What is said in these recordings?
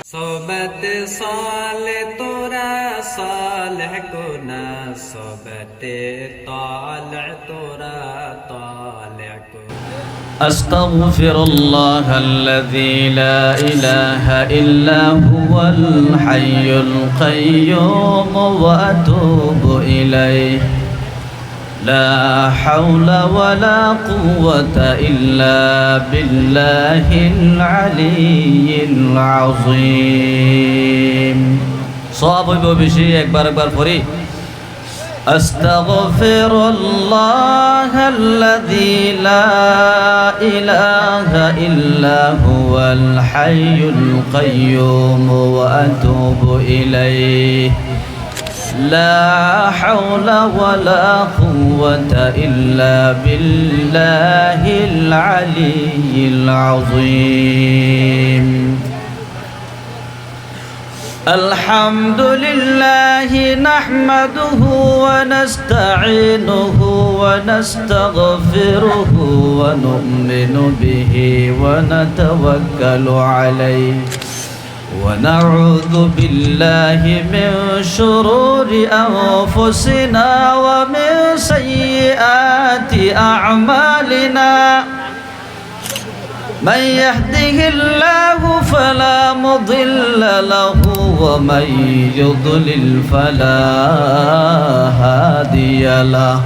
صحبت صالح تورا صالح كنا صحبت طالع تورا طالع كنا أستغفر الله الذي لا إله إلا هو الحي القيوم وأتوب إليه لا حول ولا قوة إلا بالله العلي العظيم صواب بشيء أكبر فري أستغفر الله الذي لا إله إلا هو الحي القيوم وأتوب إليه لا حول ولا قوة إلا بالله العلي العظيم الحمد لله نحمده ونستعينه ونستغفره ونؤمن به ونتوكل عليه ونعوذ بالله من شرور أنفسنا ومن سيئات أعمالنا من يهده الله فلا مضل له ومن يضلل فلا هادي له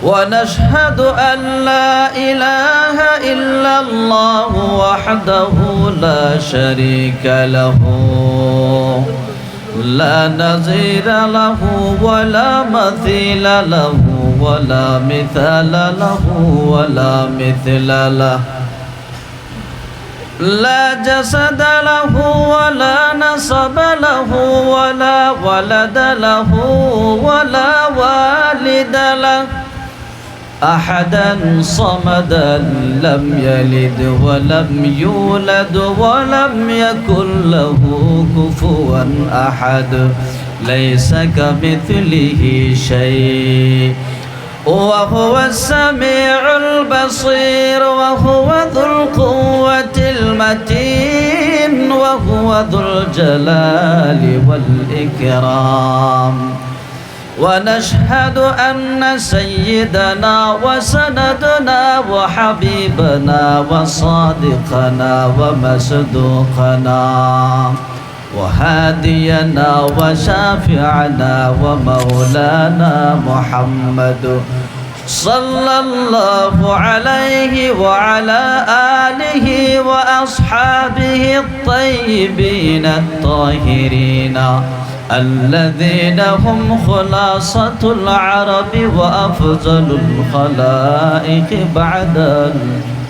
ونشهد أن لا إله إلا الله وحده لا شريك له لا نظير له ولا مثيل له ولا مثال له ولا مثل له لا جسد له ولا نصب له ولا ولد له ولا والد له أحدا صمدا لم يلد ولم يولد ولم يكن له كفوا أحد ليس كمثله شيء وهو السميع البصير وهو ذو القوة المتين وهو ذو الجلال والإكرام ونشهد أن سيدنا وسندنا وحبيبنا وصادقنا ومصدوقنا وهادينا وشافعنا ومولانا محمد صلى الله عليه وعلى آله وأصحابه الطيبين الطاهرين الذين هم خلاصة العرب وأفضل الخلائق بعد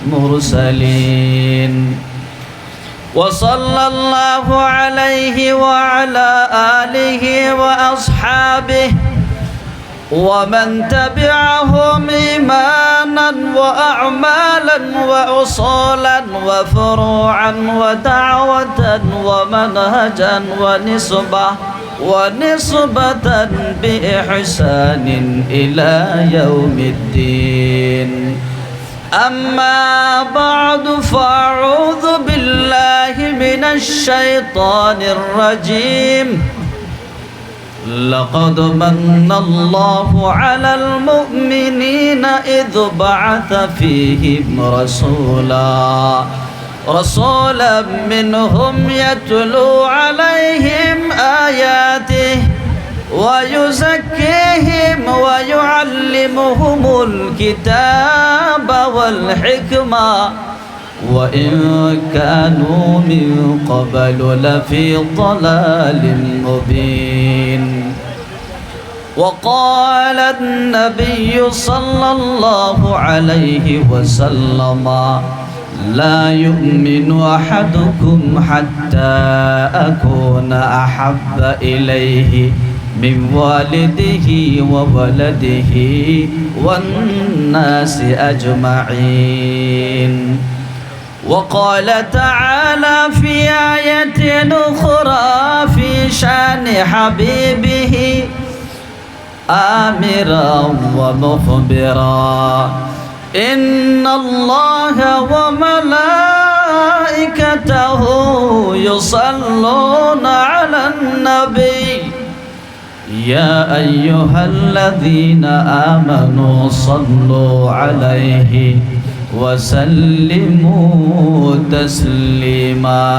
المرسلين وصلى الله عليه وعلى آله وأصحابه ومن تبعهم إيمانا وأعمالا وأصولا وفروعا ودعوة ومنهجا ونسبة بإحسان إلى يوم الدين أما بعد فأعوذ بالله من الشيطان الرجيم لقد من الله على المؤمنين إذ بعث فيهم رسولا منهم يتلو عليهم آياته ويزكيهم ويعلمهم الكتاب والحكمة وإن كانوا من قبل لفي ضلال مبين وقال النبي صلى الله عليه وسلم لا يؤمن أحدكم حتى أكون أحب إليه من والده وولده والناس أجمعين وقال تعالى في آية أخرى في شأن حبيبه آمرا ومخبرا إن الله وملائكته يصلون على النبي يا أيها الذين آمنوا صلوا عليه وسلموا تسليما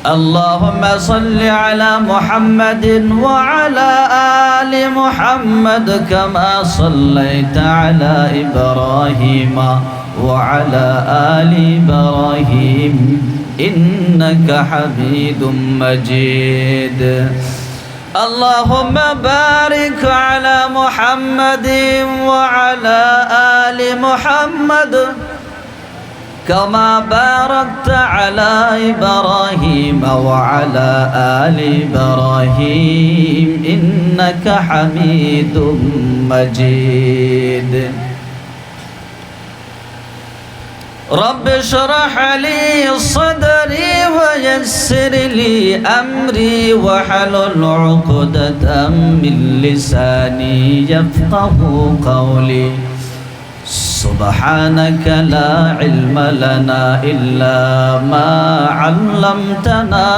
اللهم صل على محمد وعلى آل محمد كما صليت على إبراهيم وعلى آل إبراهيم إنك حميد مجيد اللهم بارك على محمد وعلى آل محمد كما باركت على إبراهيم وعلى آل إبراهيم إنك حميد مجيد رب اشرح لي صدري ويسر لي أمري واحلل عقدة من لساني يفقه قولي سبحانك لا علم لنا إلا ما علمتنا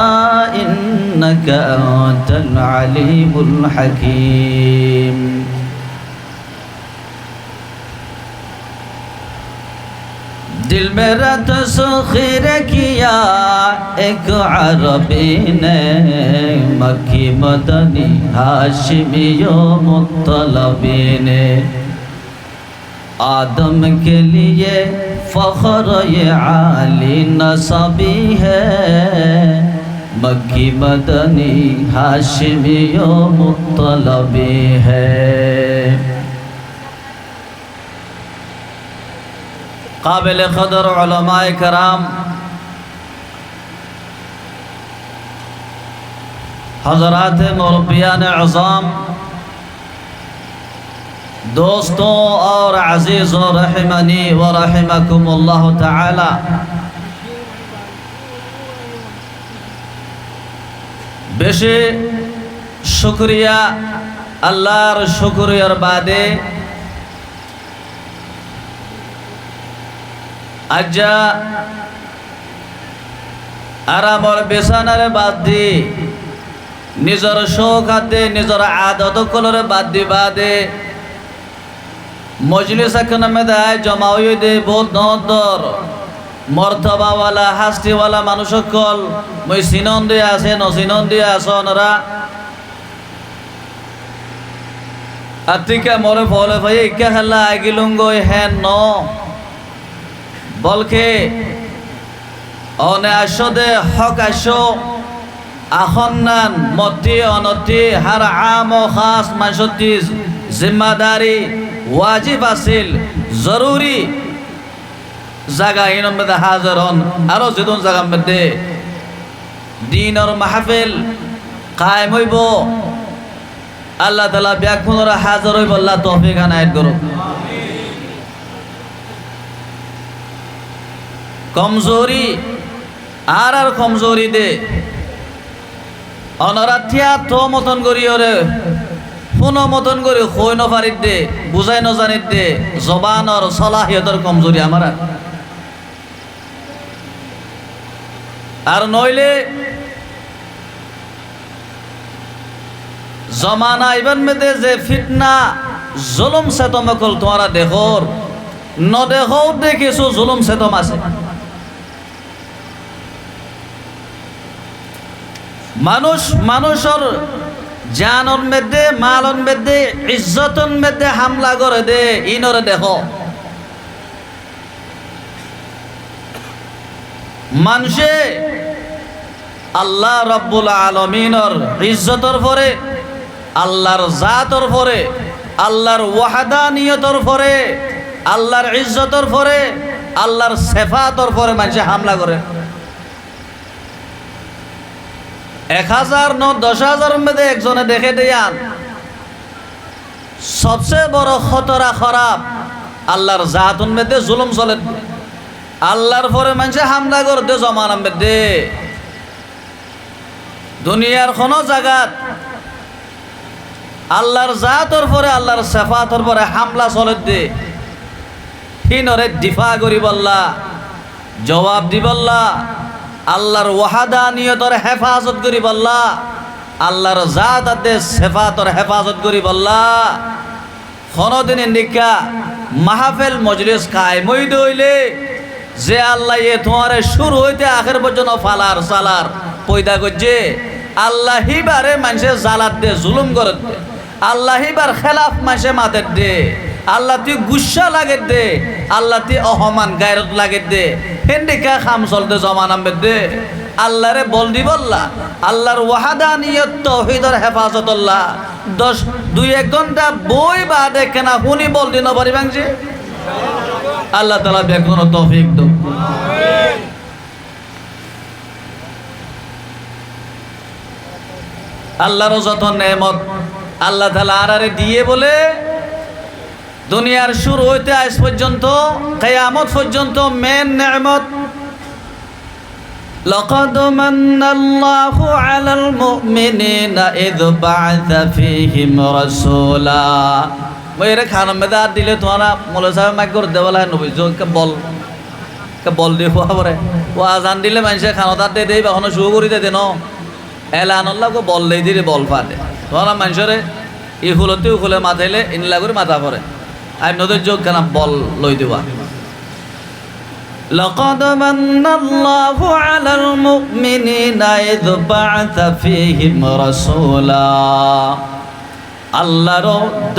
إنك أنت العليم الحكيم दिल मेरा तस्खीर किया एक अरबी ने मक्की मदनी हाशिमी मुत्तलबी ने आदम के लिए फख्र ये आली नसबी है मक्की मदनी हाशिमी मुत्तलबी है काबिल क़दर उलमाए कराम हज़रात मुरब्बियान अज़ाम दोस्तों और अज़ीज़ों रहमनी व रहमकुमुल्लाह ताला बेशे शुक्रिया अल्लाहर शुक्रियार बादे আজ্জা আরামর বেসানারে বাদ দি নিজর শোক হাতে নিজর আদত কলরে বাদ দি বাদে মজলিস একনামে দেয় জমা হয়ে দে বহুত নদর মর্তবাওয়ালা হাস্তিওয়ালা মানুষ সকল মই সিনন দিয়ে আছে নসিনন দিয়ে আছে ওনারা আতিকা মরে ফলে ভাই ইকা খেলা আগিলুঙ্গই হ্যান ন বলকে অনে আসো দে হক আসো আখন্নান মতি অনতি হার আম ও খাস মাসতি জিম্মাদারি ওয়াজিব আছিল জরুরি জায়গা ইনম মধ্যে হাজির হন আরো যেদন জায়গা মধ্যে দিনের মাহফিল কায়েম হইব আল্লাহ তাআলা ব্যাকুণরা হাজির হইব আল্লাহ তৌফিক আনায়েত করুক কমজোরি আর কমজোরি দে অনরাথিয়া তো মতন করি ওরে পুনঃ মতন করি কই নপারিত দে বুঝাই নজানিত দে জবানর সলাহিয়তর কমজোরি আমার আর নইলে জমানা ইবান মেদে যে ফিতনা জুলুম সেতমকল তোমরা দেখোর ন দেখো দেখিছো জুলুম সেতম আছে মানুষ মানুষের জানর মধ্যে মালন মধ্যে ইজ্জতন মধ্যে হামলা করে দে ইনরে দেখো মানুষে আল্লাহ রব্বুল আলামিনের ইজ্জতর পরে আল্লাহর জাতর পরে আল্লাহর ওয়াহদানিয়তর পরে আল্লাহর ইজ্জতর পরে আল্লাহর সিফাতর পরে মানুষে হামলা করে 1000 ন 10000 মধ্যে একজনে দেখে দেয়ান সবচেয়ে বড় খতরা খারাপ আল্লাহর জাতুন মধ্যে জুলুম চলে আল্লাহর পরে মানুষে হামলা করে দে জমানার মধ্যে দুনিয়ার কোনো জায়গাত আল্লাহর জাতর পরে আল্লাহর সিফাতর পরে হামলা চলে দে হিনরে দিফা করি বল্লা জবাব দি বল্লা আল্লাহর ওয়াহাদানিয়তর হেফাজত করি বল্লা আল্লাহর জাতাতে সিফাতর হেফাজত করি বল্লা কোনদিন নিকা মাহফিল মজলিস কায়েম হইলে যে আল্লাহ এ তোমারে শুরু হইতে আখের পর্যন্ত ফালার সালার পয়দা করছে আল্লাহ হিবারে মানুষের জালাত দে জুলুম করে দে আল্লাহ হিবার খেলাফ মানুষে মাতের দে আল্লাহ তুই গুসা লাগে দে আল্লাহ তুই অহমান গায়রত লাগে দে হেন্ডিকা খাম চলতে জমা নামবে দে আল্লাহরে বল দি বললা আল্লাহর ওয়াহাদানিয়ত তাওহীদের হেফাজতুল্লাহ 2-1 ঘন্টা বই বাদে কেনা শুনি বল দি নবরি বাংছে আল্লাহ তাআলা বেগুন তৌফিক দাও আল্লাহর যত নেয়ামত আল্লাহ তাআলা আরারে দিয়ে বলে দুনিয়ার শুরু হইতে আজ পর্যন্ত কিয়ামত পর্যন্ত মেন নেয়ামত لقد من الله على المؤمنين إذ بعث فيهم رسولا মেরে খানা মেদার দিলে তোরা মোলা সাহেব মাইক করে দেওয়ালা নবী জোকে বল দিব পরে ও আজান দিলে মানুষে খানাদার দিয়ে দেই কখনো শুরু করে দে ন এলানুল্লাহ কো বল দেই দিলে বল পাতে তোরা মানুষরে ই ফুলতেও ফুলে মাথাইলে ইনলা করে মাথা পরে আর নদীর যোগ খানা বল লই দিবা لقد من الله على المؤمنين إذ بعث فيهم رسولا আল্লাহর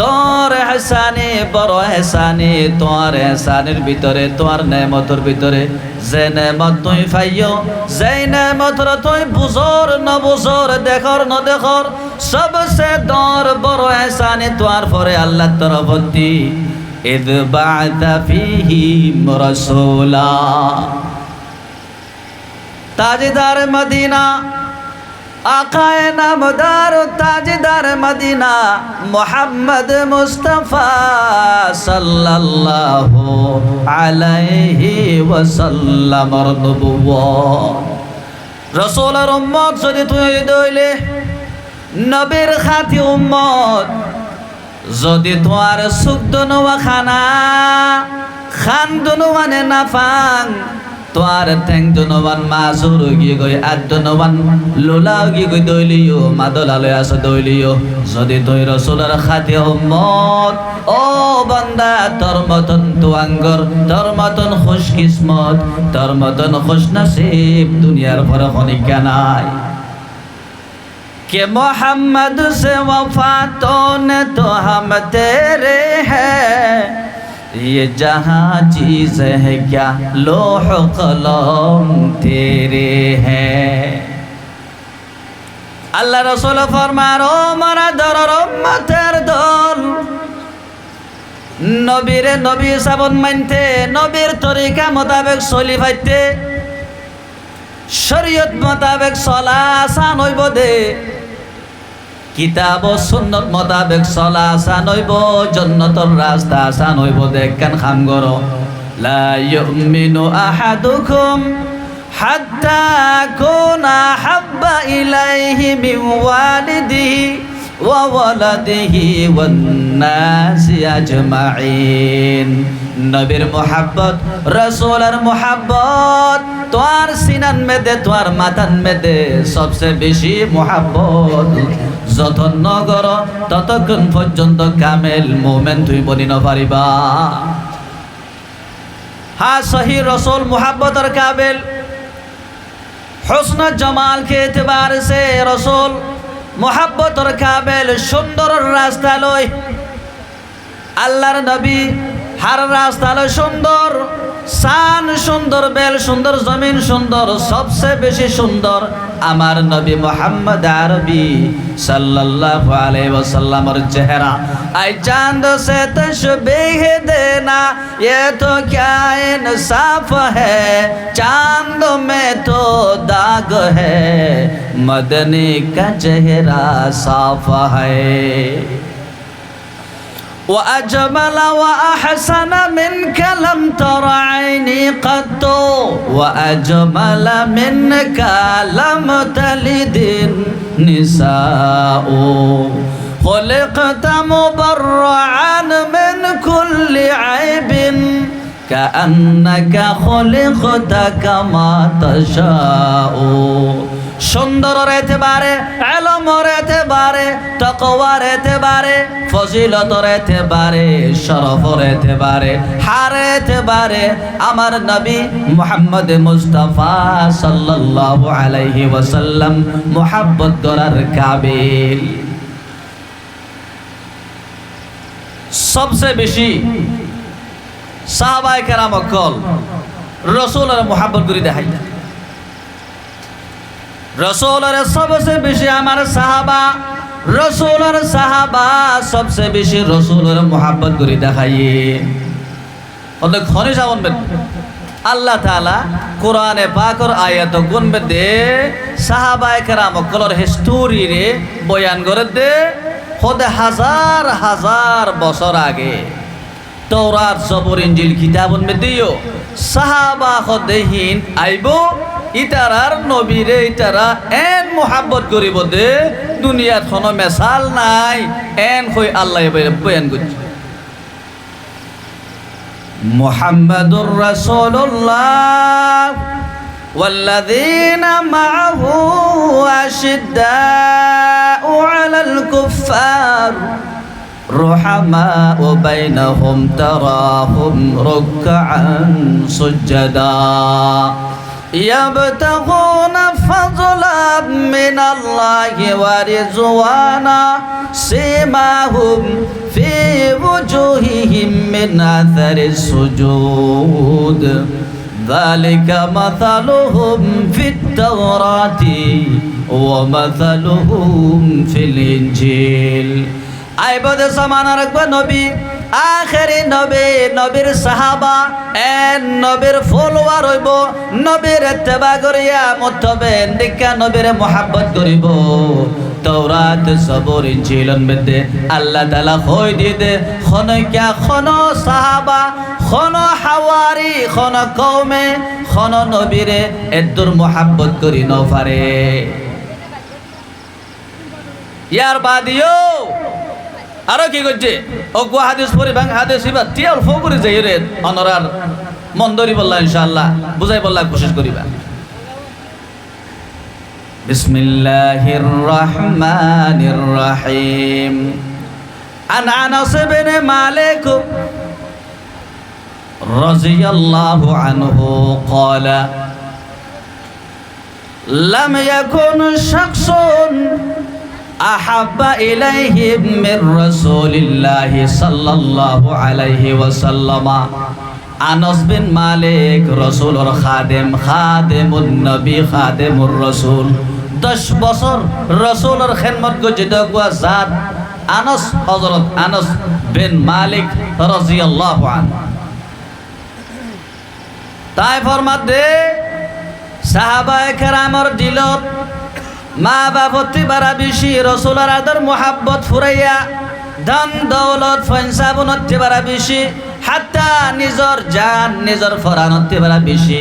দর এহসানে বড় এহসানে তোর এহসানের ভিতরে তোর নেয়ামতের ভিতরে যে নেয়ামত তুই পাইও যে নেয়ামতর তুই বুঝর ন বুঝর দেখর ন দেখর সবসে দর বড় এহসানে তোর পরে আল্লাহর তরফতি إذ بعث فيهم رسولا ताजदार मदीना आकाए नामदार ताजदार मदीना मोहम्मद मुस्तफा सल्लल्लाहु अलैहि वसल्लम नबुव्वत रसूलर उम्मत যদি তুই দইলে নবীর খাতি উম্মত যদি তোমার সুখ দনোয়া খানা খান দনোয়ানে না ফাং তোমার ঠেং দনোয়ান মাজুর গিয়ে গই আদ দনোয়ান লোলাও গিয়ে গই দইলিও মাদলালে আস দইলিও যদি তুই রসুলের খাতি উম্মত ও বান্দা তোর মতন তুয়াঙ্গর তোর মতন খুশ কিসমত তোর মতন খুশ নসিব দুনিয়ার পর খনিকা নাই कि मोहम्मद से वफा तो न तो हम तेरे हैं ये जहाँ चीज़ है क्या लोह कलम तेरे हैं अल्लाह रसूल फरमारो मरा दरर उम्मतेर दल नबीरे नबी साबन मानते नबीर तरीका मुताबिक चली फाइते शरीयत मुताबिक चला आसान हইব দে কিতাব ও সুন্নত মোতাবেক চলা আসান হইব জান্নাতের রাস্তা আসান হইব দেখেন খাম করো লা ইউমিনু আহাদুকুম হাত্তা কুনা হাব্বা ইলাইহি মিন ওয়ালিদিহি ওয়া ওয়ালাদিহি ওয়ান নাসি আজমাইন নবীর মোহাব্বত রাসূলের মোহাব্বত তোর সিনান মেদে তোর মাথান মেদে সবচেয়ে বেশি মোহাব্বত যতন নগর ততক্ষণ পর্যন্ত কামেল মোমেন তুই বনি ন পারিবা হা সহি রসুল মোহাব্বতর কাবেল হুসন জামাল কে এতবার সে রসুল মোহাব্বতর কাবেল সুন্দর রাস্তা লই আল্লাহর নবী হার রাস্তা লই সুন্দর শান সুন্দর বেল সুন্দর জমিন সুন্দর সবচেয়ে বেশি সুন্দর আমার নবী মোহাম্মদ আরবি सल्लल्लाहु अलैहि वसल्लम और चेहरा आई चांद से तशबीह देना ये तो क्या इंसाफ है चांद में तो दाग है मदनी का चेहरा साफ है وأجمل وأحسن منك لم تر عيني قط وأجمل منك لم تلد النساء خلقت مبرعا من كل عيب كأنك خلقت كما تشاء সুন্দরের এতেবারে, ইলমের এতেবারে, তাকওয়ার এতেবারে, ফজিলতের এতেবারে, শরফের এতেবারে, হার এতেবারে আমার নবী মুহাম্মদ মুস্তাফা সাল্লাল্লাহু আলাইহি ওয়াসাল্লাম মুহাব্বত করার কাবিল। সবচেয়ে বেশি সাহাবায়ে কেরাম কল রাসূলের মুহাব্বত করে দেখাই। রসুলের সবচেয়ে বেশি আমার সাহাবা, রসুলের সাহাবা সবচেয়ে বেশি রসুলের মোহাব্বত করে দেখাইয়ে। অনেক খনি যাবেন আল্লাহ তাআলা কোরআনে পাকের আয়াত গুনবে দে সাহাবায়ে কেরাম কলর হিস্টোরি রে বয়ান করে দে খোদে হাজার হাজার বছর আগে তওরাত জবুর ইনজিল কিতাবন মে দিও সাহাবা খদেহীন আইবো ইতারার নবীরে ইতারা এন মোহাব্বত করিব দে দুনিয়াত কোনো মেসাল নাই এন কই আল্লাহ বয়ান করছে। মুহাম্মাদুর রাসূলুল্লাহ ওয়াল্লাযীনা মাআহু আশিদ্দাউ আলাল কুফফার রুহামাউ বাইনাহুম তারাহুম রুকআন সুজদা يبتغون فضلا من الله ورضوانا سيماهم في وجوههم من أثر السجود ذلك مثلهم في التوراة ومثلهم في الإنجيل আইবদে সামানা রাখবা নবী আখেরি নবী নবীর সাহাবা এন নবীর ফলোয়ার হইব নবীর ইত্তেবা করিয়া মুত্তাবেন দিকা নবীর মুহাব্বত করিব। তওরাত জবুর ইনজিলন মধ্যে আল্লাহ তাআলা কই দিতে খনকা খন সাহাবা খন হাওয়ারি খন কওমে খন নবীরে এদুর মুহাব্বত করি ন পারে। ইয়ার বাদিও আরো কি করছে অগু হাদিস পড়ি ভাঙ হাদিস ইবা টিয়াল ফো করে যাই রে অনরার মন্দরি বললা ইনশাআল্লাহ বুঝাই বললা কোশিশ করিবা। বিসমিল্লাহির রহমানির রহিম আন আনাস ইবনে মালিক রাদিয়াল্লাহু আনহু قال لم يكن شخص أحب إليهم من رسول الله صلى الله عليه وسلم আনাস বিন মালিক রাসূলের খাদেম খাদেমুন নবী খাদেমুর রাসূল 10 বছর রাসূলের খিদমত করছে দেখবা জাত আনাস হযরত আনাস বিন মালিক রাদিয়াল্লাহু আনহু তাই ফরমাত দে সাহাবায়ে কেরামের দিলত মা বাপতি বারা বেশি রসুলের আদর মোহাব্বত ফুরাইয়া ধন দৌলত ফনসাবনতি বারা বেশি হাত্তা নিজর জান নিজর ফরানতি বারা বেশি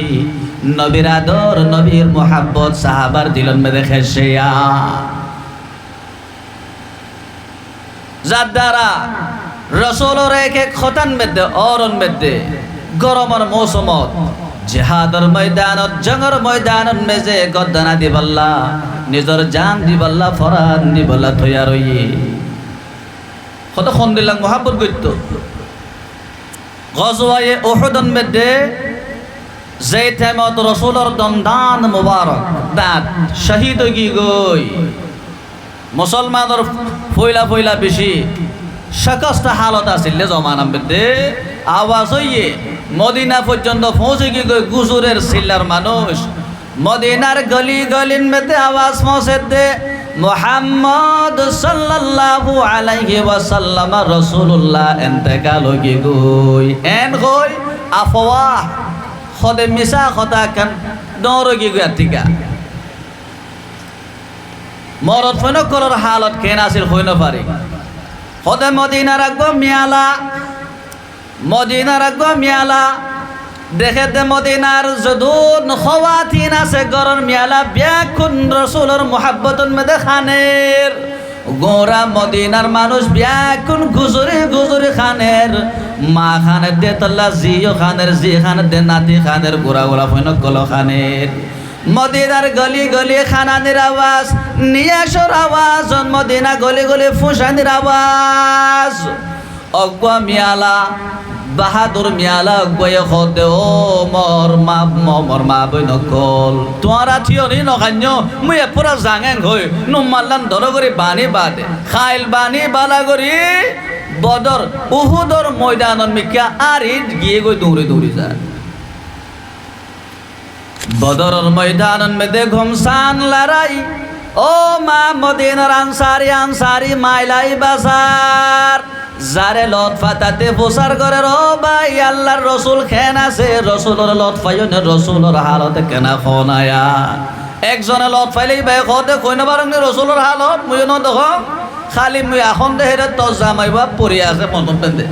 নবীর আদর নবীর মোহাব্বত সাহাবার দিলন মে দেখে সেয়া যার দ্বারা রসুলের এক এক খতান মধ্যে অরণ মধ্যে গরমের মৌসুমত জিহাদর ময়দানত জঙ্গর ময়দানত মেজে গদ্দানা দিবাল্লা নিজর জান দিবাল্লা ফরান দিবাল্লা থইয়া রইয়ে কত খন দিলাম মোহাব্বত গইত গজওয়ায়ে উহুদন মধ্যে যে টাইমত রাসূলের দন্দান মুবারক দাঁত শহীদ হই গই মুসলমানের ফইলা ফইলা বেশি সকস্ত হালত আছিল জমানার মধ্যে আওয়াজ হইয়ে মদিনা পর্যন্ত পৌঁছে গিয়ে গুজুরের সিল্লার মানুষ মদিনার গলি গলির মধ্যে আওয়াজ পৌঁছে দে মুহাম্মদ সাল্লাল্লাহু আলাইহি ওয়াসাল্লাম রাসূলুল্লাহ ইন্তেকাল হই গই এন কই আফওয়া খদে মিসা কথা কান দৌড় গিয়ে আতিকা মরদ ফনকলর হালত কেন আছিল হইন পারি খদে মদিনার আগ মিয়ালা মদিনার আগ মিয়ালা দেখে দে মদিনার যদুন খওয়াতিন আছে গরর মিয়ালা ব্যাকুন রাসূলের মুহাব্বতন মে দেখানের গোরা মদিনার মানুষ ব্যাকুন গুজরে গুজরে খানের মা খানের দে তল্লা জিও খানের জি খানের দে নাতি খানের গোরা গোরা ফৈনক গল খানের মদিনার গলি গলি খানানির আওয়াজ নিয়াসর আওয়াজ জন্মদিনা গলি গলি ফুসানির আওয়াজ অগ্বা মিয়ালা বাহাদুর মিয়ালা গয়ে খদে ও মর মা বই নকল তোরা থিওনি নখান্য মুই পুরা জাঙেন হই নুমাল্লান ধর করে বানি বাদে খাইল বানি বালা করি বদর উহুদর ময়দানন মিকা আর ইট গিয়ে গই দৌড়ে দৌড়ে যায় বদরের ময়দানন মেদে ঘুমসান লড়াই ও মা মদিনার আনসারি মাইলাই বাজার যারে লতফাতাতে প্রচার করে ও ভাই আল্লাহর রসুল খেন আছে রসুলের লতফাইনে রসুলের হালতে কেনা খনায়া একজনে লতফাইলেই ভাই খতে কইনা বারং রসুলের হালত মুই ন দেখ খালি মুই এখন দেহেরে তো জামাইবা পড়ি আছে মতন পেন্দে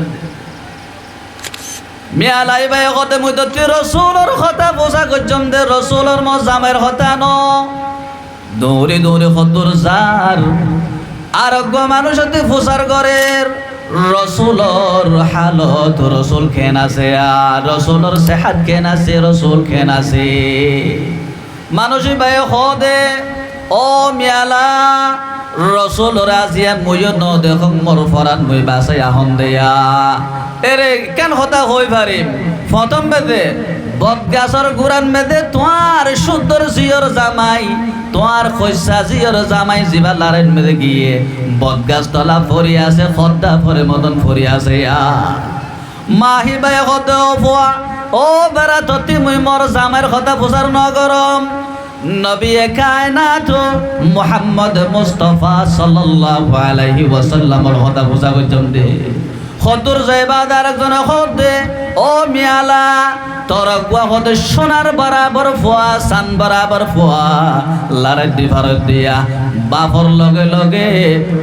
মিয়ালাই ভাই কতে মুই তো তুই রসুলের কথা বোঝা করছম দে রসুলের ম জামাইয়ের কথা ন দৌড়ে দৌড়ে কতর যার আরোগ্য মানুষ তুই প্রচার করে রসুলর হালত রসুল খেন আছে আর রসুলর সেহাত খেন আছে রসুল খেন আছে মানুষই ভাই খদে ও মিয়ালা রসুলর আজিয়া মুইও ন দেখং মোর ফরান মুই বাসাই আহন দেয়া এরে কেন কথা হই পারিম প্রথম বেদে বদগাছর গুরান মেদে তোমার সুন্দর জিয়র জামাই তোমার খৈসা জিয়র জামাই জিবা লারেন মেদে গিয়ে বদগাছ তলা ফরি আছে খদ্দা ফরে মতন ফরি আছে মাহি বাই কত ফোয়া ও বেড়া ততি মুই মোর জামাইয়ের কথা বুঝার নগরম নবী কায়নাত মুহাম্মদ মুস্তাফা সাল্লাল্লাহু আলাইহি ওয়াসাল্লামের কথা বুঝা কইতাম দে খতুর যাইবাদ আরেকজন খদে ও মিয়ালা তোর গুয়া হতে সোনার বরাবর ফোয়া সান বরাবর ফোয়া লারে দিভার দিয়া বাপর লগে লগে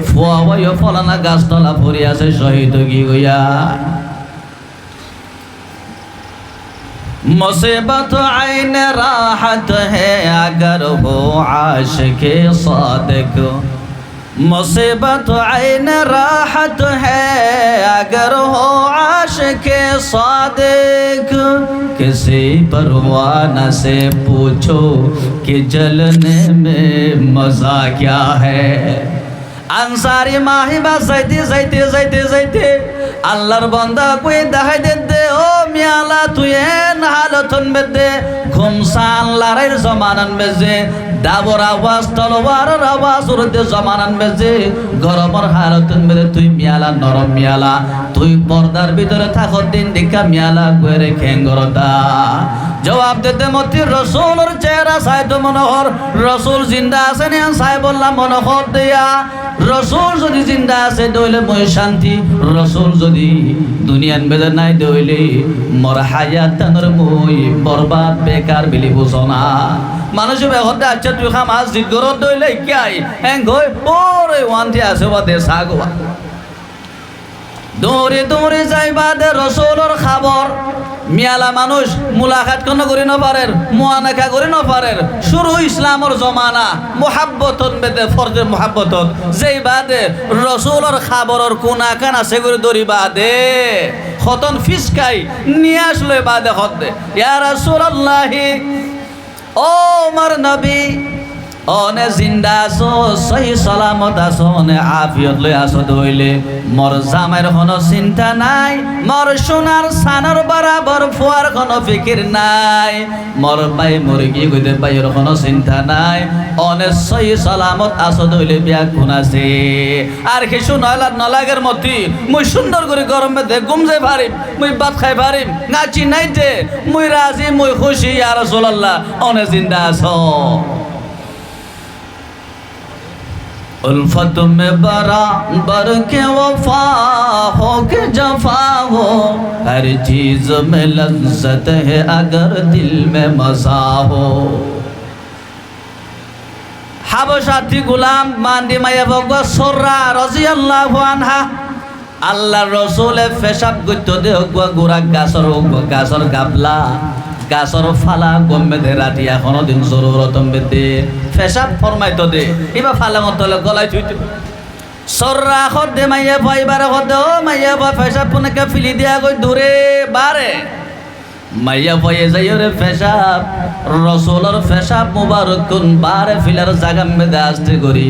ফোয়া বয় ফলানা গাছতলা পড়ি আছে শহীদ কি গইয়া मुसीबत आइन राहत है अगर हो आशिक़े सादिक मुसीबत आइन राहत है अगर हो आशिक़े सादिक किसी परवाना से पूछो कि जलने में मज़ा क्या है আনসারি মাহিবা যাইতে যাইতে যাইতে যাইতে আল্লাহর বান্দা কই দেখাই দে ও মিয়ালা তুই এন হালতন বেদে ঘুমসান লড়াইয়ের জমানান বেজে ডাবর আওয়াজ তলোয়ারের আওয়াজ উড়তে জমানান বেজে গরমর হালতন বেদে তুই মিয়ালা নরম মিয়ালা তুই পর্দার ভিতরে থাকো দিন দেখা মিয়ালা কইরে খেঙ্গরদা জবাব দিতে মতি রসুলের চেহারা সাইতো মনোহর রসুল জিন্দা আছে না সাই বললাম মনোহর দিয়া রসুল যদি জিন্দা আছে দইলে মই শান্তি রসুল যদি দুনিয়ান বেদে নাই দইলে মোর হায়াতানোর মই বরবাদ বেকার বিলি বুঝনা মানুষ বেহতে আচ্ছা তুই খাম আজ জিদ গরত দইলে কিয়াই হ্যাং গই ওরে ওয়ান্তি আছে বা দে সাগবা দৌড়ে দৌড়ে যাইবা দে রসুলের খবর মিয়ালা মানুষ মুলাকাত কোন করি না পারের মুআনাকা করি না পারের শুরু ইসলামের জমানা মুহাব্বতন বেদে ফরজে মুহাব্বতন যেই বাদে রসুলের খবরের কোনা কানা সে করে দড়ি বাদে খতন ফিসকাই নিয়ে আসলে বাদে হতে ইয়া রাসূলুল্লাহি ও আমার নবী অনে জিন্দা আছো সহি সালামত আছো অনে আফিয়ত লই আছো দইলে মোর জামাইর কোনো চিন্তা নাই মোর সোনার সানর বরাবর ফুয়ার কোনো ফিকির নাই মোর ভাই মুরগি কইতে ভাইয়ের কোনো চিন্তা নাই অনে সহি সালামত আছো দইলে বিয়া কোন আছে আর কিছু নলাগের মতি মুই সুন্দর করে গরমে দে ঘুম যাই পারিম মুই ভাত খাই পারিম নাচি নাই দে মুই রাজি মুই খুশি ইয়া রাসূলুল্লাহ অনে জিন্দা আছো उल्फत में बराबर के वफा हो के जफा हो हर चीज में लज्जत है अगर दिल में मजा हो হাবশাতি গোলাম মান্দি মায়া বগা সররা রাদিয়াল্লাহু আনহা আল্লাহর রাসূলে পেশাব করতে দে গুড়া গাছর গাবলা গাছর ফালা গম্মে দে রাতি এখনো দিন জরুরতম বেদে পেশাব ফরমাইতো দে এবার ফালা মত গলায় থুইতে সররা খদ্দে মাইয়া পাইবার খদ্দে ও মাইয়া পা ফেসাব পুনকে ফিলি দিয়া কই দূরে বারে মাইয়া পাইয়ে যাই রে ফেসাব রসুলর ফেসাব মুবারক কোন বারে ফিলার জাগাম মেদে আসতে করি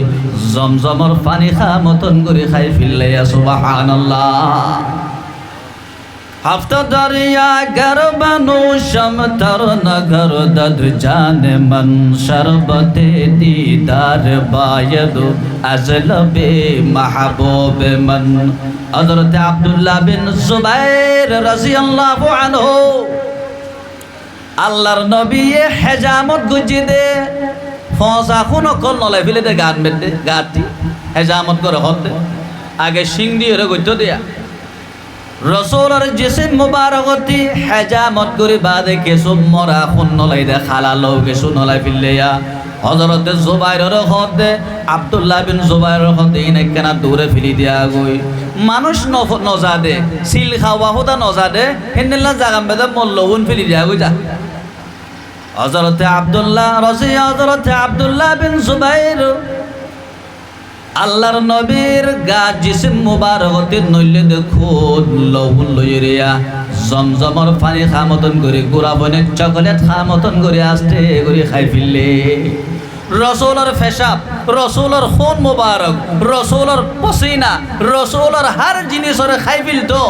জমজমর পানি খা মতন করি খাই ফিললে সুবহানাল্লাহ हफ्ता दरिया गर बनो शम तर नगर दद जाने मन शरबते दीदार बायद अजलबे महबूब मन हजरत अब्दुल्लाह बिन जुबैर रज़ियल्लाहु अन्हु আল্লাহর নবী হেজামত গুজি দে ফসা কোন কল নলে ফেলে দে গান বেদে গাতি হেজামত করে হতে আগে সিং দিয়ে গজ্জ দিয়া রসুলের জিসিম মুবারকতি হেজামত করে বাদে কিছু মরা খুন নলাই দে খালালো কিছু নলাই ফিল্লেয়া হযরত জুবাইরের হদে আব্দুল্লাহ বিন জুবাইরের হদে ইনে কেনা দূরে ফিলি দিয়া গই মানুষ নজাদে সিল খাওয়া হুদা নজাদে হেন্দিল্লা জাগাম বেদে মল্লউন ফিলি দিয়া গই যা হযরত আব্দুল্লাহ হযরত আব্দুল্লাহ বিন জুবাইর আল্লাহর নবীর গা জিসিম মুবারকতে নইলে দেখুন লহুন লইরিয়া জমজমর পানি খামতন করে গুড়া বনে চকলেট খামতন করে আসতে করে খাই ফিরলে রসুলের ফেসাব রসুলের খুন মুবারক রসুলের পসিনা রসুলের হার জিনিসের খাই ফিলতো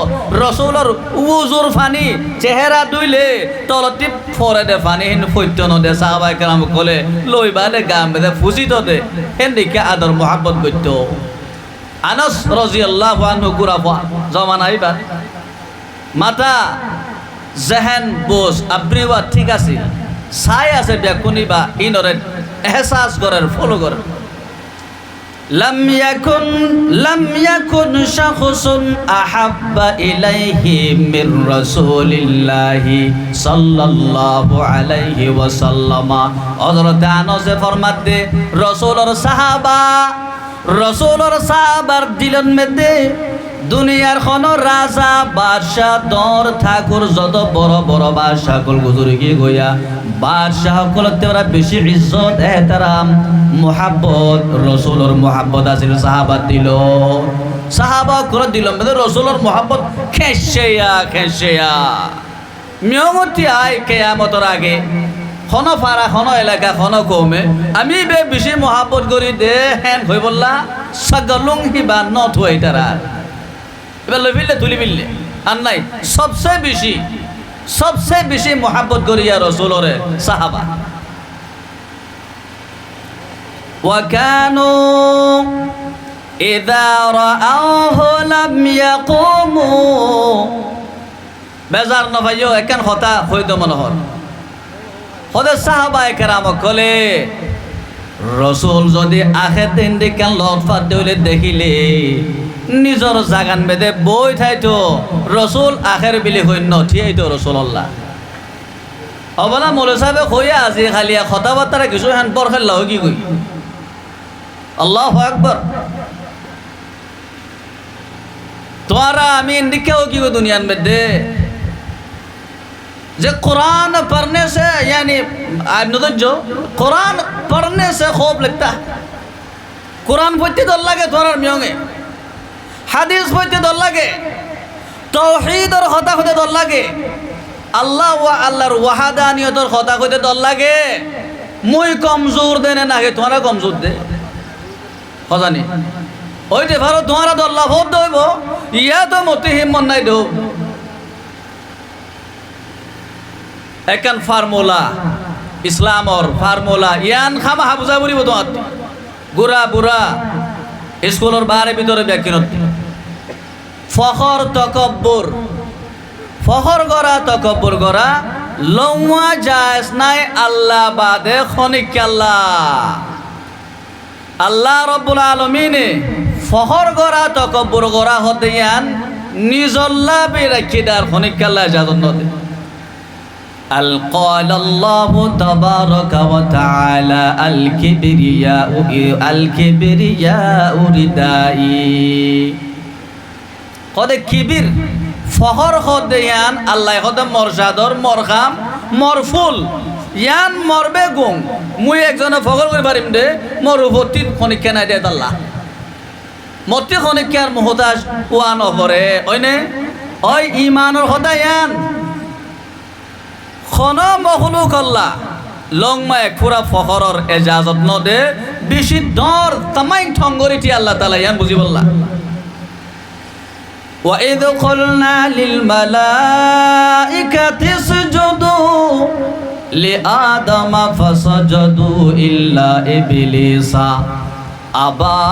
রসুলের উজুর পানি চেহারা দুইলে তলতি ফরে দে পানি হিন ফৈত্য নদে সাহাবায়ে কেরাম কলে লইবা দে গাম দে ফুসিত দে হেন দিকে আদর মোহাব্বত করত আনাস রাদিয়াল্লাহু আনহু গুরাফা জমানা আইবার মাতা জেহেন বোস আব্রিওয়া ঠিক আছে ছাই আছে বেকুনিবা ইনরে এহসাস করার ফলো কর لم يكن شخص أحب إليه من رسول الله صلى الله عليه وسلم حضرت আনাস ফরমাতে রাসূলের সাহাবার দিলেন মধ্যে দুনিয়ার কোন রাজা বাদশাহ দর ঠাকুর যত বড় বড় বাদশাহ কল গুজরে গিয়ে গয়া বাদশাহ কলতে ওরা বেশি ইজ্জত এহতারাম মুহাব্বত রাসূলের মুহাব্বত আছিল সাহাবা দিল সাহাবা করে দিল মানে রাসূলের মুহাব্বত খেশিয়া মিয়মতি আয় কিয়ামতের আগে কোন পাড়া কোন এলাকা কোন কমে আমি বে বেশি মুহাব্বত করি দে হেন হই বললা সাগলুং হিবা নত হই তারা এবার লইলে তুলি বিললে আর নাই সবচেয়ে বেশি মোহাব্বত করিয়া রসুলরে সাহাবা ওয়াকানু ইযা রাআহু লাম ইয়াকুমু বেজার না ভাইও একান কথা হইতো মনোহর হদে সাহাবায়ে কেরাম কলে রসুল যদি আখের দিন দিকান লটফাত দইলে দেখিলে নিজর জাগান বেদে বই থাইতো রসুল আখের বিলি হইন ঠিয়াইতো রসুল্লাহ অবলা মৌলভী সাহেবে কইয়া আজি খালিয়া কথাবার্তা কিছু হেন বর খেললা কি কই আল্লাহু আকবার তোমারা আমি ইন্দিকেও কি কই দুনিয়ার মধ্যে যে कुरान पढ़ने से यानी आप न जो कुरान पढ़ने से खूब लगता है कुरान पढ़ते तो अल्लाह के द्वारा मियोंगे হাদিস পড়তে দল লাগে তাওহীদের কথা কইতে দল লাগে আল্লাহ ওয়া আল্লাহর ওয়াহাদানিয়তের কথা কইতে দল লাগে মুই কমজোর দেনে না হে তোমরা কমজোর দে খজানি ওইতে ভারত তোমারা দল্লা ভোট দইব ইয়া তো মতি হিম্মত নাই দো একান ফর্মুলা ইসলামর ফর্মুলা ইয়ান খামা হাবুজা বলিব তোমার গুরা বুড়া স্কুলের বারে ভিতরে ব্যাকিনত ফখর গড়া তকব্বর গড়া লওয়া জায়েজ নাই আল্লাহ বাদে খনিক আল্লাহ রব্বুল আলামিনে ফখর গড়া তকব্বর গড়া হতে ইয়ান নিজল্লা বিরাকিদার খনিক আল্লাহ ইজাজত নদে قال الله تبارك وتعالى الكبرياء ردائي قد كبير فخر خود يان الله خود مرشادر مرخام مرفول ইয়ান মরবে গুম মুই একজনে ফখর করে পারিম দে মরুভূতি খনি কেনা দে আল্লাহ মতি খনিকার মুহতাজ ওয়ান অপরে ওইনে ওই ইমানের হদায়ান খন মখলুক আল্লাহ লংমা এক পুরা ফখরর এজাজত নদে বেশি দর তামাই ঠঙ্গরিটি আল্লাহ তাআলা ইয়ান বুঝি বললা وَإِذْ قُلْنَا لِلْمَلَائِكَةِ اسْجُدُوا لِآدَمَ فَسَجَدُوا إِلَّا إِبْلِيسَ أَبَى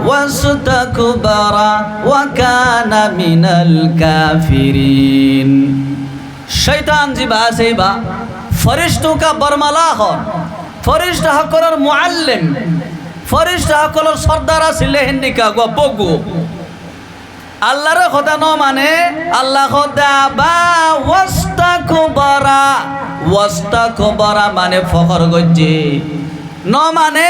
وَاسْتَكْبَرَ وَكَانَ مِنَ الْكَافِرِينَ शैतान जी बासे बा फरिश्तों का बरमला हो फरिश्ता हकलर मुअल्लिम फरिश्ता हकलर सरदारा सिले हिंदी का गो बगु আল্লাহর কথা ন মানে আল্লাহ খোদা বা ওয়াস্তাকবারা মানে ফখর গজ্জে ন মানে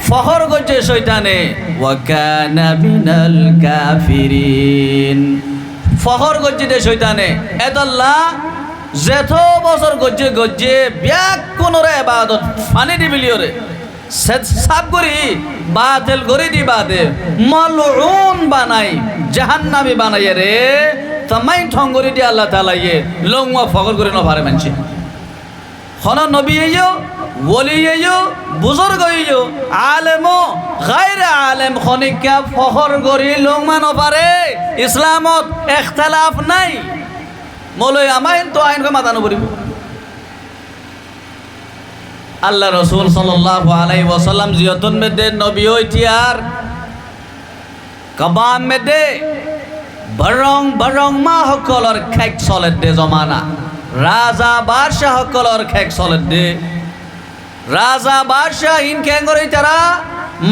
ফখর গজ্জে শয়তানে ওয়া কানা মিনাল কাফিরিন ফখর গজ্জে দে শয়তানে এদাল্লাহ যেত বছর গজ্জে গজ্জে ব্যাক কোনরে ইবাদত ফানি দিবিলিওরে সাব করি বাতিল করি দি বাদে মালউন বানাই জাহান্নামী বানাই রে তামাই ঠঙ্গরি দি আল্লাহ তাআলা ইয়ে লংওয়া ফখর করে ন পারে মানছি খন নবী ইয়ো ওলি ইয়ো বুজুর্গ ইয়ো আলেম গায়রে আলেম খনিকা ফখর করি লংমা ন পারে ইসলামত ইখতিলাফ নাই মৌলাই আমাইন তো আইন মাথা নবরিব আল্লাহ রসুল সাল্লাল্লাহু আলাইহি ওয়াসাল্লাম জিয়াতুন মেদে নবী ইতিহার কবাম মেদে বরং মা হকলর খেক চলের দে জমানা রাজা বাদশাহ হকলর খেক চলের দে রাজা বাদশাহ ইন কেঙ্গরি তারা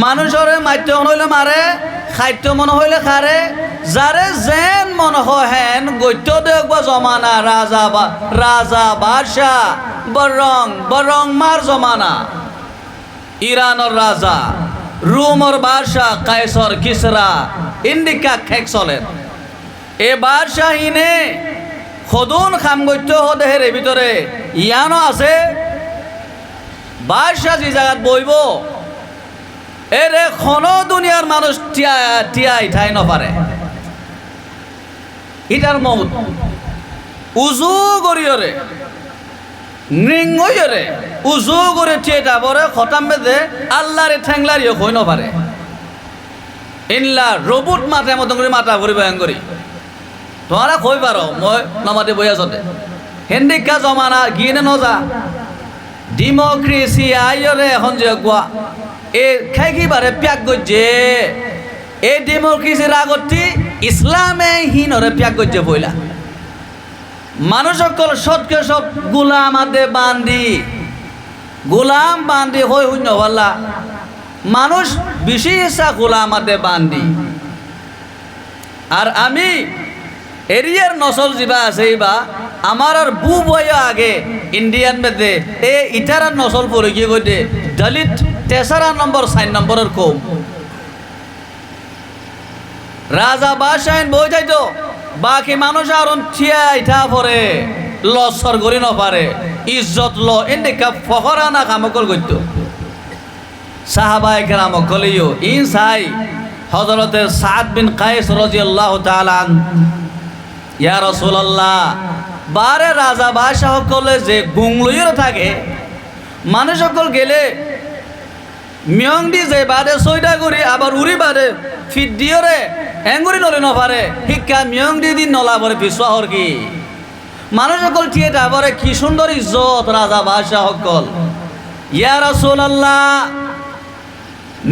মানুষরে মাইতে হইলে মারে খাইতে মন হইলে খারে যারে যেন মন হেন গৈত্য দেখবা জমানা রাজা বাদশাহ বরং মার জমানা ইরানের রাজা রোমর বাদশাহ কায়সর কিসরা ইন্ডিকা খেক চলেন এ বাদশাহ ইনে খদুন খাম গৈত্য হদেহের ভিতরে ইয়ানো আছে বাদশাহ যে জায়গাত বইব এরে খন দুনিয়ার মানুষ টিয়াই ঠাই নপারে ইটার মৌত উজু করিয়রে নৃঙ্গরে উজু করে টিয়েটা পরে খতাম বেদে আল্লাহরে ঠেংলারিও কই নপারে ইনলা রবুট মাথা মতন করে মাথা ভরি বয়ান করি তোমারা কই পারো মই নমাতে বইয়া যতে হেন্দিকা জমানা গিয়ে নজা ডেমোক্রেসি আইরে এখন যে গোয়া এ খাইকি বারে প্যাক গজ্জে এই ডেমোক্রেসির আগতি ইসলামে হিনরে প্যাক গজ্জে বইলা মানুষ সকল সৎকে সব গোলাম আদে গোলাম বান্দি হই শূন্য হল্লা মানুষ বেশি ইচ্ছা গোলাম আদে বান্দি আর আমি এরিয়ার নসল যা আছে বা আমার আর বু বয় আগে ইন্ডিয়ান বেদে এ ইটার নসল পড়ে গিয়ে গই দলিত 4 নম্বরের কম রাজা বাদশাহ বই যাইতো বাকি মানুষ আর থিয়া ইঠা পরে লসর করি নপারে ইজ্জত ল এদিকে ফখরানা কামকল করতো সাহাবায়ে কেরাম কলিও ইন সাই হযরতে সাদ বিন কায়েস রাদিয়াল্লাহু তাআলা ইয়া রাসূলুল্লাহ বারে রাজা বাদশাহ সকলে যে গুংলইর থাকে মানুষ সকল গেলে মিয়ং দি যে বাদে ছয়টা করি আবার উড়ি বাদে ফিট দিয়রে এঙ্গুরি নলি নপারে শিক্ষা মিয়ং দি দিন নলা পরে পিছুয়াহর কি মানুষ সকল থিয়েটা পরে কি সুন্দর ইজ্জত রাজা বাদশাহ সকল ইয়া রাসূলুল্লাহ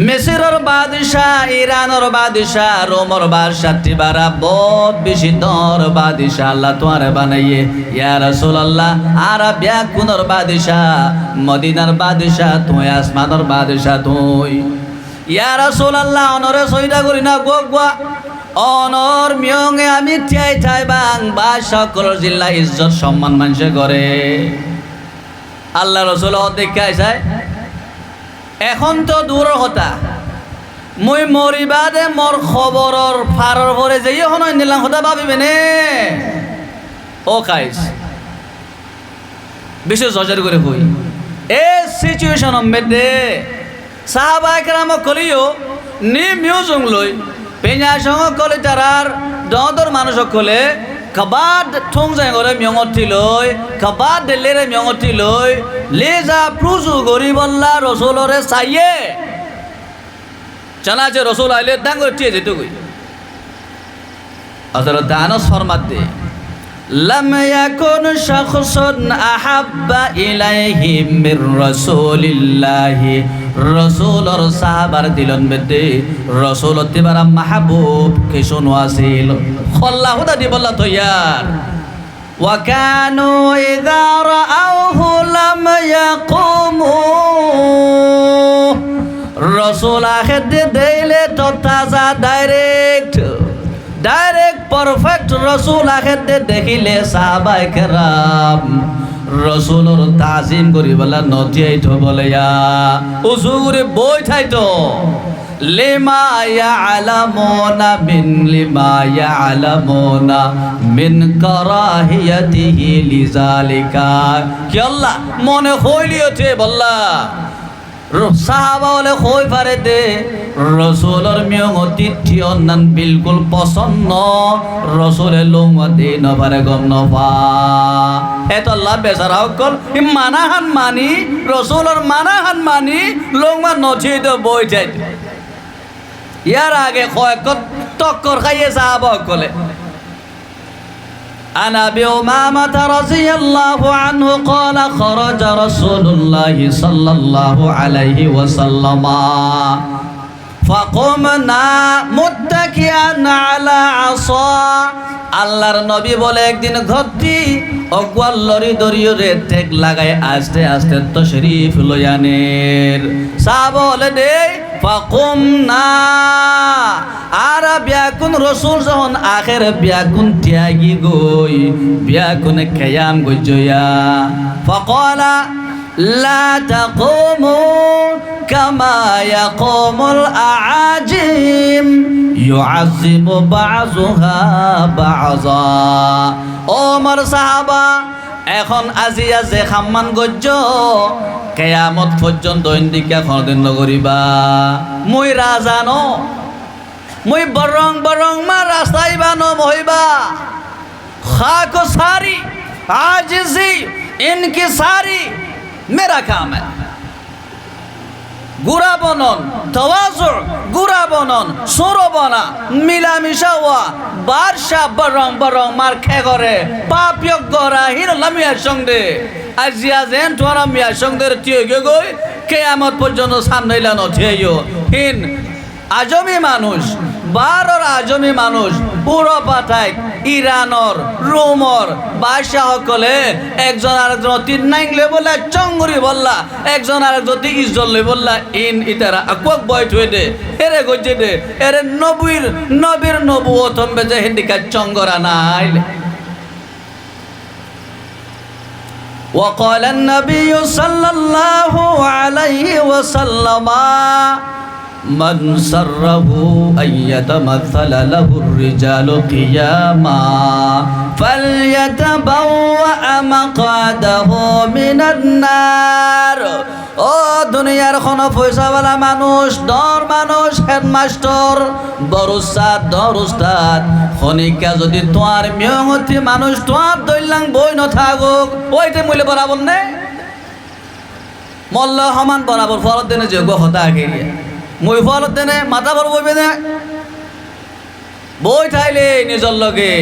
মিসরের বাদশাহ ইরানের বাদশাহ রোমের বাদশাহ তিবারা বহুত বেশি দর বাদশাহ আল্লাহ তোমারে বানাইয়ে ইয়া রাসূলুল্লাহ আরবিয়া কোনর বাদশাহ মদিনার বাদশাহ তুই আসমানের বাদশাহ তুই ইয়া রাসূলুল্লাহ অনরে সইদা করি না গোয়া অনর মিয়ঙে আমি ঠাই বাং বাদশাহ সকল জিল্লা ইজ্জত সম্মান মানুষে করে আল্লাহ রাসূল দেখাই যায় এখন তো দূরের কথা মই মরিবাদে মোর খবরের ফারর পরে যে এখন নিলাম কথা ভাবিবে নে ও কাইস বিশেষ জজার করে হই এই সিচুয়েশন মেদে সাহাবায়ে কেরাম কলিও নি মিউজং লই পেঁয়া সঙ্গ কলে তারার দর মানুষ কলে কাবাদ ঠোং যায় করে মিয়ঙতি লই কাবাদ দেলেরে মিয়ঙতি লই লেজা প্রুজু গরি বল্লা রসুলরে চাইয়ে জানা যে রসুল আইলে দাং করে টিয়ে যেতে কই আসলে দানস ফরমাত দে لم يكن شخص أحب إليه من رسول الله رسول الصحابة دلون بدي رسول تبارا محبوب كشون واسيل خلا هدا دي بالله طيار وكانوا إذا رأوه لم يقوموا رسول آخر دي ديلي تتازا دايركت পারফেক্ট রসুল আখেতে দেখিলে সাহাবায়ে কেরাম রসুলর তাজিম করি বলা নজিয়াইতো বলে উজু করে বই থাইতো লিমা ইয়ালামুনা মিন কারাহিয়াতিহি লিজালিকা কি আল্লাহ মনে হইলিওতে বল্লা সাহাবা বলে কই পারে দে রসুলের মিয়ং অতিথি অন্যান বিলকুল পছন্দ রসুলের লোমা দে নপারে গম নপা এত আল্লাহ বেচারা সকল মানাহান মানি রসুলের মানাহান মানি লোমা নচিত বই যাই ইয়ার আগে কয়েক টক্কর খাইয়ে সাহাবা সকলে عن أبي أمامة رضي الله عنه قال خرج رسول الله صلى الله عليه وسلم فقمنا متكئا على عصا আল্লাহর নবী বলে একদিন ঘরটি অগ্ওয়াল লরি দরিয়রে টেক লাগায় আস্তে আস্তে তশরীফ লয়ানের সাহাবা বলে দে ফাকুমনা আর বিয়াকুন রসুল যখন আখের বিয়াকুন ত্যাগী গই বিয়াকুন কিয়াম গজয়া ফাকালা লা তাকুমু কামা ইয়াকুমুল আআজিম ইউআযিমু বাযুহা বাযা ও আমার সাহাবা এখন আজিয়া যে খাম্মান গজ্জ কিয়ামত পর্যন্ত ইন্দিকা কোনদিন নগরিবা মুই রাজানো মুই বরং মা রাস্তায় বানো মহিবা খাকো সারি आजिज़ी इनकी सारी मेरा काम है গুড়া বনন তাওয়াজু গুড়া বনন সরো বনা মিলামিশা হওয়া বারশা বরং মার খে করে পাপিয়ক গরা হির লামিয়ার সঙ্গে আজিয়া যেন তোরা মিয়ার সঙ্গে তিয়ে গই কিয়ামত পর্যন্ত সামনে লানো থিয়েও হিন আজমি মানুষ বারর আজমি মানুষ পুরো পাঠায় ইরানর রোমর বাদশাহ সকলে একজন আরেকজন তিন নাইলে বললা চঙ্গুরি বললা একজন আরেকজন ইজ্জত লই বললা ইন ইতারা আকক বয়ট হয়ে দে এরে গজে দে এরে নবীর নবুয়ত বেজে হিন্দিকা চঙ্গরা নাইলে وقال النبي صلى الله عليه وسلم من سره أن يتمثل له الرجال قياما فليتبوأ مقعده من النار ও দুনিয়ার কোন পয়সাওয়ালা মানুষ দর মানুষ হেডমাস্টার বরুসাদ দরুস্তাদ খনিকা যদি তোয়ার মিয়ংতি মানুষ তোয়ার দইলাং বই ন থাকুক ওইতে মূল্য বরাবর নে মল্ল সমান বরাবর ফরত দেনে যোগ্য হতা আগে মই ফলত দেনে মাথা ভর বইবে না বই থাইলে নিজর লগে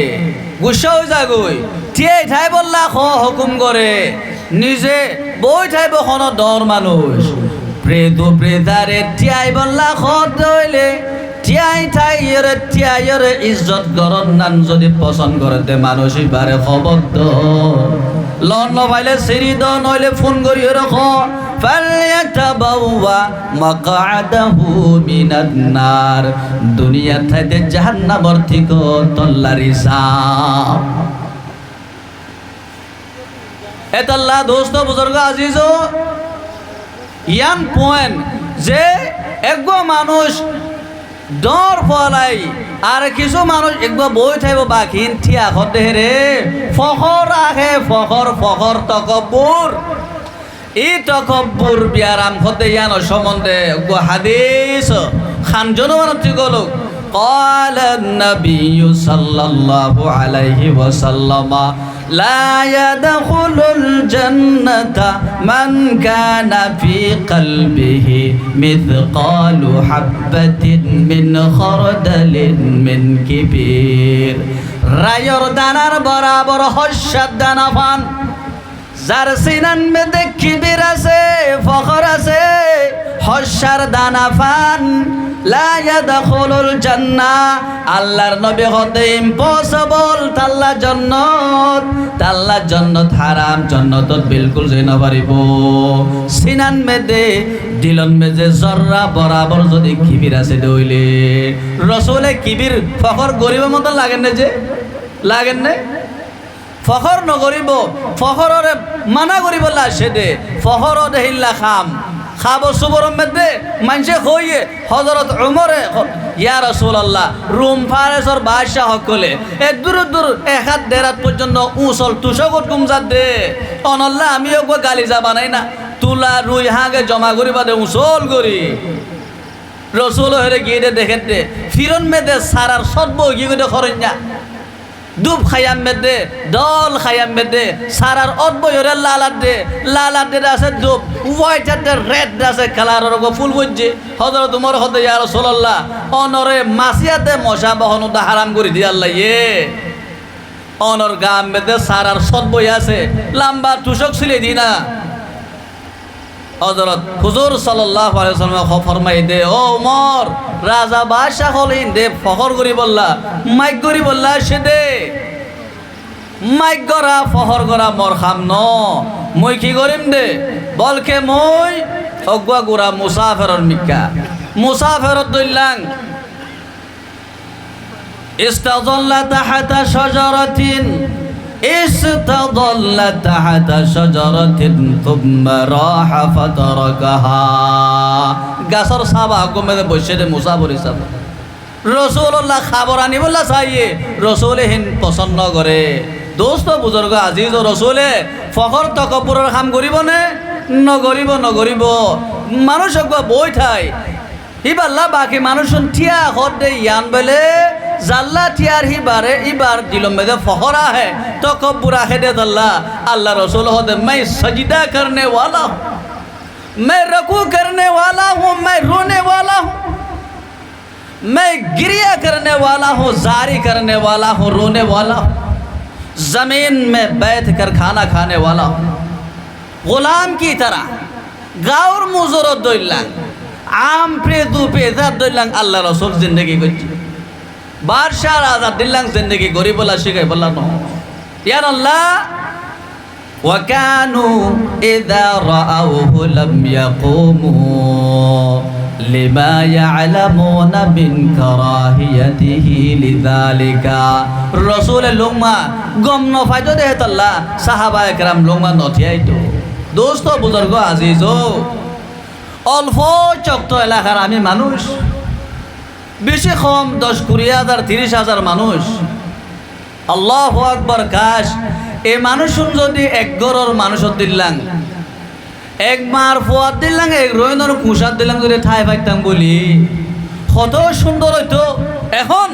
গুসা হয়ে যাগই টিয়ে ঠাই বললা হুকুম করে নিজে বই ঠাইব কোন দর মানুষ প্রেদু প্রেদারে টিয়াই বললা দইলে টিয়াই টিয়াইরে ইজ্জত গরন নান যদি পছন্দ করতে মানুষ বারে খবর তো লন নভাইলে সিঁড়ি দ নইলে ফোন করিয়ে রাখো ফালয়াতাবাওয়া মাকআদাহু মিনান নার দুনিয়া থাইতে জাহান্নামের থেকে তল্লারি সাপ এতাল্লাহ দোস্ত বুজুর্গ আজিজ ইয়ান পয়েন্ট যে একগো মানুষ ডর ফলাই আর কিছু মানুষ একবার বই থাইব বাকিন থিয়া হতে রে ফখর আহে ফখর তকব্বুর এই তকব্বুর বিয়ারাম হতে ইয়ান সম্বন্ধে হাদিস খান জনমানতি গলক قال النبي صلى الله عليه وسلم لا يدخل الجنة من كان في قلبه مثقال حبة من خردل من كبير রায়র দানার বরাবর হর্ষার দানা পান যার সিনান মেদে কিবির আছে ফখর আছে হর্ষার দানা পান লা ইয়াদখুলুল জান্নাহ আল্লাহর নবী হতে ইম্পসিবল তাল্লা জান্নাত হারাম জান্নাতত বিলকুল যাই না পারিব সিনান মেদে দিলন মেদে জররা বরাবর যদি কিবির আছে দইলে রাসূলে কিবির ফখর গরিবের মত লাগেন না যে লাগেন না ফখর নগরিব ফখররে মানা করিব লাসে দে ফখর দেহিল্লা খাব সুবরম মধ্যে মানুষে হইয়ে হযরত উমরে ইয়া রাসূলুল্লাহ রুম ফারেসর বাদশাহ হকলে এ দূর দূর এক হাত দেড় হাত পর্যন্ত উসল তুষকত কুমজাত দে অনল্লাহ আমিও গো গালি যা বানাই না তুলা রুই হাগে জমা করিবা দে উসল করি রাসূল হরে গিয়ে দেখেন দে ফিরন মেদে সারার সদব গিয়ে দে খরঞ্জা দুব খায়াম মেদে দল খায়াম মেদে সারার অদ্বয়রে লালাদ দে আছে দুব হোয়াইট আর রেড আছে কালারের গো ফুল গজ্জে হযরত উমর হতে ইয়া রাসূলুল্লাহ অনরে মাসিয়াতে মশা বহন দা হারাম করে দি আল্লাহ অনর গাম মেদে সারার সদবই আছে লম্বা তুষক ছিলে দি না হযরত হুজুর সাল্লাল্লাহু আলাইহি ওয়াসাল্লাম ফরমাই দে ও উমর রাজা বাদশা হলেন দে ফখর করি বললা মাইক করি বললা সে দে মাইক গরা ফখর গরা মর খাম ন মই কি করিম দে বলকে মই অগুয়া গুরা মুসাফিরর মিক্কা মুসাফিরত দইলাং ইস্তাযাল্লা তাহাতা শাজারাতিন استظل تحت شجرة ثم راح فتركها গাছর সাবা গমে বসে দে মুসাফির হিসাব রাসূলুল্লাহ খবর আনি বললা চাইয়ে রাসূলে হিন পছন্দ করে দোস্ত বুজুর্গ আজিজ ও রাসূলে ফখর তকব্বুরের কাম করিব নে নগরিব মানুষক বই ঠাই ইবাল্লা বাকি মানুষ ঠিয়া হদ দে ইয়ান বলে জাল্লা ঠিয়ার হিবারে ইবার দিলম মেদে ফখরা है तकब्बुर है दे अल्लाह रसूल हद मैं सजदा करने वाला हूँ मैं रकू करने वाला हूँ मैं रोने वाला हूँ मैं गिरिया करने वाला हूँ जारी करने वाला हूँ रोने वाला हूँ जमीन में बैठ कर खाना खाने वाला हूँ गुलाम की तरह गाउर मुजर दोइलांग आम पे दू पे दोइलांग अल्लाह रसूल जिंदगी को बादशाह राजा दिल्लांग जिंदगी गरीब बोला शिकाय बोला नो या अल्लाह वकानु इदा राअहु लम यकुमु लिमा यअलमुना बिन कराहियतिहि लिजालिका रसूल लुमा गम न फायदो दे तल्ला साहाबा एकराम लुमा नथियाई तो दोस्तों बुजुर्ग আজিজো অল্প চক্ত এলাকার আমি মানুষ বেশি কম 10-20,000 30,000 মানুষ আল্লাহু আকবার কাশ এই মানুষ যদি এক গরর মানুষ দিলাং এক মার ফুয়াদ দিলাং এক রইনর কুশাদ দিলাং যদি ঠাই পাইতাম বলি কত সুন্দর হইতো এখন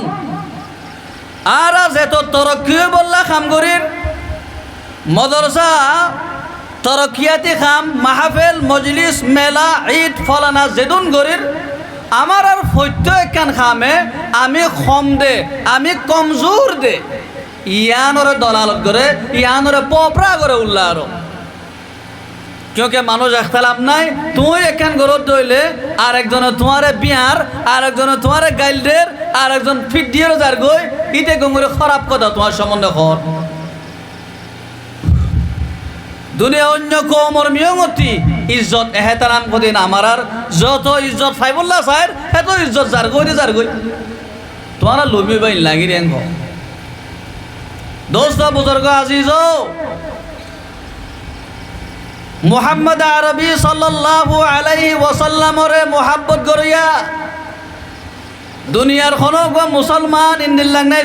আর যেত তরক্কি বললা কাম করির মদরসা তরকিয়াতি খাম মাহফিল মজলিস মেলা ঈদ ফলানা যেদুন গরির আমার আর ফৈত্য একখান খামে আমি কম দে আমি কমজোর দে ইয়ানরে দলালত করে ইয়ানরে পপরা করে উল্লা আরো क्योंकि মানুষ একতালাম নাই তুই একখান গরত দইলে আর একজনে তোমারে বিয়ার আর একজনে তোমারে গাইলদের আর একজন ফিট দিয়ে যার গই ইতে গঙ্গরে খারাপ কথা তোমার সম্বন্ধে কর দুনিয়া অন্য কমর মিয়মতি ইজ্জত এহতারাম কদিন আমার আর যত ইজ্জত ফাইবুল্লাহ সাহের এত ইজ্জত যার গই তোমারা লুমি বাইন লাগি রেন দোস্ত বুজুর্গ আজিজো মুহাম্মদ আরবি সাল্লাল্লাহু আলাইহি ওয়াসাল্লামরে মোহাব্বত করিয়া দুনিয়ার কোনো মুসলমান ইন্দিল্লাং নাই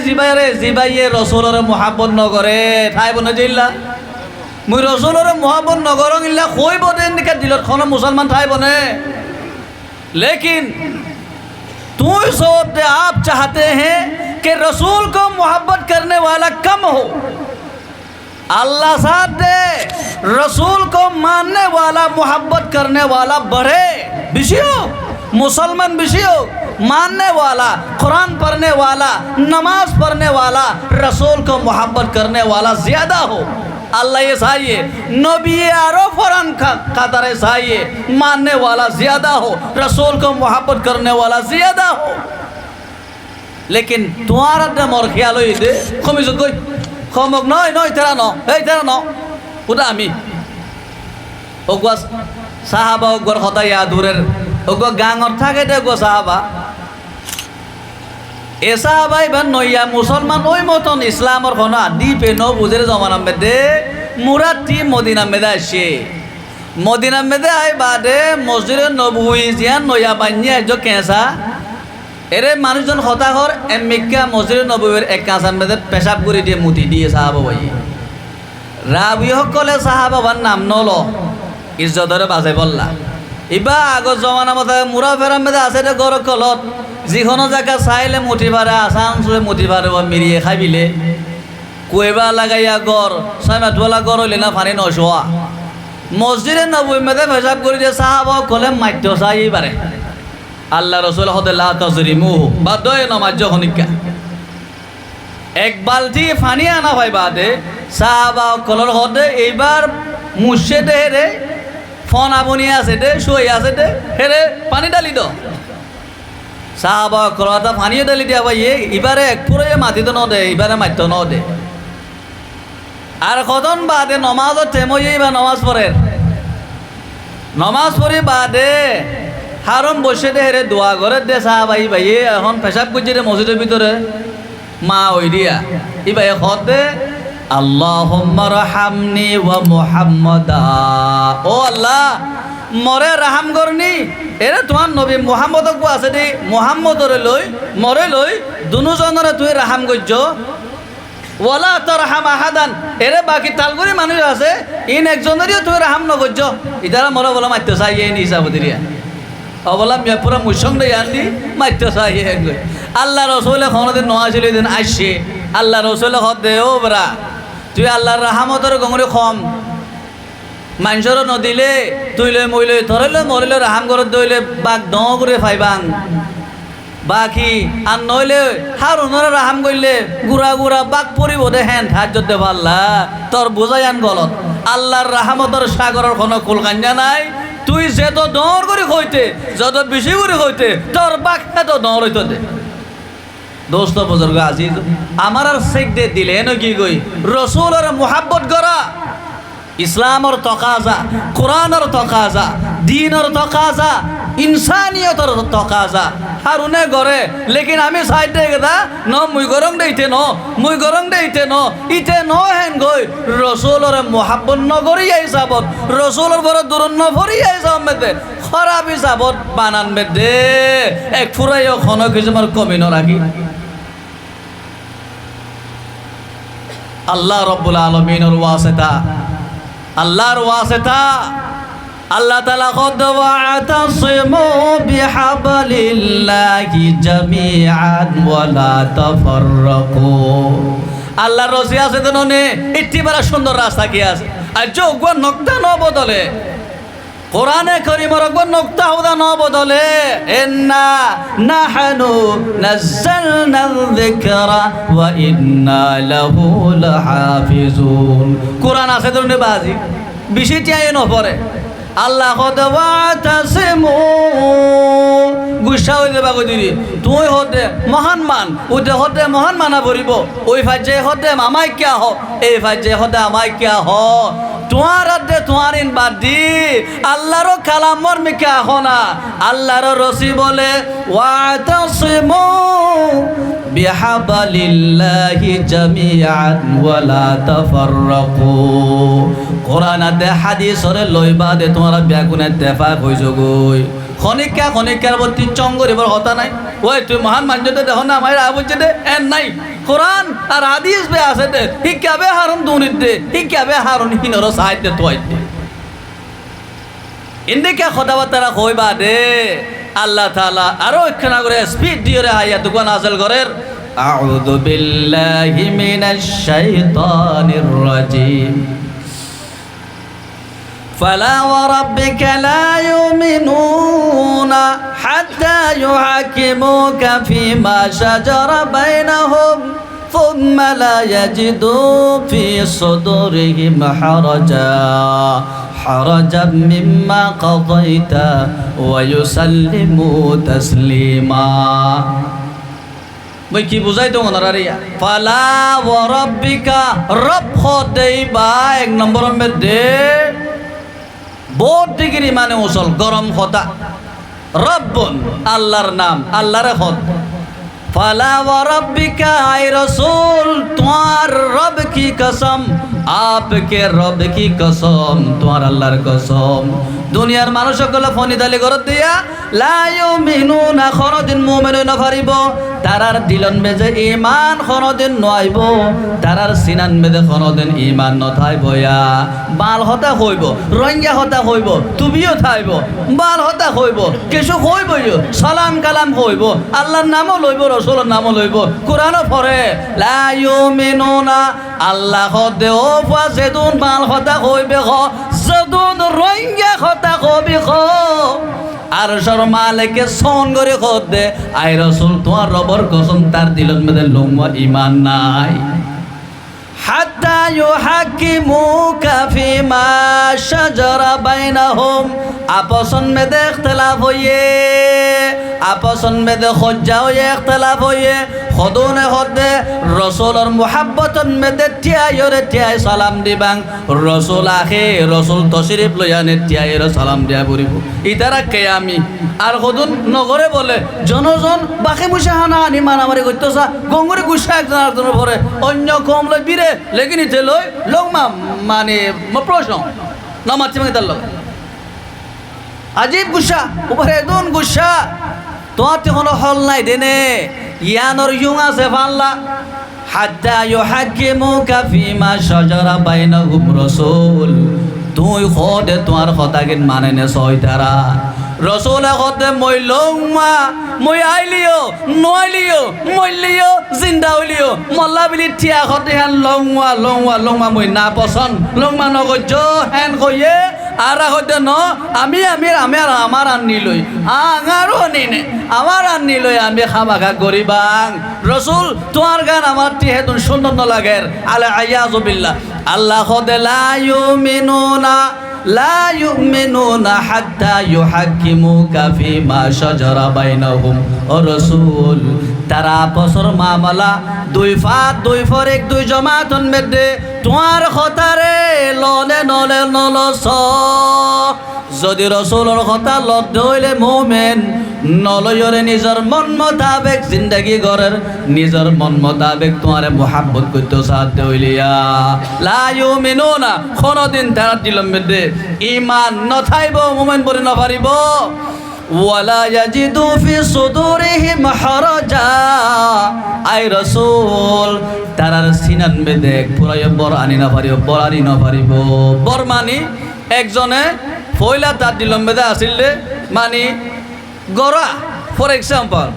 জিবাইয়ে রসুলরে মোহাব্বত নকরে ঠাই বনে জিল্লা মুই রসুলরে মোহাব্বত নকরং ইল্লা কইব দেন দিকে দিলত কোনো মুসলমান ঠাই বনে লেকিন तुम सोचते आप चाहते हैं कि रसूल को मोहब्बत करने वाला कम हो, अल्लाह साथ दे रसूल को मानने वाला मोहब्बत करने वाला बढ़े, बेशी हो, मुसलमान बेशी हो, मानने वाला, कुरान पढ़ने वाला, नमाज पढ़ने वाला, रसूल को मोहब्बत करने वाला ज़्यादा हो। अल्लाह ये चाहिए नबी आरो फरन कतारे चाहिए मानने वाला ज़्यादा हो, रसूल को मोहब्बत करने वाला ज़्यादा हो। लेकिन तुम्हारा दम और ख्याल हो दे कमी जो कोई कमक नय तेरा न उदा आमी ओगवा साहाबा ओगवर हता यादुरेर ओगवा गांगर থাকে দে গো সাহাবা এ সাহাবাই বান নইয়া মুসলমান ওই মতন ইসলামর কোনো আদি পে ন বুঝের জমানা মেদে মুরাতি মদিনা মেদে আসে মদিনা মেদে আই বাদে মসজিদে নবুই জিয়ান নইয়া বানিয়ে আজ কেসা এরে মানুষজন হতা ঘর এমিকা মসজিদে নবুইয়ের এক কাঁচান মেদে পেশাব করে দিয়ে মুতি দিয়ে সাহাবা ভাই রাবি সকলে সাহাবা বান নাম নল ইজ্জতরে বাজে বললা ইবা আগর জমানা মতো মুরা ফেরাম মেদে আছে দে গর কলত যিকোনো জায়গা চাইলে মুঠি পারে আসাম চুলে মুঠি পারে মিরিয়ে খাইবিলে কুয়েবা লাগাইয়া গড় ছয় মাঠওয়ালা গড় হইলে না ফানি নশোয়া মসজিদে নবুই মেদে পেশাব করে দিয়ে সাহাবা কলে মাধ্য চাই পারে আল্লাহ রসুল হদে তজরিমু বাদয়ে নমাজ খনিকা এক বালতি ফানি আনা ভাই বাদে সাহাবা কলর হদে এইবার মুছে দে হেরে ফোন আপনি আছে দে শুয়ে আছে দে হেরে পানি ডালি দ সাহাবা কলতা পানিও ডালি দিয়া ভাই এবারে এক পুরো মাটিতে ন দে এবারে মাত্য ন দে আর কতন বাদে নমাজত টেমই বা নমাজ পড়ে নমাজ পড়ি বাদে হারম বসে দে হেরে দোয়া করে দে সাহাবাই ভাই এখন পেশাব করছে রে মসজিদের ভিতরে মা ওই দিয়া ই ভাই হতে আল্লাহুম্মা রহামনি ওয়া মুহাম্মাদা ও আল্লাহ মরে রাহাম করনি এরে তোমার নবী মুহাম্মদক আছে দে মুহাম্মদরে লই মরে লই দুজনরে তুই রাহাম করছ ওয়ালা তারহাম আহাদান এরে বাকি তালগুরি মানুষ আছে ইন একজনেরও তুই রাহাম নগজ্জ ইতারা মরে বলা মাত্য চাই এই হিসাব দিরিয়া অবলা মিয়া পুরা মুসং দে আনলি মাত্য চাই আল্লাহ রসুলে কোনদিন নআছিল দিন আসছে আল্লাহ রসুলে হদ দে ও বরা তুই আল্লাহর রাহমতের গঙ্গরে কম মানুষেরও নদিলে তুই লই মই লই ধরলে মরিলে রাহাম করে দইলে বাঘ দ করে ফাইবাং বাকি আর নইলে হারুনরে রাহাম করলে গুড়া গুড়া বাঘ পরিব দে হেন সাহায্য দে পাল্লা তোর বোঝাই আন গলত আল্লাহর রাহমতের সাগরের কোনো কুলকাঞ্জা নাই তুই যেত দর করে হইতে যত বেশি করে হইতে তোর বাঘটা তো দর হইতে দে দোস্ত বুজুর্গ আজিজ আমার আর শেখ দে দিলে এনে কি কই রসুলের মোহাব্বত করা ইসলামর তকাজা কোরআনের তকাজা দিনের তকাজা ইনসানিয়তর তকাজা হারুনে গরে লেকিন আমি সাইড দে গেদা ন মুই গরং দেইতে ন মুই গরং দেইতে ন ইতে ন হেন গই রসুলের মোহাব্বত নগরি হিসাবত রসুলের বড় দূর ন ভরি হিসাব মেদে খারাপ হিসাবত বানান মেদে এক ফুরাইও খন কিছুমার কমি ন রাখি আল্লাহ রব্বুল আলামিনের ওয়াসিতা আল্লাহর ওয়াসিতা আল্লাহ তাআলা কদ ওয়াতাসিমু বিহাবলিল্লাহি জামিআন ওয়া লা তাফাররাকু আল্লাহর রজি আছে দনে ইতি বড় সুন্দর রাস্তা কি আছে আর যোগ নকতা ন বদলে কোরআনে কারীমের কোন নকতা হুদা ন বদলে ইন্না নাহনু নাযালনা যিকরা ওয়া ইন্না লাহু লাহাফিজুন কোরআন আছে দনে বাজি বিশিটি আই ন পড়ে আল্লাহ কদ ওয়াতাসিমু গুসা হই দেবা কইদি তুই হতে মহান মান উতে হতে মহান মানা পড়িব ওই ফাজে হতে আমাই কিয়া হ এই ফাজে হতে আমাই কিয়া হ তোমার দে তোমার ইন বাদ দি আল্লাহর কালামর মিকা হনা আল্লাহর রসি বলে ওয়াতাসিমু বিহাবলিল্লাহি জামিআন ওয়া লা তাফাররাকু কোরআন দে হাদিসরে লইবা দে তোমার ব্যাগুনে দেফা কইছ গই খনিকার বর্তি চঙ্গরিবর কথা নাই ওই তুই মহান মানজতে দেখো না আমার আবুজে দে এন নাই কোরআন আর হাদিস বে আছে দে হিকাবে হারুন দুনিত দে হিকাবে হারুন হিনর সাহিত্য তোয়াই দে ইন্দিকে খোদাবাতারা কইবা দে আল্লাহ তাআলা আরো একখানা করে স্পিড দিয়ে আয়াত কোন নাযিল করেন আউযু বিল্লাহি মিনাশ শাইতানির রাজিম فلا وربك لا يؤمنون حتى يحكموك فيما شجر بينهم ثم لا يجدوا في صدورهم حرجا مما قضيت ويسلموا تسليما মই কি বুঝাই তো ওনারা ফালা ওয়ারাব্বিকা রব খদেই বা এক নম্বর মধ্যে বহুত ডিগ্রি মানে উসল গরম কথা রব্বুন আল্লাহর নাম আল্লাহর খদ ফালা ওয়ারাব্বিকা আই রাসূল তোমার রব কি কসম आपके रब की कसम তোমার আল্লাহর কসম দুনিয়ার মানুষ সকলে ফনি দালি করে দিয়া লা ইউমিনুনা খরদিন মুমিন না পারিব তারার দিলন বেজে ঈমান খরদিন নআইব তারার সিনান বেজে খরদিন ঈমান নথাইব ইয়া বাল হতা হইব রঙ্গা হতা হইব তুবিও থাইব বাল হতা হইব কিছু হইব সালাম কালাম হইব আল্লাহর নামও লইব রাসূলের নামও লইব কোরআনও পড়ে লা ইউমিনুনা আল্লাহ দেও ফাজেদুন বাল হতা হইবে খ জদুন রঙ্গা হতা হইবে খ আর সর মালিকে সন করে খদ দে আই রাসূল তোমার রবের কসম তার দিলের মধ্যে লম্বা ঈমান নাই হাত্তা ইউহাকিমুকা ফিমা শাজারা বাইনাহুম আপসন में इख्तिलाफ होइए आपसन में खुज्जा होइए इख्तिलाफ होइए खुदोने खुदे रसूल और मोहब्बतन में टियायोरे टियाय सालाम दिबां रसूल आखे रसूल तशरीफ लयाने टियायोरे सालाम দিয়া পড়িব ইতারা কিয়ামি আর খুদুন নগরে বলে জনজন বাকি মুশাহানা আনি মারামারি করতেছা গঙ্গরে গুছা একজন আরেকজনের পরে অন্য কম লই বিরে লেকিন ইতে লই লোকমা মানে প্রশ্ন নামাচ্ছি মানে তার লোক আজীব গুসা উপরে একদম গুসা তোমার তো কোনো হল নাই দেনে ইয়ানোর ইউং আছে ফাল্লা হাত্তা ইউহাকিমুকা ফিমা শাজারা বাইনাহুম রাসূল তুই খোদে তোমার কথা কিন মানে নে সইতারা রসুলে খোদে মই লংমা মই আইলিও নইলিও মইলিও জিন্দা হইলিও মল্লা বিলি ঠিয়া খতে হেন লংমা মই না পছন্দ লংমা নগজ্য হেন কইয়ে আর হইতে ন আমি আমার আননি লই আঙারও নিনে আমার আননি লই আমি খামাখা গরিবাং রসুল তোমার গান আমার টিহে তুন সুন্দর ন লাগের আলা আয়াযু বিল্লাহ আল্লাহ খোদে লা ইউমিনুনা হাত্তা ইউহাকিমুকা ফিমা শাজারা বাইনাহুম ও রাসূল তারা আপসর মামলা দুই ফাত দুই ফরেক দুই জামাতন মধ্যে তোমার খতারে ললে নলে নলস যদি রাসূলের কথা লদ হইলে মুমিন নলয়রে নিজের মন মোতাবেক জিন্দেগি গরের নিজের মন মোতাবেক তোমারে মোহাব্বত করতে সাথে হইলিয়া লা ইউমিনুনা কোনদিন তারা দিলম মধ্যে ঈমান নথাইব মুমিন বলে না পারিব ওয়ালা ইয়াজিদু ফি সুদুরিহিম হারাজা আই রাসূল তারার সিনান মধ্যে পুরাই বর আনি না পারিব বর মানি একজনে ফয়লা তার দিলম মধ্যে আসিলে মানি গরা ফর এক্সাম্পল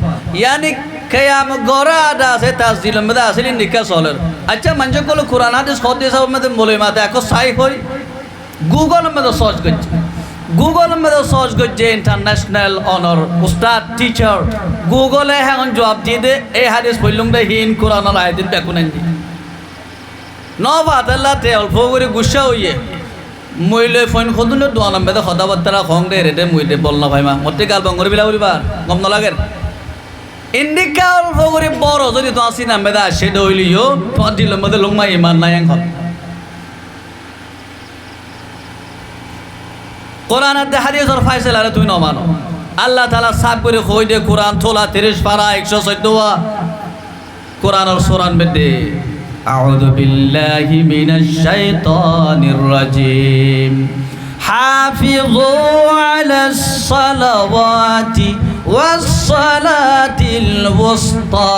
ইয়ানি খেয়াম গরা আদা আছে তাজ দিলম মধ্যে আসিলে নিকা চলের আচ্ছা মানুষ কল কোরআন হাদিস খদ সব মধ্যে বলে মাতে এখন সাই হই গুগল মধ্যে সার্চ করছে ইন্টারন্যাশনাল অনার উস্তাদ টিচার গুগলে এখন জবাব দিয়ে দে এই হাদিস পড়লুম দে হিন কোরআনের আয়াতিন বেকুনেন দি নবাদাল্লাতে অল্প করে গুসা হইয়ে মইলে ফোন খদুলে দোয়ানাম বেদে কথাবার্তা খং দে রেটে মইলে বল না ভাইমা মতে গাল বঙ্গর বিলা বলিবার গম না লাগের ইন্ডিকা অল্প করে বড় যদি তো আসি নাম বেদা আসে দইলিও তোমার দিল মধ্যে লংমা ইমান নাই এখন কোরআন আর হাদিসের ফায়সালা আরে তুই ন মানো আল্লাহ তাআলা সাফ করে কই দে কোরআন তোলা 30 পারা 114 কোরআনের সূরার মধ্যে আউযু বিল্লাহি মিনাশ শাইতানির রাজিম হাফিযু আলাস সালাওয়াতি ওয়াস সালাতিল ওয়াসতা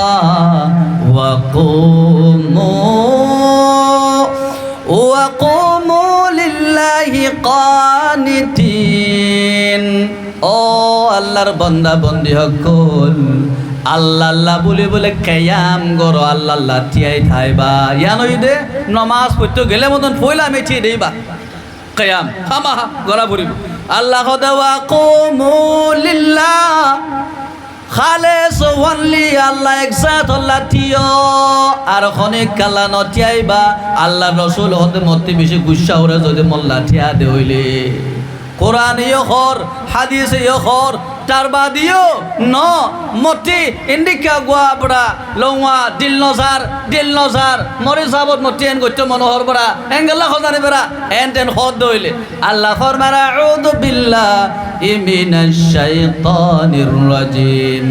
ওয়া qumu lillahi qanitin ও আল্লাহর বান্দা বন্দি হকল আল্লাহ আল্লাহ বলে বলে কেয়াম গরো আল্লাহ আল্লাহ টিয়াই থাইবা ইয়ানই দে নমাজ পড়তে গেলে মতন পয়লা মেছি দেইবা কেয়াম হামা গলা ভরিব আল্লাহ দেওয়া কুমু লিল্লাহ খালেস ওয়ানলি আল্লাহ একসাথ আল্লাহ টিও আর খনিক কাল্লা নটিয়াইবা আল্লাহ রসুল হতে মতে বেশি গুসা ওরে যদি মোল্লা টিয়া দে হইলে কোরআন ইয়খর হাদিস ইয়খর টারবা দিও ন মতি ইন্ডিকা গোয়া বড়া লওয়া দিল নজার মরি সাবত মতি এন গত্য মনোহর বড়া এঙ্গেলা খজানি বড়া এন টেন খদ দইলে আল্লাহ ফরমারা আউযু বিল্লাহি মিনাশ শাইতানির রাজিম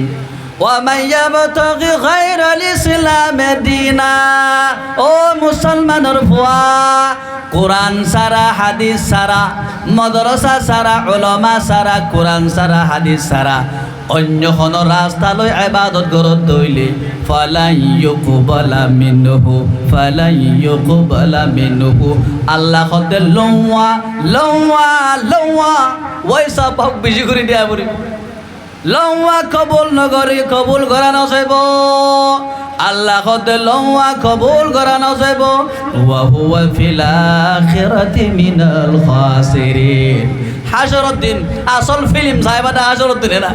ومن يبتغي غير الإسلام دينا ও মুসলমানের ফুয়া কোরআন সারা হাদিস সারা মাদ্রাসা সারা উলামা সারা কোরআন সারা হাদিস সারা অন্য কোন রাস্তা লই ইবাদত করত দইলে ফালাইয়ুকবালা মিনহু আল্লাহ কতে লওয়া ওইসা পাক বেশি করে দিয়া পড়ি লওয়া কবুল নগরী কবুল করা নসইব আল্লাহ কতে লওয়া কবুল করা নসইব ওয়া হুয়া ফিল আখিরাতি মিনাল খাসিরিন হাশরুদ্দিন আসল ফিল্ম সাহেবাটা হাশরুদ্দিন না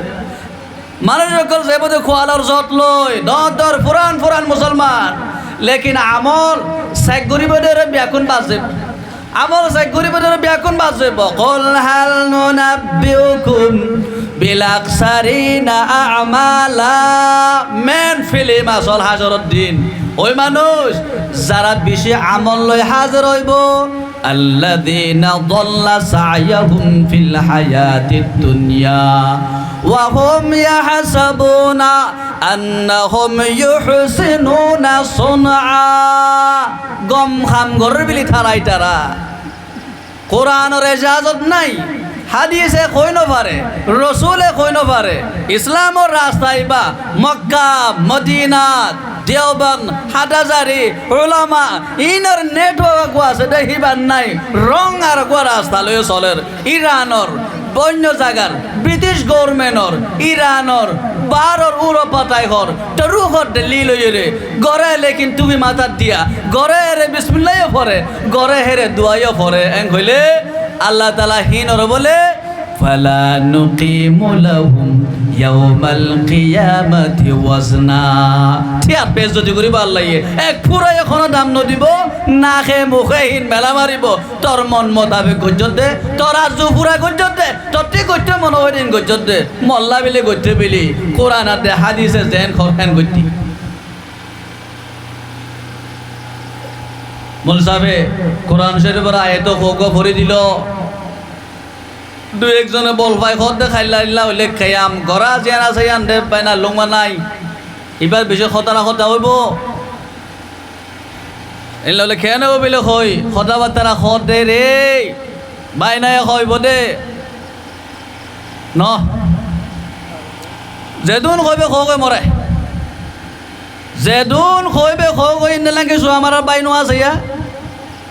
মানুষ সকল যেবতে খোয়ালার যত লই দর পুরান মুসলমান লেকিন আমল শেখ গরিবদের ব্যাকুন বাজে আমল শেখ গরিবদের ব্যাকুন বাজে বকল হাল নুনাব্বিউকুম বিলাকসারিনা আমালা মেন ফিল্ম আসল হাশরুদ্দিন ওই মানুষ যারা বেশি আমল লই হাজির হইব আল্লাযীনা দাল্লা সা'য়াহুম ফিল হায়াতিদ দুনিয়া ওয়া হুম ইয়াহসাবুনা আন্নাহুম ইউহসিনুনা সুনআ গম খাম গরের বিলি থারাই তারা কোরআনের ইজাজত নাই হাদিসে কইনো পারে রসুলে কইনো পারে ইসলামের রাস্তায় বা মক্কা মদিনা দেওবন্দ হাটাজারি উলামা ইনর নেটওয়ার্ক আছে দেখিবার নাই রং আর গো রাস্তা লয়ে চলের ইরানর বন্য জাগার ব্রিটিশ গভর্নমেন্টর ইরানর বারর উড়োপাতাই হর তরু হর দিল্লি লইয়ে রে গড়ে লেকিন তুমি মাথার দিয়া গড়ে রে বিসমিল্লাহিও পড়ে গড়ে হেরে দুয়াইও পড়ে এং হইলে আল্লাহ তাআলা হিনর বলে ফালা নুকিমু লাহুম ইয়াউমাল কিয়ামাতি ওয়াজনা ঠিয়া পেজ যদি করিব আল্লাহ এক ফুরা এখন দাম নদিব না খে মুখে হিন মেলা মারিব তোর মন মোতাবেক গজ্জত দে তোর আজু ফুরা গজ্জত দে ততি গজ্জত মন হইদিন গজ্জত দে মোল্লা বিলে গজ্জত বিলি কোরআন আর দে হাদিসে জেন খরখান গজ্জি মোল সাহেব কোরআন শরীফের আয়াত হোক ভরে দিল দুই একজনে বল ভাই খদ দেখাইলা ইল্লা হইলে খেয়াম গড়া জিয়ান আছে ইয়ান দে পাইনা লংমা নাই এবার বেশি খতরা খতা হইব ইল্লা হইলে খেয়ে নেব বিলে কই খতা বাতারা খদ দে রে বাইনায় কইব দে ন যেদুন কইবে খই মরে যেদুন কইবে খই নেলাগে সো আমার বাইনো আছে ইয়া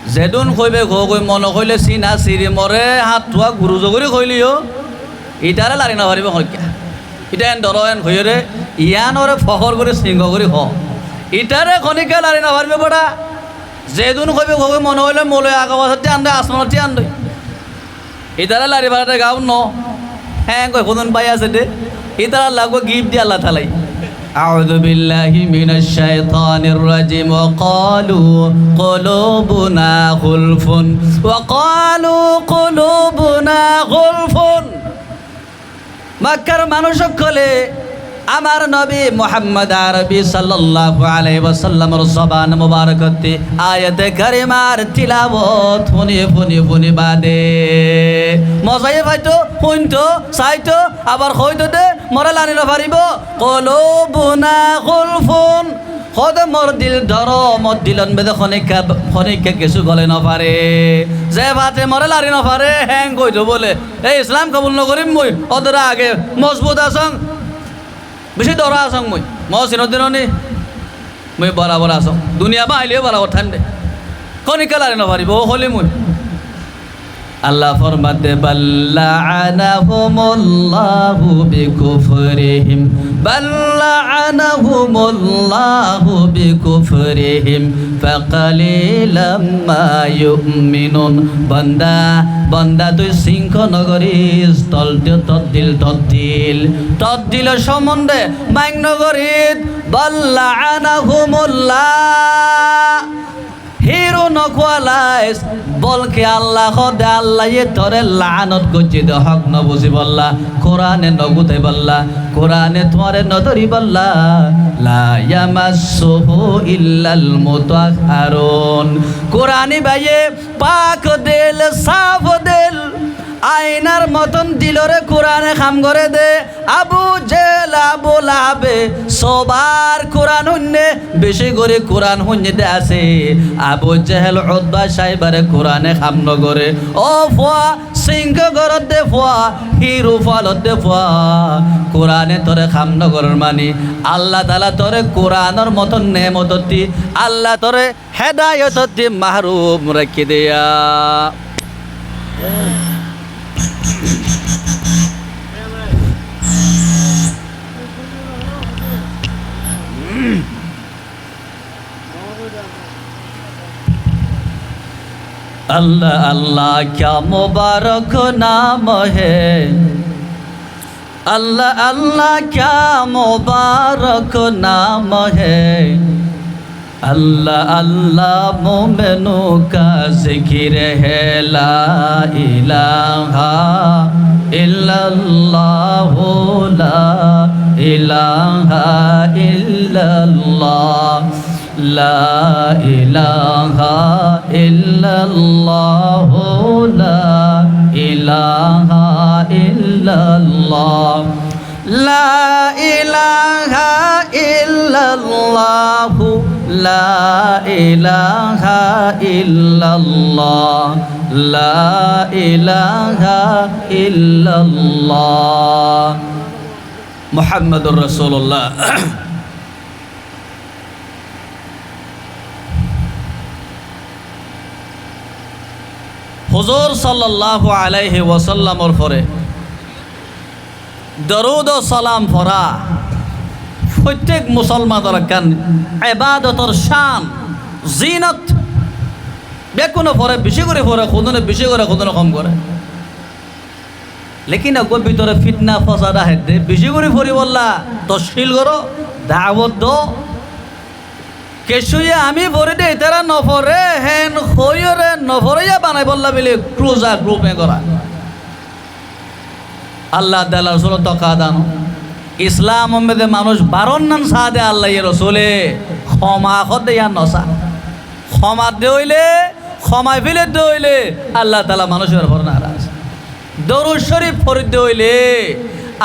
যেদুন কইবে কই মন কইলে চিনা চিৰি মরে হাত ধোৱা গুৰু জগৰি কইলিও ইটারে লাৰি নাভাৰিব কইকা ইটা এন ধৰ এন কইৰে ইয়ানরে ফখৰ কৰি সিংহ কৰি হ ইটারে খনিকা লাৰি নাভাৰিব বড়া যেদুন কইবে কই মন হইলে মোলে আগবাসতে আন্দে আসমানতে আন্দে ইটারে লাৰি ভাড়াতে গাও ন হ্যাঁ কই কোন পাই আছে দে ইটারে লাগো গিফট দি আল্লাহ তাআলাই أعوذ بالله من الشيطان الرجيم وقالوا قلوبنا غلف মক্কার মানুষ সকলে আমার নবী মুহাম্মদ আরবি সাল্লাল্লাহু আলাইহি ওয়াসাল্লামের জবান মুবারকতে আয়াতে কারিমার তিলাওয়াত ফুনি বাদে মজাই পাইতো শুনতো চাইতো আবার কইতো দে মরা লানি পারিব কলুবুনা গুলফুন খোদ মোর দিল ধর মোর দিলন বেদে খনিকা কিছু গলে নপারে যে ভাতে মরে লারি নপারে হ্যাং কইতো বলে এই ইসলাম কবুল নকরিম মই ওদের আগে মজবুত আসং বেশি দরা আসং মই চিনত দিননি মই বরাবর আসং দুনিয়া বা আইলেও বরাবর ঠান্ডে খনিকা লারি নপারিব হলি মই আল্লাহ ফরমাতে বাল্লাআনাহুমুল্লাহু বিকুফরিহিম বাল্লাআনাহুমুল্লাহু বিকুফরিহিম ফাকালিলাম মা ইউমিনুন। বান্দা বান্দা তুই সিংহ নগরীর তদ্দিল সম্বন্ধে মাইন নগরীত বাল্লাআনাহুমুল্লাহ হিরো নখওয়ালাইস বলকে আল্লাহ খদে আল্লাহ এ তরে লানত গজ্জি দে হক ন বুঝি বললা কোরআনে নগুতে বললা কোরআনে তোমারে নদরি বললা লা ইয়ামাসসুহু ইল্লাল মুতাহহারুন। কোরআনি ভাইয়ে পাক দিল সাফ দিল আয়নার মতন দিলরে কোরআনে খাম করে দে। আবু জেল আবু লাহাবে সবার কোরআন হুন্নে বেশি করে কোরআন হুন্নে আছে। আবু জেহেল উতবা সাহেবারে কোরআনে খাম নগরে ও ফুয়া সিংহ গরত দে ফুয়া হিরু ফলত দে ফুয়া কোরআনে তোরে খাম নগরের মানি আল্লাহ তাআলা তোরে কোরআনের মতন নেমততি আল্লাহ তোরে হেদায়েততি মাহরুম রাখি দেয়া। अल्लाह अल्लाह क्या मुबारक नाम है अल्लाह अल्लाह क्या मुबारक नाम है अल्लाह अल्लाह मोमिनों का जिक्र है ला इलाहा इल्लल्लाह ला इलाहा इल्लल्लाह ला इलाहा इल्लल्लाह ला इलाहा इल्लल्लाह ला इलाहा इल्लल्लाह ला इलाहा इल्लल्लाह ला इलाहा इल्लल्लाह मुहम्मदुर रसूलुल्लाह। হুজুর সাল্লাল্লাহু আলাইহি ওয়াসাল্লামর পরে দরুদ ও সালাম পড়া প্রত্যেক মুসলমানের কান ইবাদতের শান জিনত বেকুনো পরে বেশি করে পড়ে খুদনে বেশি করে খুদনে কম করে লেকিন আগো ভিতরে ফিতনা ফসাদ আহে বেশি করে পড়ি বললা তশকিল করো দাওয়াত দো কেশুয়ে আমি ভরে দে তারা নফরে হেন খয়রে নফরিয়া বানাই বললা বলে ক্রুজা গ্রুপে করা আল্লাহ তাআলা রাসূল তকা দানো ইসলাম উম্মতে মানুষ বারণ নাম সাদে আল্লাহ এর রাসূলে ক্ষমা খদে ইয়া নসা ক্ষমা দেইলে ক্ষমা ফেলে দেইলে আল্লাহ তাআলা মানুষের উপর নারাজ। দরুদ শরীফ পড়ে দেইলে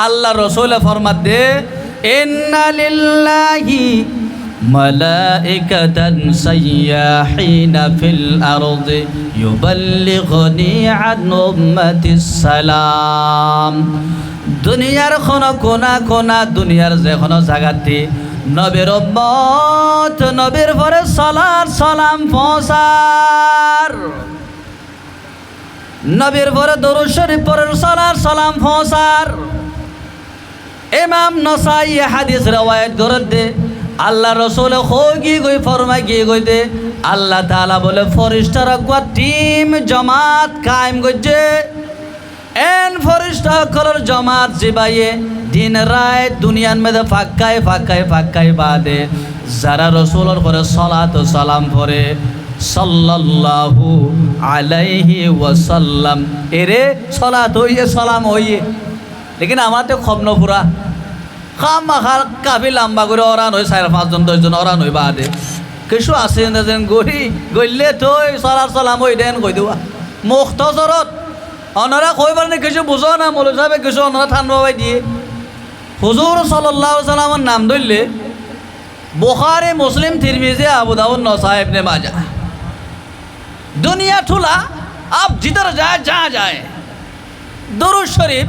আল্লাহ রাসূল ফরমাত দে ইন্না লিল্লাহি ملائكة سياحين في الأرض يبلغني عن أمتي السلام। দুনিয়ার কোনা কোনা দুনিয়ার যে কোনো জায়গাতে নবীর উম্মত নবীর পরে সালাত সালাম পৌঁছার নবীর পরে দরুদ শরীফ পরে সালাত সালাম পৌঁছার। ইমাম নসাই হাদিস রওয়ায়াত করে দে আল্লাহ রসুল কি গই ফরমাই কি গইতে আল্লাহ তাআলা বলে ফরিস্তারা গো টিম জামাত কায়েম করছে এন ফরিস্তা কলর জামাত জিবাইয়ে দিন রাত দুনিয়ার মধ্যে ফাক্কায় বাদে যারা রসুলের পরে সালাত ও সালাম পড়ে সাল্লাল্লাহু আলাইহি ওয়াসাল্লাম এরে সালাত হইয়ে সালাম হইয়ে লেকিন আমার তো খবন পুরা খামাখার কাফি লম্বা করে অরান হয়ে 4-5 জন 10 জন অরান হয়ে বাদে কিছু আছে যেন গইলে থই সালাত সালাম হই দেন কই দেওয়া মুখতসরত অনরা কইবার না কিছু বুঝো না মৌলভী সাহেব কিছু অনরা থান বাবাই দিয়ে হুজুর সাল্লাল্লাহু আলাইহি সাল্লামের নাম ধরলে বুখারী মুসলিম তিরমিজি আবু দাউদ নসাই ইবনে মাজাহ দুনিয়া ঠুলা আপ জিধর যায় যা যায় দরুদ শরীফ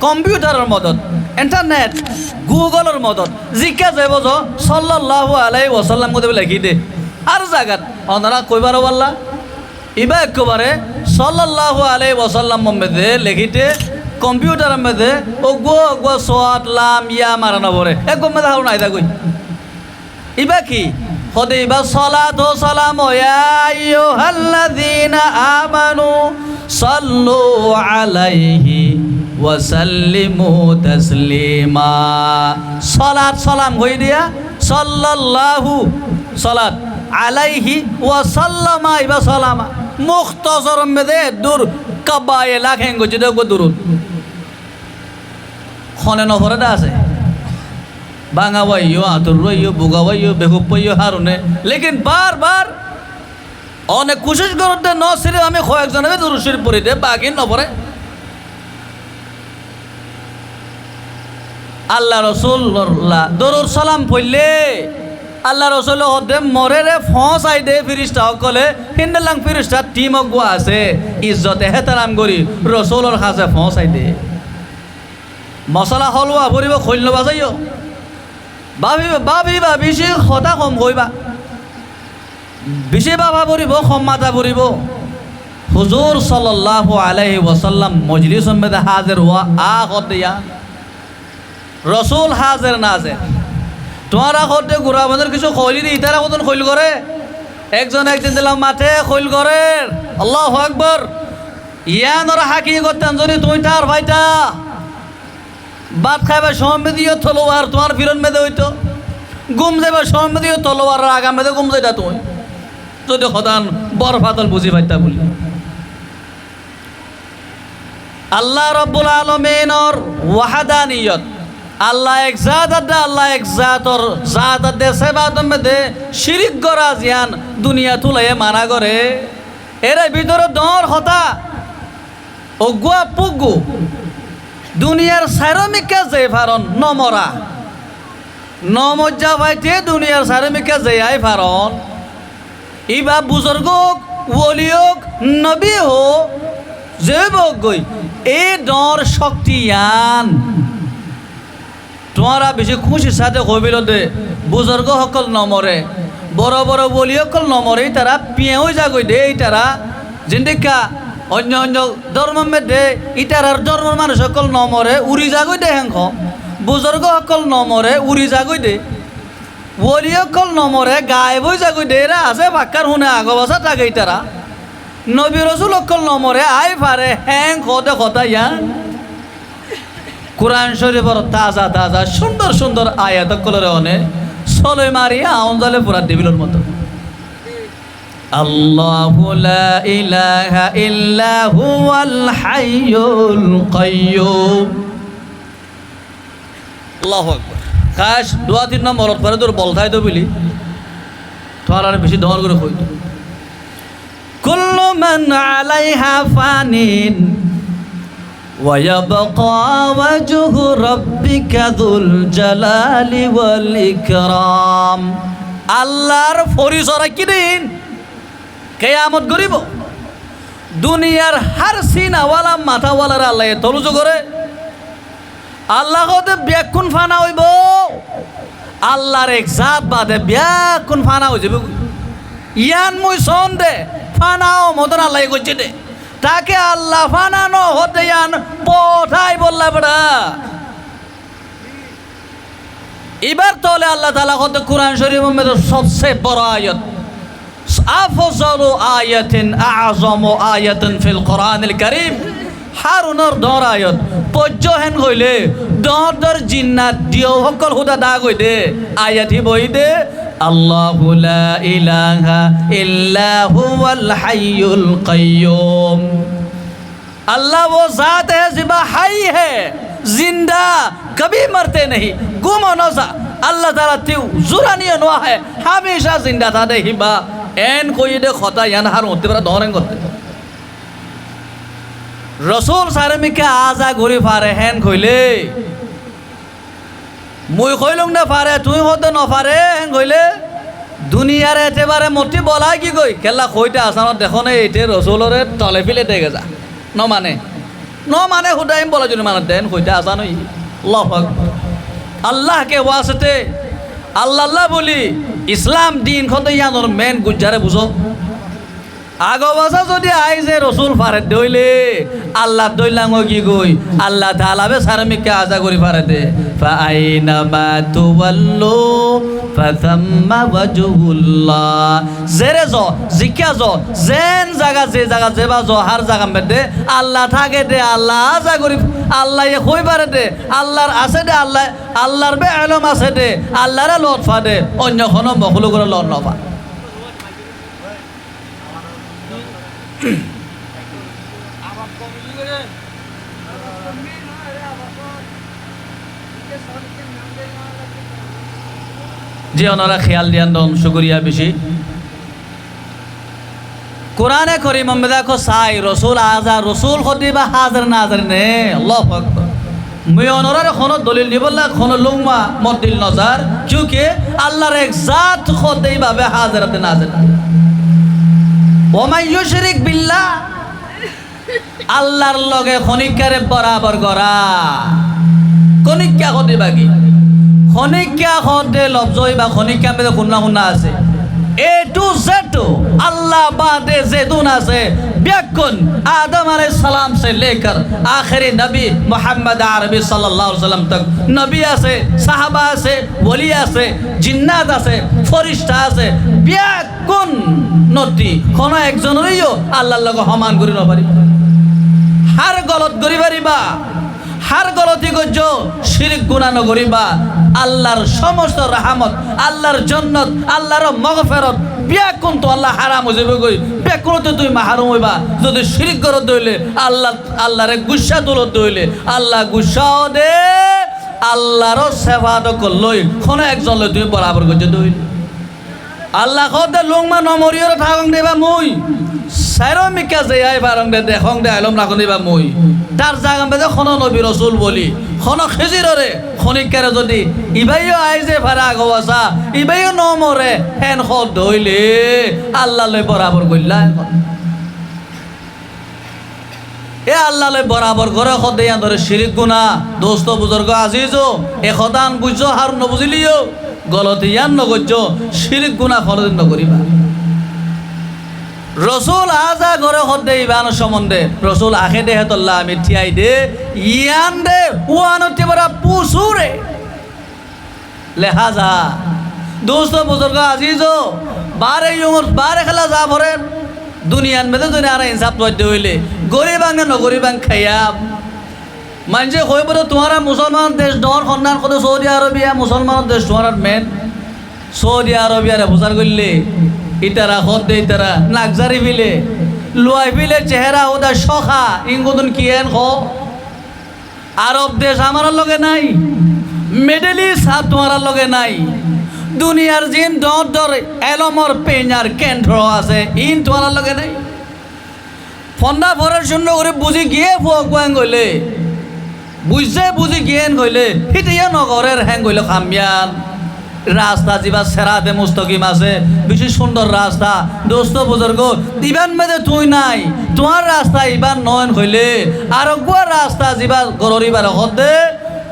কম্পিউটারের মদত ইন্টারনেট গুগলের মদত জিজ্ঞা যাব সাল্লাল্লাহু আলাইহি ওয়াসাল্লাম কইতে লিখি দে আর জায়গাত ওনারা কইবার বললা ইবা একবারে সাল্লাল্লাহু আলাইহি ওয়াসাল্লাম মধ্যে লিখিতে কম্পিউটার মধ্যে ওগো ওগো সোয়াত লাম ইয়া মারানো পরে একদম মধ্যে হাউ নাই কই ইবা কি হদে ইবা সালাতু সালামু ইয়া আইয়ুহাল্লাযীনা আমানু সাল্লু আলাইহি ওয়া সাল্লিমু তাসলিমা সালাত সালাম কই দিয়া সাল্লাল্লাহু সালাত আলাইহি ওয়া সাল্লামা ইবা সালামা মুখতাসর মধ্যে দূর কাবায়ে লাখেন গো যেটা গো দূর খনে নভরটা আছে বাঙা বাইও আতুর রইও বুগা বাইও বেকুব বাইও হারুনে লেকিন বারবার অনেক কোশিশ করতে ন সিরে আমি কয়েকজনের দরুদ শরীফ পড়ি দে বাকি নপরে আল্লাহ রাসূলুল্লাহ দরুদ সালাম পড়লে আল্লাহ রসুল হতে মরে রে ফসাই দে ফিরিস্তা সকলে হিন্দালাং ফিরিস্তা টিম গো আছে ইজ্জতে হেতারাম করি রসুলর কাছে ফসাই দে মশলা হলুয়া ভরিব খৈল বাজাইও ভাবিবা বেশি হতা কম কইবা বেশি বাবা ভরিব কম মাথা ভরিব হুজুর সাল্লাল্লাহু আলাইহি ওয়াসাল্লাম মজলিস মধ্যে হাজির হওয়া আখতিয়া রসুল হাজির নাজির তোমারা করতে ঘুরা আমাদের কিছু খৈলি দি ইতারা মতন খৈল করে একজন একদিন দিলাম মাঠে খৈল করে আল্লাহু আকবার ইয়ানর হাকি করতেন যদি তুই তার ভাইটা ভাত খাইবা সময় দিও তলোয়ার তোমার ফিরন মেদে হইতো গুম যাইবা সময় দিও তলোয়ার আগা মেদে গুম যাইতা তুই যদি সদান বর ফাতল বুঝি পাইতা বলি আল্লাহ রাব্বুল আলামিনের ওয়াহদানিয়ত আল্লাহ এক জাত আদা আল্লাহ এক জাতর জাত আদে সেবাদম মধ্যে শিরিক করা জিয়ান দুনিয়া তুলে মানা করে এর ভিতরে দর হতা অগুয়া পুগু দুনিয়ার সারমিকা যে ফারণ নমরা নমজ্জা ভাইতে দুনিয়ার সারমিকা যে আই ফারণ ইবা বুজুর্গ ওলিয়ক নবী হো যে বগই এই দর শক্তিয়ান তোমারা বেশি খুশির সাথে কবিল দে বুজুর্গ সকল নমরে বড় বড় বলি সকল নমরে তারা পিয়াও যাগই দে তারা জিন্দিকা অন্য অন্য ধর্মের মধ্যে ইটারার ধর্মের মানুষ সকল নমরে উড়ি যাগই দে হেঙ্ক বুজুর্গ সকল নমরে উড়ি যাগই দে বলি সকল নমরে গায়ে বই যাগই দে এরা আছে বাক্কার শুনে আগবাসা থাকে তারা নবী রসুল সকল নমরে আই পারে হ্যাং খতে কথা ইয়ান কুরআন শরীফের তাজা তাজা সুন্দর সুন্দর আয়াত কলরে অনে সলে মারিয়া আউনজালে পুরা টেবিলের মতো আল্লাহু লা ইলাহা ইল্লা হুয়াল হাইয়ুল কাইয়্যুম আল্লাহু আকবার খাস দোয়া তিন নম্বর পরে তোর বলতাই তো বলি তোর আর বেশি দমর করে কই কুল্লু মান আলাইহা ফানিন ويبقى وجه ربك ذو الجلال والإكرام আল্লাহর পরিচয় কি দিন কিয়ামত গরিব দুনিয়ার হার সিনাওয়ালা মাথাওয়ালার আল্লাহ তরুজ করে আল্লাহ কতে ব্যাকুন ফানা হইব আল্লাহর এক জাত বাদে ব্যাকুন ফানা হয়ে যাবে ইয়ান মুই সন্দে ফানাও মতন আল্লাহ কইছে দে তাকে আল্লাহ ফানানো হতে যান পথাই বললা বড়া এবার তাহলে আল্লাহ তাআলা কত কুরআন শরীফের মধ্যে সবচেয়ে বড় আয়াত আফজালু আয়াতিন আযমু আয়াতিন ফিল কোরআনিল কারীম হারুনের দর আয়াত পজ্জহেন কইলে দর জিন্নাত দিও সকল হুদা দা কই দে আয়াতি বই দে আল্লাহু লা ইলাহা ইল্লা হুয়াল হাইয়ুল কাইয়্যুম अल्लाह वो ज़ात है जिबा हाई है जिंदा कभी मरते नहीं गुम नौसा अल्लाह ताला त्यू जुरानी नवा है हमेशा जिंदा था दे हिबा एन कोई दे खोता यान हार होते बरा दोरें करते रसूल सारे में क्या आजा घुरी फारे हैन खोले मुई खोलूं ना फारे तू होते न फारे हैन खोले दुनिया रे ते बारे मोटी बोला की कोई केला खोईते आसानो देखो ने इटे रसूल रे तले फिले ते गजा न माने खुदाइम बोला जो माने देन खोईते आसानो ही अल्लाह के वास्ते अल्लाह बोली इस्लाम दीन खोते यान और मेन गुजारे बुझो আগবাসা যদি আইছে রসুল ফারে দইলে আল্লাহ দইলাম কি কই আল্লাহ তাআলা বে সারমিকে আজা করি ফারে দে ফাইনা মা তুওয়াল্লু ফাতাম্মা ওয়াজহুল্লাহ জেরে জ জিকা জ জেন জায়গা যে জায়গা যেবা জ হার জায়গা মধ্যে আল্লাহ থাকে দে আল্লাহ আজা করি আল্লাহ এ কই পারে দে আল্লাহর আছে দে আল্লাহ আল্লাহর বে ইলম আছে দে আল্লাহরে লতফা দে অন্য কোনো মখলুকের লট নফা যে ওনারা খেয়াল দিয়ান দন শুকরিয়া বেশি কোরআনে করিম দেখো সাই রসুল আজা রসুল খদি বা হাজার না হাজার নে আল্লাহু আকবার মুই ওনার কোনো দলিল নিবল্লা কোনো লুংমা মদিল নজর क्योंकि আল্লাহর এক জাত খদি ভাবে হাজারাতে না হাজার ওমাই ইউশরিক বিল্লাহ আল্লাহর লগে খনিকারে বরাবর করা খনিকা খদি বাকি খনিকা খদে লফজই বা খনিকা মধ্যে গুণা আছে এ টু জেড আল্লাহ বাদে যেদুন আছে ব্যাকুন আদম আলাইহিস সালাম से लेकर आखिरी नबी मोहम्मद अरबी सल्लल्लाहु अलैहि वसल्लम तक नबी আছে সাহাবা আছে ওলি আছে জিন্নাত আছে ফেরেশতা আছে ব্যাকুন নতি কোন একজনেরও আল্লাহর লগে সমান করি ন পারি হার গলত করি পারিবা হার গলতি করছো শিরক গুনাহ নকরিবা আল্লাহর সমস্ত রহমত আল্লাহর জান্নাত আল্লাহর মাগফিরাত বিয়াকুন তো আল্লাহ হারাম হয়ে যাবে কই বেকুন তো তুই মাহরুম হইবা যদি শিরক করত দইলে আল্লাহ আল্লাহরে গুসা তুলত দইলে আল্লাহ গুসাও দে আল্লাহর সেবাদ করলই কোন একজন লই তুই বরাবর করছ দইলে আল্লাহ কদে লংমা নমরিয়র ঠাগং দেবা মুই সাইরো মিকা যে আই বারং দে দেখং দে আলম রাখন দেবা মুই তার জায়গা মধ্যে কোনো নবী রসুল বলি কোনো খেজিরে খনিকারে যদি ইবাইও আইজে ভাড়া আগওয়াসা ইবাইও নমরে হেন খদ ধইলে আল্লাহ লই বরাবর কইলা এ আল্লাহ লই বরাবর করে খদ ইয়ান ধরে শিরিক গুনাহ দোস্ত বুজুর্গ আজিজো এ খদান বুঝছো আর নবুঝিলিও গলতি ইয়ান নগজ্জো শিরিক গুনাহ কোনদিন নকরিবা রসুল আজা ঘরে হদে ইবান সম্বন্ধে রসুল আখে দে হেতল্লা আমি ঠিয়াই দে ইয়ান দে ওয়ানতে বড় পুসুরে লেহাজা দোস্ত বুজুর্গ আজিজো বারে ইউমর বারে খেলা যা ভরে দুনিয়ান মেদে দুনিয়া আর ইনসাফ তৈরি হইলে গরিবাং না নগরিবাং খাইয়াম মানছে কই বড় তোমারা মুসলমান দেশ ডর খন্দান কত সৌদি আরবিয়া মুসলমান দেশ তোমার মেন সৌদি আরবিয়ারে বুঝার করলে ইতারা হদে ইতারা নাকজারি বিলে লুয়াই বিলে চেহারা ওদা শখা ইঙ্গুদুন কি এন খ আরব দেশ আমার লগে নাই মিডল ইস্ট হাত তোমার লগে নাই দুনিয়ার জিন দর দর এলমর পেঞ্জার কেন্দ্র আছে ইন তোমার লগে নাই ফন্ডা ভরার জন্য করে বুঝি গিয়ে ফুয়াং গইলে বুঝছে বুঝি গিয়েন গইলে হিটিয়া নগরের হ্যাং গইলে খামিয়ান রাস্তা যা সেরাতে মুস্তকিম আছে বেশি সুন্দর রাস্তা দোস্ত বুজুর্গ ইবান মেদে তুই নাই তোমার রাস্তা ইবান নয়ন হইলে আর গুয়া রাস্তা যা গরিবার হদে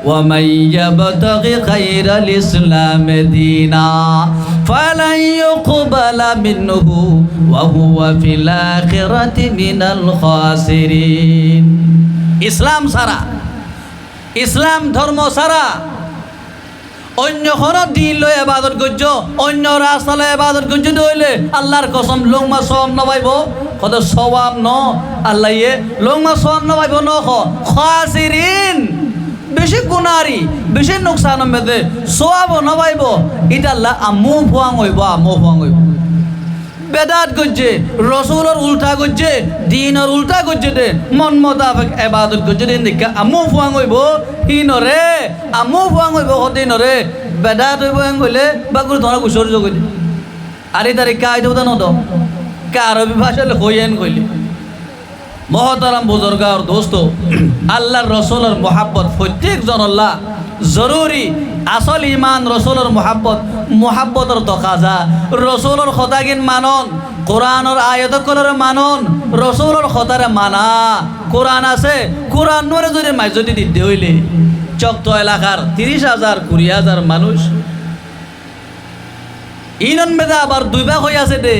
ومن يبتغي خير الإسلام دينا فلن يقبل منه وهو في الآخرة من الخاسرين ইসলাম সারা ইসলাম ধর্ম সারা অন্য কোনো দিন লই ইবাদত করছ অন্য রাস্তা লই ইবাদত করছ দইলে আল্লাহর কসম লংমা সওয়াব নবাইব কত সওয়াব ন আল্লাহ এ লংমা সওয়াব নবাইব ন খাসিরিন বেশি গুনারি বেশি নুকসান মেদে সওয়াব নবাইব এটা আল্লাহ আমু ফুয়াং হইব বেদাত করছে রসুলের উল্টা করছে দিনের উল্টা করছে দে মন মোতাবেক ইবাদত করছে দিন দেখা আমু ফুয়াং হইব হিনরে আমু ফুয়াং হইব দিনরে বেদাত হইব হইলে বাগুর ধরা গুছর যোগ দে আরে তারে কাই দেব না তো কা আরবি ভাষালে হইয়েন কইলে মহতারাম বুজুর্গ আর দোস্ত আল্লাহর রসুলের মোহাব্বত প্রত্যেকজন আল্লাহ জরুরি আসল ইমান রসুলের মোহাব্বতের তকাজা রসুলের খতাগিন মানন কোরআনের আয়াত কলরে মানন রসুলের খতারে মানা কোরআন আছে কোরআন নরে যদি মাইজতি দিতে হইলে চক্ত এলাকার 30,000 20,000 মানুষ ইনন মেদা আবার দুই ভাগ হয়ে আছে দে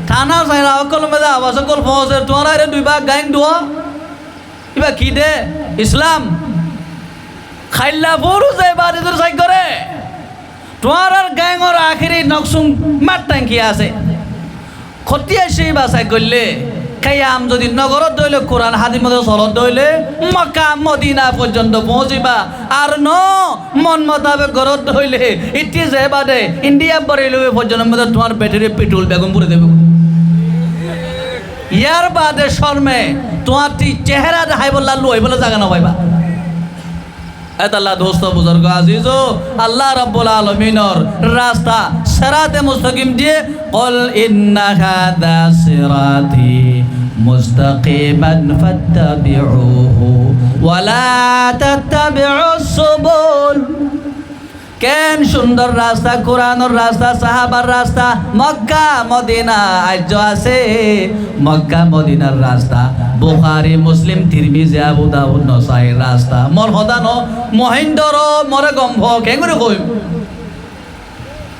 থানা চাইরা অকল মেদা আবাস অকল ফসের তোরা রে দুই ভাগ গাইন দোয়া ইবা কি দে ইসলাম খাইলা বড়ু যায় বাড়ি তোর সাই করে তোমার আর গাইঙর আখেরি নকসুম মার ট্যাঙ্কি আছে খতিয়া সেই বাসায় করলে খাইয়াম যদি নগরত দইলে কোরআন হাদির মধ্যে চলত দইলে মক্কা মদিনা পর্যন্ত পৌঁছিবা আর ন মন মোতাবেক ঘরত দইলে ইটি যে বাদে ইন্ডিয়া বরেলবে পর্যন্ত মধ্যে তোমার ব্যাটারি পেট্রোল বেগম পুরে দেবে ইয়ার বাদে শর্মে তোমার চেহারা দেখাই বললা লই বলে জায়গা না পাইবা আল্লাহ দোস্ত বুজুর্গ আজিজো আল্লাহ রাব্বুল আলামিনের রাস্তা সিরাতে মুস্তাকিম দিয়ে ক্বাল ইন্না হাযা সিরাতি মুস্তাকিমান ফাত্তাবিউহু ওয়া লা তাত্তাবিউস সুবুল কেন সুন্দর রাস্তা কোরআনের রাস্তা সাহাবার রাস্তা মক্কা মদিনা আজ আছে মক্কা মদিনার রাস্তা বুখারী মুসলিম তিরমিজি আবু দাউদ নসাই রাস্তা মোর হদানো মহেন্দ্র মরে গম্ভ কেঙ্গুরে কইম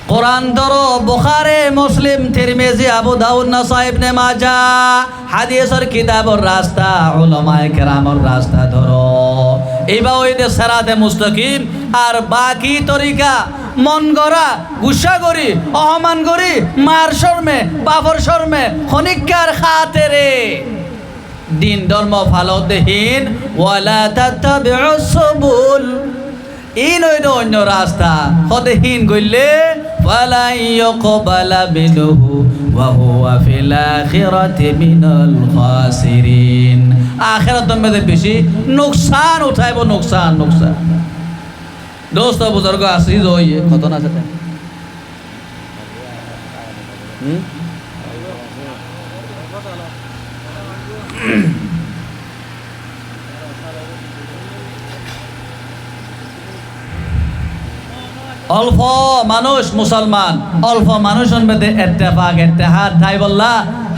কোরআন ধরো বুখারী মুসলিম তিরমিজি আবু দাউদ নসাই ইবনে মাজাহ হাদিসের কিতাবের রাস্তা উলামায়ে কেরামের রাস্তা ধরো এইবা ওই দে সিরাতে মুস্তাকিম আর বাকি তরিকা মন গড়া গুসা করি অহমান করি মার শর্মে বাপর শর্মে খনিকার খাতেরে দিন ধর্ম ফালতহীন ওয়ালা তাত্তাবিউস সুবুল ইন ওই অন্য রাস্তা হদহীন গইলে ফালা ইয়াকবালা বিনহু ওয়া হুয়া ফিল আখিরাতি মিনাল খাসিরিন আখিরাত মধ্যে বেশি নুকসান উঠাইব নুকসান दोस्त बुजुर्ग आशीष हो ये कत ना আছে অল্প মানুষ মুসলমান অল্প মানুষের মধ্যে ইত্তেফাক ইত্তেহাদ তাই বললা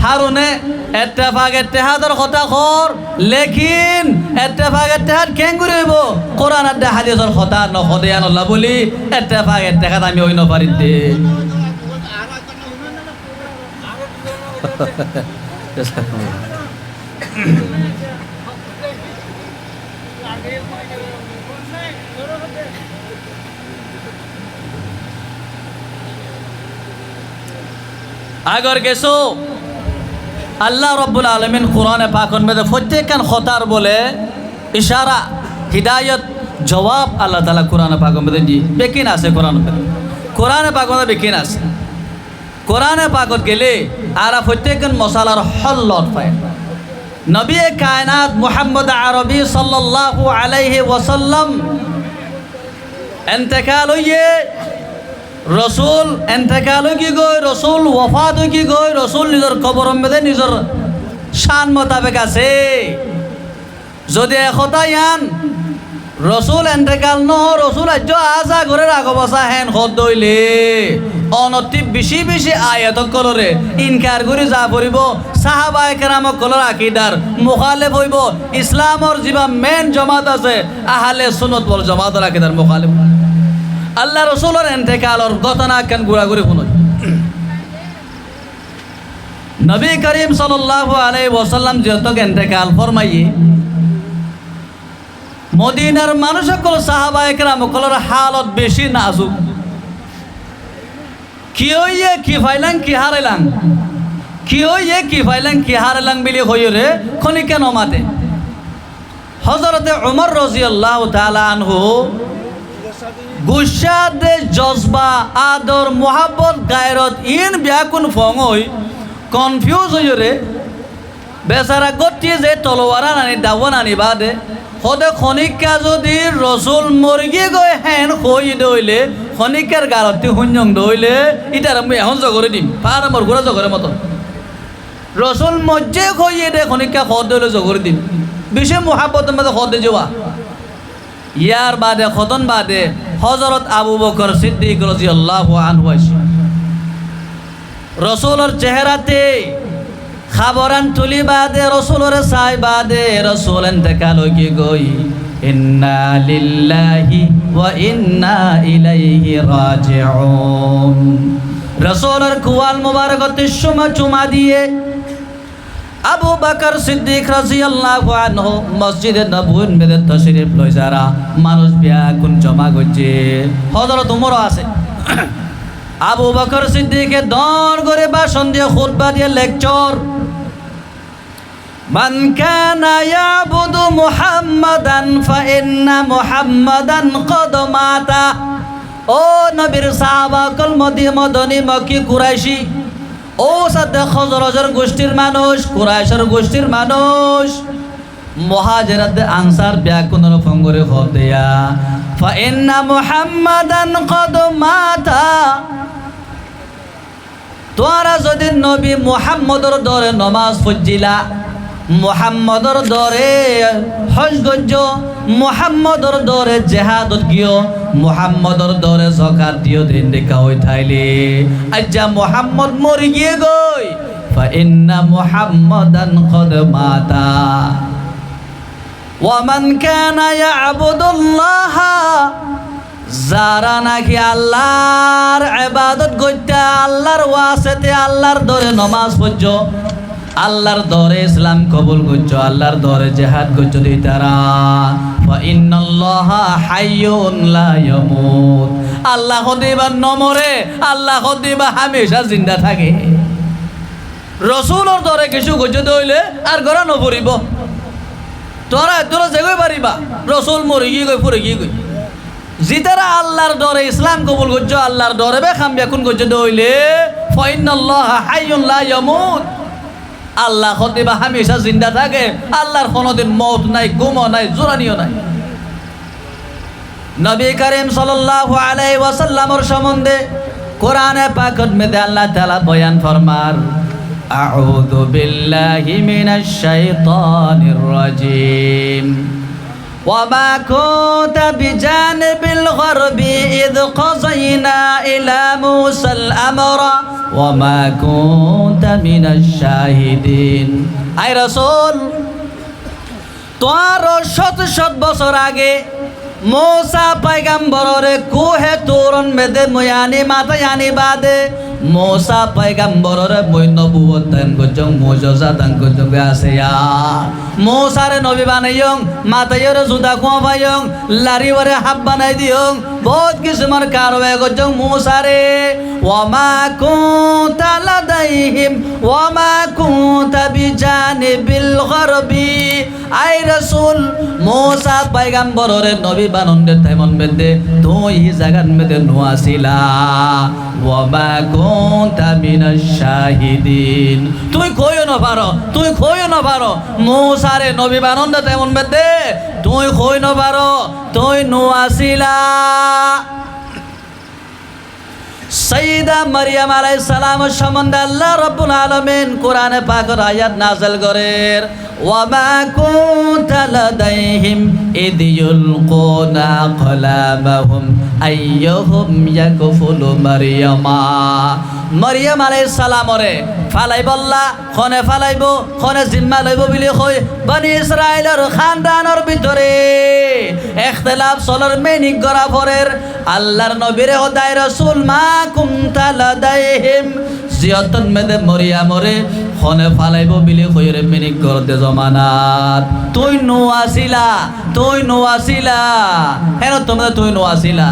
হারুনে ইত্তেফাক ইত্তেহাদের কথা কর লেকিন ইত্তেফাক ইত্তেহাদ কেন করিব কোরআন আর হাদিসের কথা নখদেয়ান আল্লাহ বলি ইত্তেফাক ইত্তেহাদ আমি হই ন পারিতে আগর গেছো আল্লাহ রব্বুল আলামিন কোরআনে পাকের মধ্যে প্রত্যেকখান খতার বলে ইশারা হিদায়ত জবাব আল্লাহ তাআলা কোরআনে পাকের মধ্যে দি বেকিন আছে কোরআনে পাকের মধ্যে বেকিন আছে কোরআনে পাকত গেলে আর প্রত্যেকখান মশালার হল্লত পায় নবী কায়নাত মুহাম্মদ আরবি সাল্লাল্লাহু আলাইহি ওয়াসাল্লাম ইন্তেকাল হইয়ে রসুল এন্তেকাল কি গই রসুল ওফাত কি গই রসুল নিজের কবর মধ্যে নিজের শান মোতাবেক আছে যদি একতা ইয়ান রসুল এন্তেকাল ন রসুল আজ আজা ঘরের আগবসা হেন খদ দইলে অনতি বেশি বেশি আয়াত কলরে ইনকার করে যা পড়িব সাহাবায়ে কেরাম কলর আকীদার মুখালিফ হইব ইসলামর যিবা মেন জমাত আছে আহলে সুন্নাত ওয়াল জামাতের আকীদার মুখালিফ আল্লাহ রসুলের ইন্তেকালের ঘটনা কেন ঘোরাঘুরি শুনুন নবী করিম সাল্লাল্লাহু আলাইহি ওয়াসাল্লাম যেহেতু ইন্তেকাল ফরমাইয়ে মদিনার মানুষ সকল সাহাবায়ে কেরাম সকলের হালত বেশি নাজুক কি হইয়ে কি ফাইলাং কি হারাইলাং কি হইয়ে কি ফাইলাং কি হারাইলাং বিলি হইয়ে রে খনি কেন মাতে হযরতে ওমর রাদিয়াল্লাহু তাআলা আনহু গুসাদে জজবা আদর মোহাব্বত গায়রত ইন ব্যাকুন ফং হই কনফিউজ হই রে বেচারা গতি যে তলোয়ারা নানি দাওয়ান আনি বাদে হদে খনিকা যদি রসুল মরগি গই হেন হই দইলে খনিকার গারতি হুঞ্জং দইলে ইটার আমি এখন জগরে দিম পার আমার ঘোরা জগরে মতো রসুল মজ্জে হইয়ে দে খনিকা খদ দইলে জগরে দিম বিশেষ মোহাব্বতের মধ্যে খদ যাওয়া ইয়ার বাদে খতন বাদে হযরত আবু বকর সিদ্দিক রাদিয়াল্লাহু আনহু রসুলের চেহারাতে খাবরান তুলি বাদে রসুলের সাই বাদে রসুল ইন্তেকাল হই গই ইন্না লিল্লাহি ওয়া ইন্না ইলাইহি রাজিউন রাসূলের কুয়াল মুবারকতে চুমা দিয়ে আবু বকর সিদ্দিক রাদিয়াল্লাহু আনহু মসজিদে নববীর মধ্যে তাশরীফ লই যারা মানুষ ব্যাকুল জমা করছে হযরত উমর আছে আবু বকর সিদ্দিকে দর করে ভাষণ দিয়ে খুতবা দিয়ে লেকচার মান কানা ইয়াবুদু মুহাম্মাদান ফাইন্না মুহাম্মাদান কদ মাতা ও নবীর সাহাবাকুল মদনী মক্কি কুরাইশি ও সাদে খজরজের গোষ্ঠীর মানুষ কুরাইশের গোষ্ঠীর মানুষ মুহাজিরাত আনসার ব্যাকুনর ফঙ্গরে হতেয়া ফাইন্না মুহাম্মাদান কদ মাতা তোরা যদি নবী মুহাম্মদর দরে নমাজ পড়ছিলা মুহাম্মদর দরে হজ গজ্জ মুহাম্মদর দরে জেহাদত গিয়ে মুহাম্মদর দরে যাকাত দিও দিন দেখা হই থাইলে আজ্জা মুহাম্মদ মরি গিয়ে গই ফা ইন্না মুহাম্মাদান কদ মাতা ওয়া মান কানা ইয়াবুদুল্লাহ যারা নাকি আল্লাহর ইবাদত করতে আল্লাহর ওয়াসিতে আল্লাহর দরে নামাজ পড়ছ আল্লাহর দরে ইসলাম কবুল করছো আল্লাহর দরে জিহাদ করছো তারা ফা ইন্নাল্লাহা হাইয়ুন লা ইয়ামুত আল্লাহ হদিবা নমরে আল্লাহ হদিবা হামেশা জিন্দা থাকে রাসূলের দরে কিছু করছো হইলে আর গরা নপরিব তোরা যেগই পারিবা রাসূল মরি গিয়ে গই পড়ে গিয়ে গই জিতারা আল্লাহর দরে ইসলাম কবুল করছো আল্লাহর দরে বেখাম বেকুন করছো হইলে ফা ইন্নাল্লাহা হাইয়ুন লা ইয়ামুত আল্লাহ হদিবা হামেশা জিন্দা থাকে আল্লাহর কোনোদিন মওত নাই গুমও নাই জোরানিও নাই নবী করিম সাল্লাল্লাহু আলাইহি ওয়াসাল্লামের সম্বন্ধে কোরআনে পাকের মধ্যে আল্লাহ তাআলা বয়ান ফরমার আউযু বিল্লাহি মিনাশ শাইতানির রাজিম وما كنت بجانب الغرب إذ قضينا إلى موسى الأمر وما كنت من الشاهدين أي رسول তোর শত বছর আগে موسى পয়গম্বরের কোহে তোরন মেদে ময়ানি মাথায় আনি বাদে موسى পয়গম্বরের মই নবুয়ত দান করছং মুজিজা দান করছং আসিয়া موسى রে নবী বানাইয়ং মাথায়র জুদা কোয়া পাইয়ং লারিওরে হাব বানাই দিয়ং বহুত কিসমের কারওয়ে করছং موسى রে ওয়ামা কুনতা লাদাইহিম ওয়ামা কুনতা বিজানিবিল গরবি আই রাসূল موسى পয়গম্বরের নবী বানন্দে তেমন বেদে তুই জাগান মেদে নোয়াছিলা ওয়ামা কুনতা মিনাশ শাহিদিন তুই কইও না পারো موسى রে নবী বানন্দে তেমন বেদে তুই কই না পারো তুই নোয়াছিলা সাইয়্যিদা মারইয়াম আলাইহিস সালামের সম্বন্ধে আল্লাহ রাব্বুল আলামিন কোরআনে পাকের আয়াত নাযিল করেন ওয়ামা কুনতা লাদাইহিম ইদ ইউলকুনা কলামাহুম আইয়ুহুম ইয়াকফুলু মারইয়াম আলাইহিস সালামরে ফালাইবল্লা খনে ফালাইব খনে জিম্মা লইব বলি কই বনি ইসরাইলের খানদানের ভিতরে ইখতিলাফ চলার মেনিক গরা পরের আল্লাহর নবীরে হদায় রাসূল মা কুনতা লাদাইহিম জিয়াতন মেদে মরিয়ামরে খনে ফালাইব বিলি কইরে মেনিক গর দে জমানাত তুই নোয়াছিলা হেন তোমরা তুই নোয়াছিলা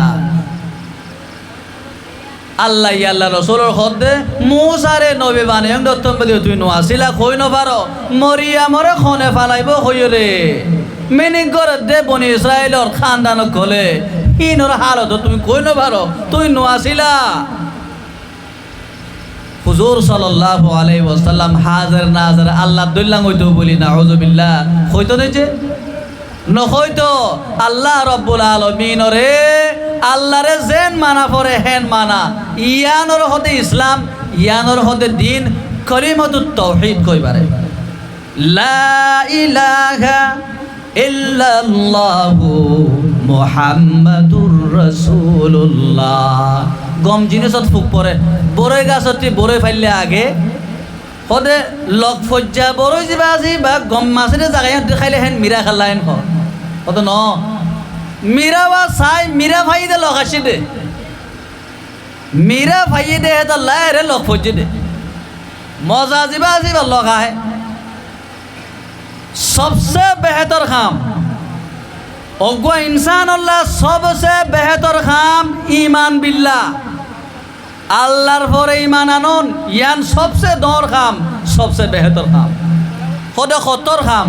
আল্লাহ রসুলের হদে মুসারে নবী বানিয়ং দত্তম বলি তুই নোয়াছিলা কই ন পারো মরিয়ামরে খনে ফালাইব কইরে মেনিক গর দে বনি ইসরাইলের খানদান কলে হিনর হালত তুমি কই ন পারো তুই নোয়াছিলা হুজুর সাল্লাল্লাহু আলাইহি ওয়াসাল্লাম হাজার নাজার আল্লাহ দুল্লাহ হইতো বলি নাউযুবিল্লাহ হইতো যে নহইতো আল্লাহ রাব্বুল আলামিন রে আল্লাহ রে জেন মানা পরে হেন মানা ইয়ানোর হতে ইসলাম ইয়ানোর হতে দিন কলিমাতুত তাওহীদ কইবারে লা ইলাহা ইল্লাল্লাহু মুহাম্মাদুর রাসূলুল্লাহ গম জিনিসত ফুক পরে বড়ই গাছতি বড়ই ফাইলে আগে হদে লগ ফজ্জা বড়ই যাবা আজি বা গম মাছের জায়গায় খাইলে হেন মিরা খাল্লা হেন হত ন মিরা বা চাই মিরা ভাই দে লগ আসি দে মীরা ভাইয়ে দে তা লাইরে লক ফজে দে মজা জিবা জিবা লগা है सबसे बेहतर काम अगुआ इंसान अल्लाह सबसे बेहतर काम ईमान बिल्ला अल्लाहर पर ईमान आनन यान सबसे दौर काम सबसे बेहतर काम खुद खतर काम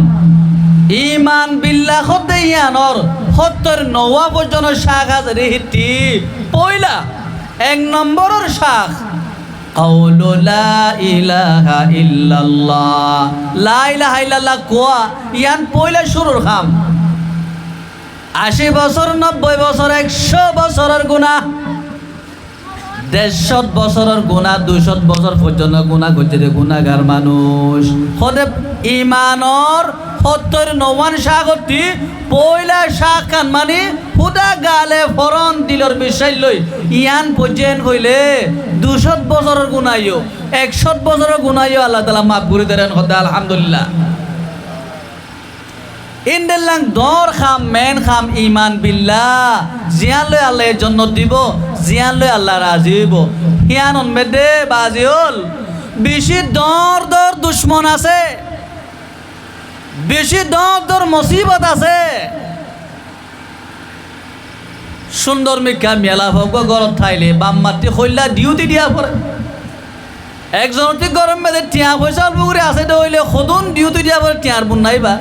ईमान बिल्ला खुद यानर खतर नवा पर्यন্ত শাখ আছে রেহিতি পয়লা এক নম্বরের শাখ قول لا إله إلا الله لا إله إلا الله কোয়া ইয়ান পয়লা শুরুর কাম 80 বছর 90 বছর 100 বছরের গুনাহ 150 বছরের গুনাহ 200 বছর পর্যন্ত গুনাহ করতে গুনাহগার মানুষ খোদে ঈমানর 70 90 শাগতি পয়লা শাক কান মানে হুদা গালে ফরন দিলর বিষয় লই ইয়ান পর্যন্ত হইলে 200 বছরের গুনাহইও 100 বছরের গুনাহইও আল্লাহ তাআলা মাফ করে দেন খোদা আলহামদুলিল্লাহ ইনদেলাং দর খাম মেন খাম ঈমান বিল্লাহ জিয়ান লই আল্লাহ জান্নাত দিব জিয়ান লই আল্লাহ রাজি হইব হিয়ানন মেদে বাজিউল বেশি দর দর দুশমন আছে বেশি দর দর মুসিবত আছে সুন্দর মিকা মেলা ভোগ গরম থাইলে বাম মাটি কইলা ডিউটি দিয়া পড়ে একজনটি গরম মেদে টিয়া পয়সা অল্প করে আছে হইলে খদুন ডিউটি দিয়া পড়ে টিয়ার বুন নাইবা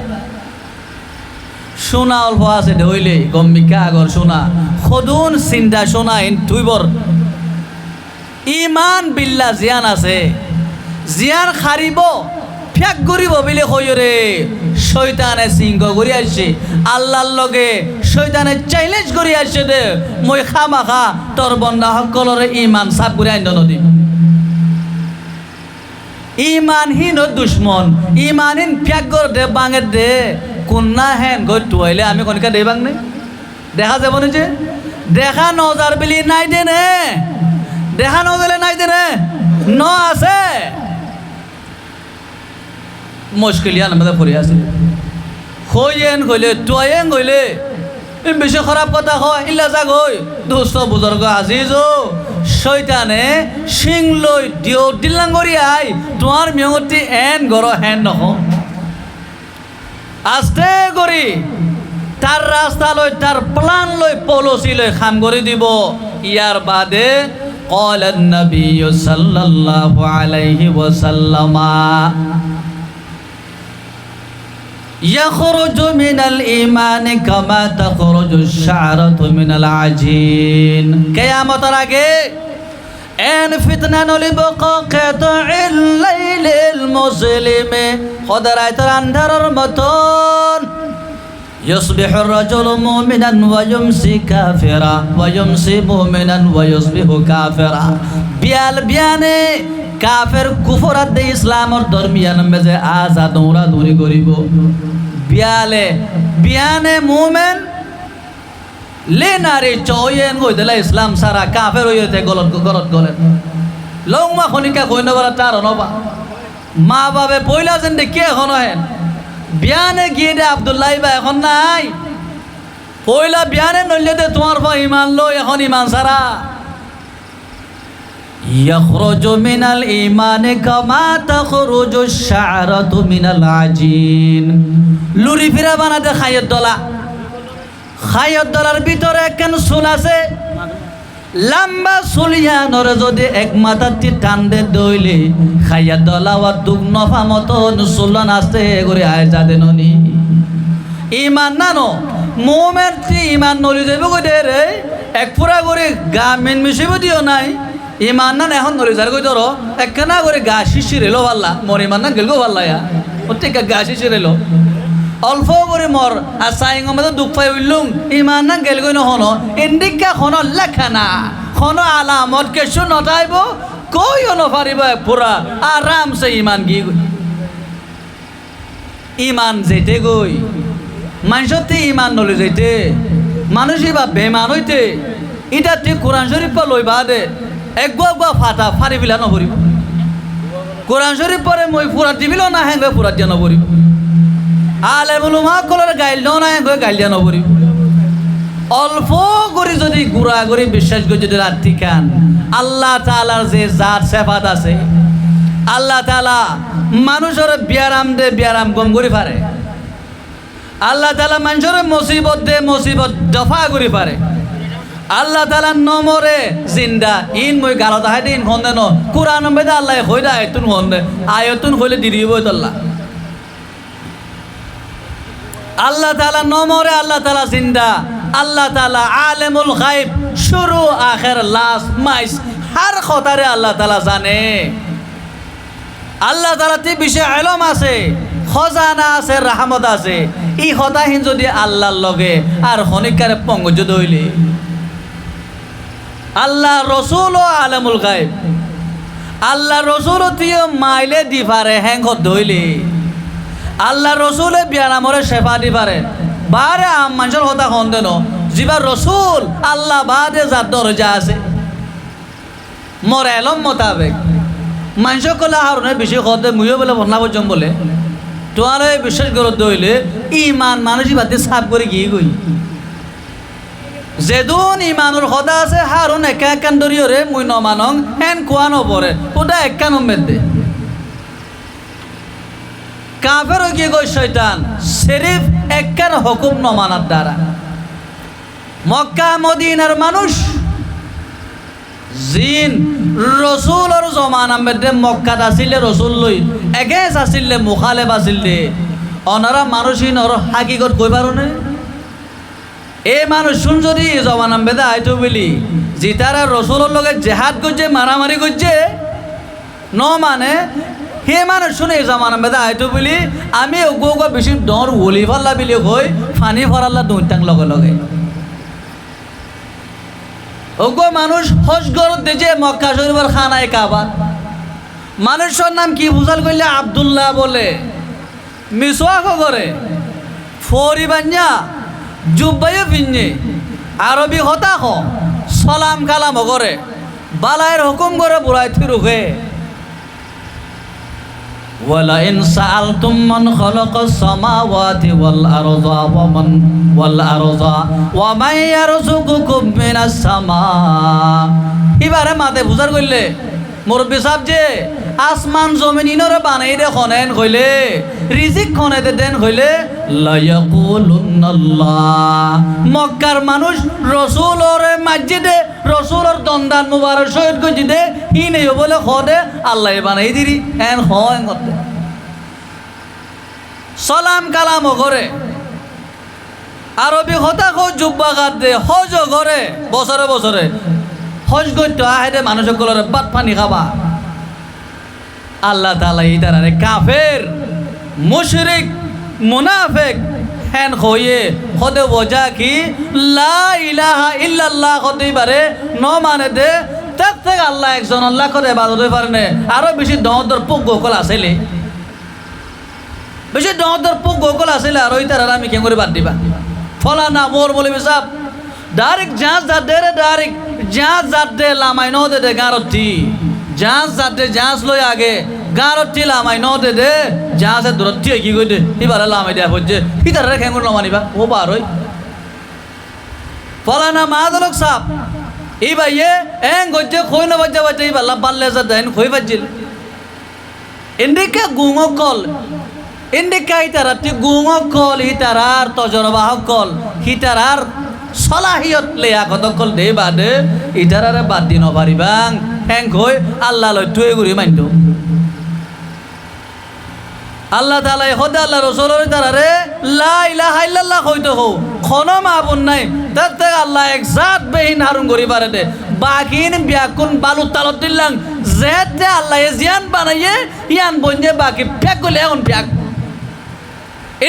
সোনা অল্প আছে হইলে গম্মিকা আগর সোনা খদুন চিন্তা সোনা ইন তুইবর ইমান বিল্লা জিয়ান আছে জিয়ান খারিব ফেক করিব বলে কইরে শয়তানে সিংহ করি আসছে আল্লাহর লগে শয়তানে চ্যালেঞ্জ করি আসছে দে মই খামাখা তোর বন্দা সকলরে ইমান সাফ করে আইন নদী ইমানহীন দুশ্মন ইমানহীন ফেক কর দে বাঙের দে কোনা হেন গই টুয়াইলে আমি কোনকা দেবাং নাই দেখা যাব না যে দেখা নজার বিলি নাই দে নে দেখা নজলে নাই দে নে ন আছে মুশকিলিয়ান আমাদের পড়ে আছে কইয়েন কইলে টুয়াইন কইলে বেশি খারাপ কথা কয় ইল্লা যা গই দোস্ত বুজুর্গ আজিজ শয়তানে সিং লই দিও দিলাং করি আই তোমার মিয়তি এন গর হেন নহ আস্তে করি তার রাস্তা লই তার প্ল্যান লই পলিসি লই খাম করে দিব ইয়ার বাদে قال النبي صلى الله عليه وسلم يخرج من الإيمان كما تخرج الشعرة من العجين কিয়ামতের আগে ان فتنة لبقاء الليل المظلم خضرات اندر متون يصبح الرجل مؤمنا ويمسي كافرا ويمسي مؤمنا ويصبح كافرا বিয়ানে কাফের কুফরাত দে ইসলামর দরমিয়ান মেজে আজাদ দৌড়া দৌড়ি করিব বিয়ানে মুমিন লে নারে চয়েন কই দিলা ইসলাম সারা কাফের হইতে গলত গলেন লংমা খনিকা কই নবরা তার নবা মা বাবে পয়লা যেন দেখি এখন হেন বিয়ানে গিয়ে দে আব্দুল্লাহ বা এখন নাই পয়লা বিয়ানে নইলে দে তোমার পা ইমান লই এখন ইমান সারা يخرج من الإيمان كما تخرج الشعرة من العجين লুরি ফিরা বানাতে খাইয়ের দলার ভিতরে একখান চুল আছে লম্বা চুলিয়ানর যদি এক মাথাটি টান দে দইলে খাইয়া দলাওয়া দুগ নফা মতন চুলন আসতে করে আয় যাদে ননি ইমান নানো মোমের ইমান নলি যাইব কই দে রে এক পুরা করে গা মেন মিশিব দিও নাই ইমান না এখন নলি যার কই ধরো একখানা করে গা শিশির এলো পাল্লা মোর ইমান না গেলগো পাল্লা ইয়া প্রত্যেক গা শিশির এলো অল্প করে মর আর সাইং মধ্যে দুঃখ পাই উইলুম ইমান না গেল গই নহন ইন্ডিকা খন লেখা না খন আলামত কিছু নটাইব কই নপারিব পুরা আরামসে ইমান গি ইমান যেতে গই মানুষতে ইমান নলে যেতে মানুষই বা বেমান হইতে এটা ঠিক কোরআন শরীফ লইবা দে একগুয়া ফাটা ফারি বিলা নভরিব কোরআন শরীফ পরে মই ফুরা দিবিল না হেঙ্গ ফুরা দিয়া নভরিব আলে বলু মা কলর গাইল ন না হেঙ্গ গাইল দিয়া নভরিব অল্প করে যদি গুড়া করে বিশ্বাস করে যদি রাত্রি খান, আল্লাহ তাআলার যে জাত সেফাত আছে, আল্লাহ তাআলা মানুষের বিয়ারাম গম করে পারে। আল্লাহ তাআলা মানুষের মুসিবত দে মুসিবত দফা করে পারে। আল্লাহ তাআলা নমরে জিন্দা ইন মই গালত হাই দিন হন্দে ন কুরআন মেদা আল্লাহ কইদা আয়াতুন হন্দে আয়াতুন কইলে দি দিব আল্লাহ। আল্লাহ তাআলা নমরে, আল্লাহ তাআলা জিন্দা, আল্লাহ তাআলা আলেমুল গায়ব, শুরু আখির লাস মাইস হর খতারে আল্লাহ তাআলা জানে। আল্লাহ তাআলা তে বিষয় ইলম আছে, খজানা আছে, রহমত আছে। এই খতাহীন যদি আল্লাহর লগে আর খনিকারে পঙ্গজ দইলে, আল্লাহ রসুল ও আলেমুল গায়ব, আল্লাহ রসুল তিও মাইলে দি পারে হ্যাঙ্গত ধইলে, আল্লাহ রসুলে বিয়ারামরে শেফা দি পারে। বারে আম মানুষের কথা সন্দেহ যিবার রসুল আল্লাহ বাদে যার দরজা আছে মোর এলম মোতাবেক মানুষ কলে হারুনের বেশি খতে মুইও বলে বন্যা পর্যম বলে তোমার বিশ্বাস করত দইলে ইমান মানুষই বাদে সাফ করে গিয়ে গই যেদুন ইমানুর কথা আছে হারুন একান দরিয়রে মুই নমানং হেন কোয়া নপরে ওটা একান দে কাফের গিয়ে গই শয়তান শরীফ একান হুকুম নমানার দ্বারা। মক্কা মদিনার মানুষ জিন রসুলর জমানা মধ্যে মক্কাত আসিলে রসুল লই এগেস আসিলে মুখালেফ আসিলে অনারা মানুষই নর হাকিকত কই পারনে। এই মানুষ শুন যদি জমানাম বেদা আইতো বলি যে তারা রসুলের লগে জেহাদ করছে মারামারি করছে ন মানে হে মানুষ শুনে এই জমানাম বেদা আইতো বলি আমি ওগো বেশি ডর ওলি ফাল্লা বিলি হই ফানি ফরাল্লা দুইটাং লগে লগে ওগো মানুষ হজ গরত দেজে মক্কা শরীফের খানায় কাবা মানুষের নাম কি বুঝাল করলে আব্দুল্লাহ বলে মিসওয়াক করে ফরি বাঞ্জা জুব্বাইয়ে ফিন্নে আরবি হতা হ সালাম কালাম করে বালায়ের হুকুম করে বুড়াই থিরুকে ওয়ালা ইন সাআলতুম মান খালাকাস সামাওয়াতি ওয়াল আরদা ওয়া মান ইয়ারযুকুকুম মিনাস সামা। এবারে মাতে বুঝার কইলে মুরব্বি সাহেব যে আসমান জমিন ইনরে বানাই দে খনেন কইলে রিজিক খনে দে দেন কইলে লা ইয়াকুলুনাল্লাহ। মক্কার মানুষ রসুলর মসজিদে রসুলর দন্দান মুবারক শহীদ কইজি দে ই নেই বলে খদে আল্লাহ বানাই দিরি এন হয় করতে সালাম কালাম করে আরবি কথা কো জুব্বা গাদ দে হজ করে বছরে বছরে হজ করতে আহে মানুষের কলরে বাদ পানি খাবা। আল্লাহ তাআলা ইদারে কাফের মুশরিক মুনাফিক হেন হয়ে খদে বোঝা কি লা ইলাহা ইল্লাল্লাহ খদে বারে ন মানে দে তাক তাক আল্লাহ একজন আল্লাহ করে ইবাদত হই পারে না। আরো বেশি দহদর পুক গোকল আসলে বেশি দহদর পুক গোকল আসলে আর ওই তারা আমি কেন করে বাদ দিবা ফলানা মোর বলে বিসাব ডাইরেক্ট জাহাজ জাত দে রে ডাইরেক্ট জাহাজ জাত দে লামাই ন দে গারতি জাহাজ জাত দে জাহাজ লই আগে গারতি লামাই ন দে জাহাজের দূরত্ব কি কই দে এবার লামাই দেয়া হচ্ছে ইতারে কেন করে নমানিবা ও বার হই ফলানা মাদলক সাপ এই ভাইয়ে এং গজ্জে খই না বাজ্জা বাজ্জা এই বাল্লা বাল্লে যা দেন খই বাজ্জিল ইন্ডিকা গুঙ কল ইন্ডিকা ইতারাতি গুঙ কল ইতারার তজরবাহ কল হিতারার সলাহিয়ত লেয়া কতকল দে বাদে ইতারারে বাদ দিন পারিবাং হ্যাং কই আল্লাহ লই তুই গুরি মাইন্দ আল্লাহ তাআলা খোদা আল্লাহ রাসূলের তারারে লা ইলাহা ইল্লাল্লাহ কইতো হো কোনো মাবুদ নাই তাতে আল্লাহ এক জাত বেহিন হারুন করি পারে দে বাকিন বিয়াকুন বালু তালত দিলাম যেতে আল্লাহ জিয়ান বানাইয়ে ইয়ান বঞ্জে বাকি ফেক কইলে এখন ফেক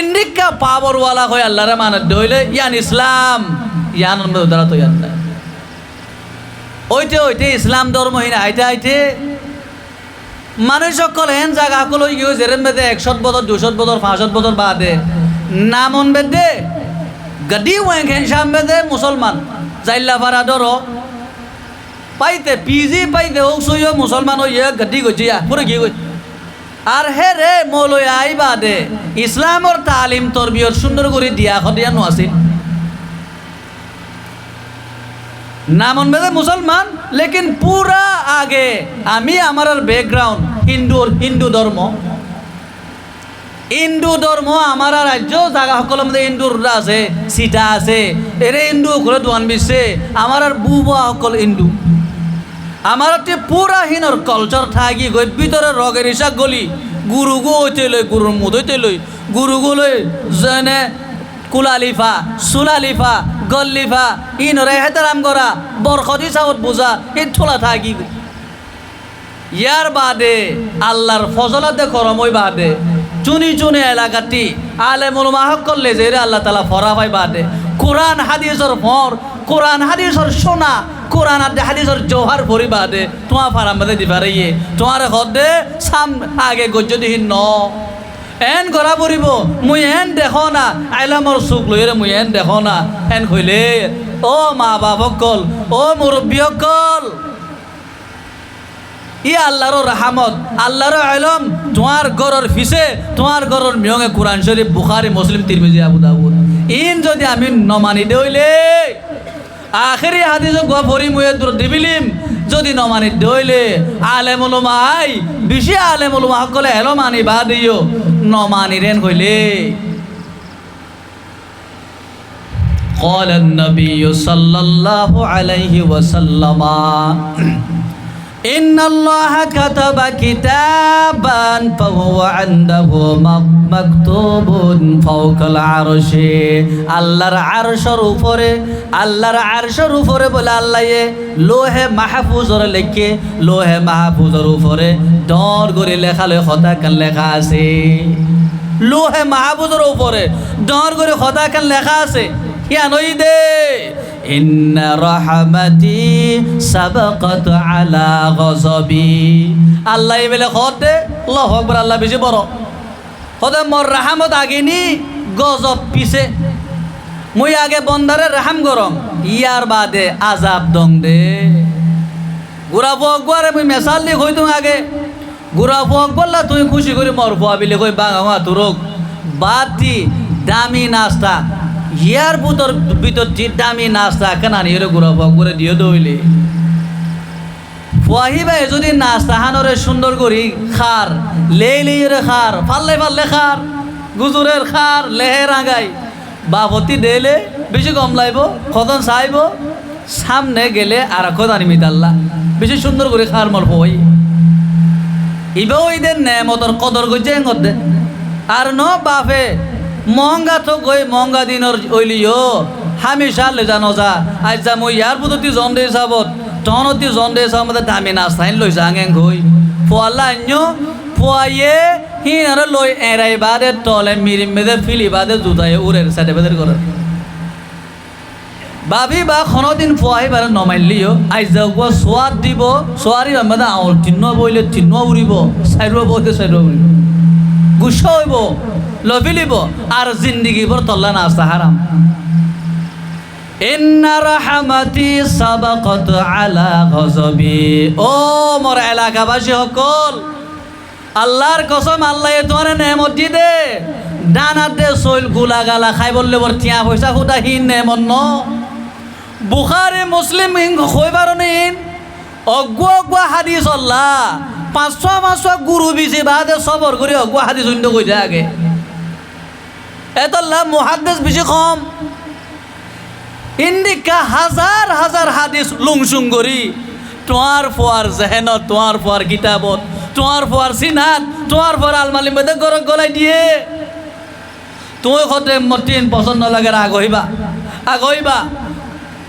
ইন্ডিকা পাওয়ার ওয়ালা কই আল্লাহরে মানে দইলে ইয়ান ইসলাম ইয়ান দ্বারা তো ইয়ান নাই ওইতে ইসলাম ধর্ম হিনা আইতে মানুষ সকল হেন জায়গা সকল হয়ে গিয়ে যেরেন বেদে 100 বছর 200 বছর 500 বছর বাদে নামন বেদে গদি ওয়েন ঘেনশাম বেদে মুসলমান জাইল্লা ফারা ধর পাইতে পিজি পাইতে ও সইও মুসলমান হইয়া গদি গজিয়া পুরো গিয়ে আর হে রে মৌলই আই বাদে ইসলামর তালিম তরবিয়ত সুন্দর করে দিয়া খদিয়া নো আছিল নামন বেদে মুসলমান লেকিন পুরা আগে আমি আমার ব্যাকগ্রাউন্ড হিন্দু ধর্ম আমার রাজ্য জায়গা সকলের মধ্যে হিন্দুর আছে সিটা আছে এরে হিন্দু করে দোয়ান বিছে আমার আর বুবা সকল হিন্দু আমার পুরা হিনর কালচার থাকি গই ভিতরে রগের ইসাক গলি গুরুগো হইতে লই গুরুর মুদ হইতে লই গুরুগো লই যেনে কুলালিফা সুলালিফা গল্লিফা ইনরে হেতারাম করা বরখদি চাউত বোঝা এই ঠোলা থাকি ইয়ার বাদে আল্লাহর ফজলাতে করমই বাদে চুনি এলাকাটি আলেমুল মাহক করলে যে আল্লাহ তালা ফরা পাই বাদে কোরআন হাদিসর ফর কোরআন হাদিসর সোনা কোরআন হাদিসর জোহার ভরি বাদে তোমার ফারাম বাদে দিবার ইয়ে তোমার হদে সাম আগে গজ্য দিহীন ন এন করা পড়িব মুই এন দেখো না আইলামর চুক লইরে মুই এন দেখো না এন কইলে ও মা বাপকল ও মুরব্বীসকল ই আল্লাহর রহমত আল্লাহর আলম তোমার গরর ফিসে তোমার গরর মিয়ঙে কোরআন শরীফ বুখারী মুসলিম তিরমিজি আবু দাউদ ইন যদি আমি নমানি দইলে আখেরি হাদিস গোয়া ভরি মুয়ে দূর দিবিলিম যদি নমানি দইলে আলেমুল মাই বেশি আলেমুল মা সকলে এলো মানি বা দিও নমানি রেন কইলে قال النبي صلى الله عليه وسلم إن الله كتب كتابا فهو عنده مكتوب فوق العرش আল্লাহর আরশের উপরে বলে আল্লাহ লোহে মাহফুজের লেখে লোহে মাহফুজের উপরে ডর করে লেখা আছে লোহে মাহফুজের উপরে ডর করে খতা কান লেখা আছে ইয়ানই দে ইন্না রাহমাতি সাবাকাত আলা গযবি আল্লাহ বলে খতে আল্লাহু আকবার আল্লাহ বেশি বড় খতে মোর রহমত আগেনি গজব পিছে মুই আগে বন্দারে রহম গরম ইয়ার বাদে আযাব দং দে গুরা বকবারে মুই মেসাল দি কইতুম আগে গুরা বকবল্লা তুই খুশি করে মোর ফুয়াবিলে কই বাঙা তুরক বাতি দামি নাস্তা ইয়ার ভিতর যে দামি নাস্তা কেন এর গুড়া ভাগ করে দিয়ে দইলে ফুয়াহি ভাই যদি নাস্তা হানরে সুন্দর করি খার লেইলের খার ফাললে খার গুজুরের খার লেহের আগাই বাপতি দেলে বেশি কম লাইব কখন চাইব সামনে গেলে আর কদানি মিতাল্লা বেশি সুন্দর করে খার মল হই ইবেও ইদের নেমতর কদর করছে দে আর ন বাপে মহঙ্গা তো গই মহঙ্গা দিনের ওইলিও হামেশা লে জানো যা আজ যা মই ইয়ার বুধতি জন দে যাবত টনতি জন দে যাও মতে দামি নাস্তাইন লই যাঙেং গই পোয়ালা আন্য পোয়ায়ে হিনারে লই এরাই বাদে তলে মিরিম মেদে ফিলি বাদে জুতায় উড়ের সাথে বেদের করে ভাবি বা খনদিন পোয়াই বারে নমাইলিও আজ যাও সোয়াদ দিব সোয়ারি আমাদের আউল চিহ্ন বইলে চিহ্ন উড়িব সাইরব বইতে সাইরব উড়িব গুসা হইব লভিলিব আর জিন্দিগি ভর তল্লা নাস্তা হারাম ইন্না রাহমাতি সাবাকাত আলা গযবি ও মোর এলাকাবাসী সকল আল্লাহর কসম আল্লাহ তোমার নেমত দি দে ডানাত দে সইল গুলা গালা খাই বললে বর টিয়া পয়সা খুদাহীন নেমত ন বুখারী মুসলিম কইবার নিন অগুয়া হাদিস আল্লাহ 500 গুরু বিছে বাদে সবর করে অগুয়া হাদিস উন্ড কই যায় আগে এতল্লাহ মুহাদ্দিস বেশি কম ইন্দিকা হাজার হাদিস লুংসুং করি তোমার ফোয়ার জেহেন তোমার ফোয়ার কিতাবত তোমার ফোয়ার সিনাত তোমার ফোয়ার আলমালিম বেদে গরক গলাই দিয়ে তুমি কতে মতিন পছন্দ লাগে আগইবা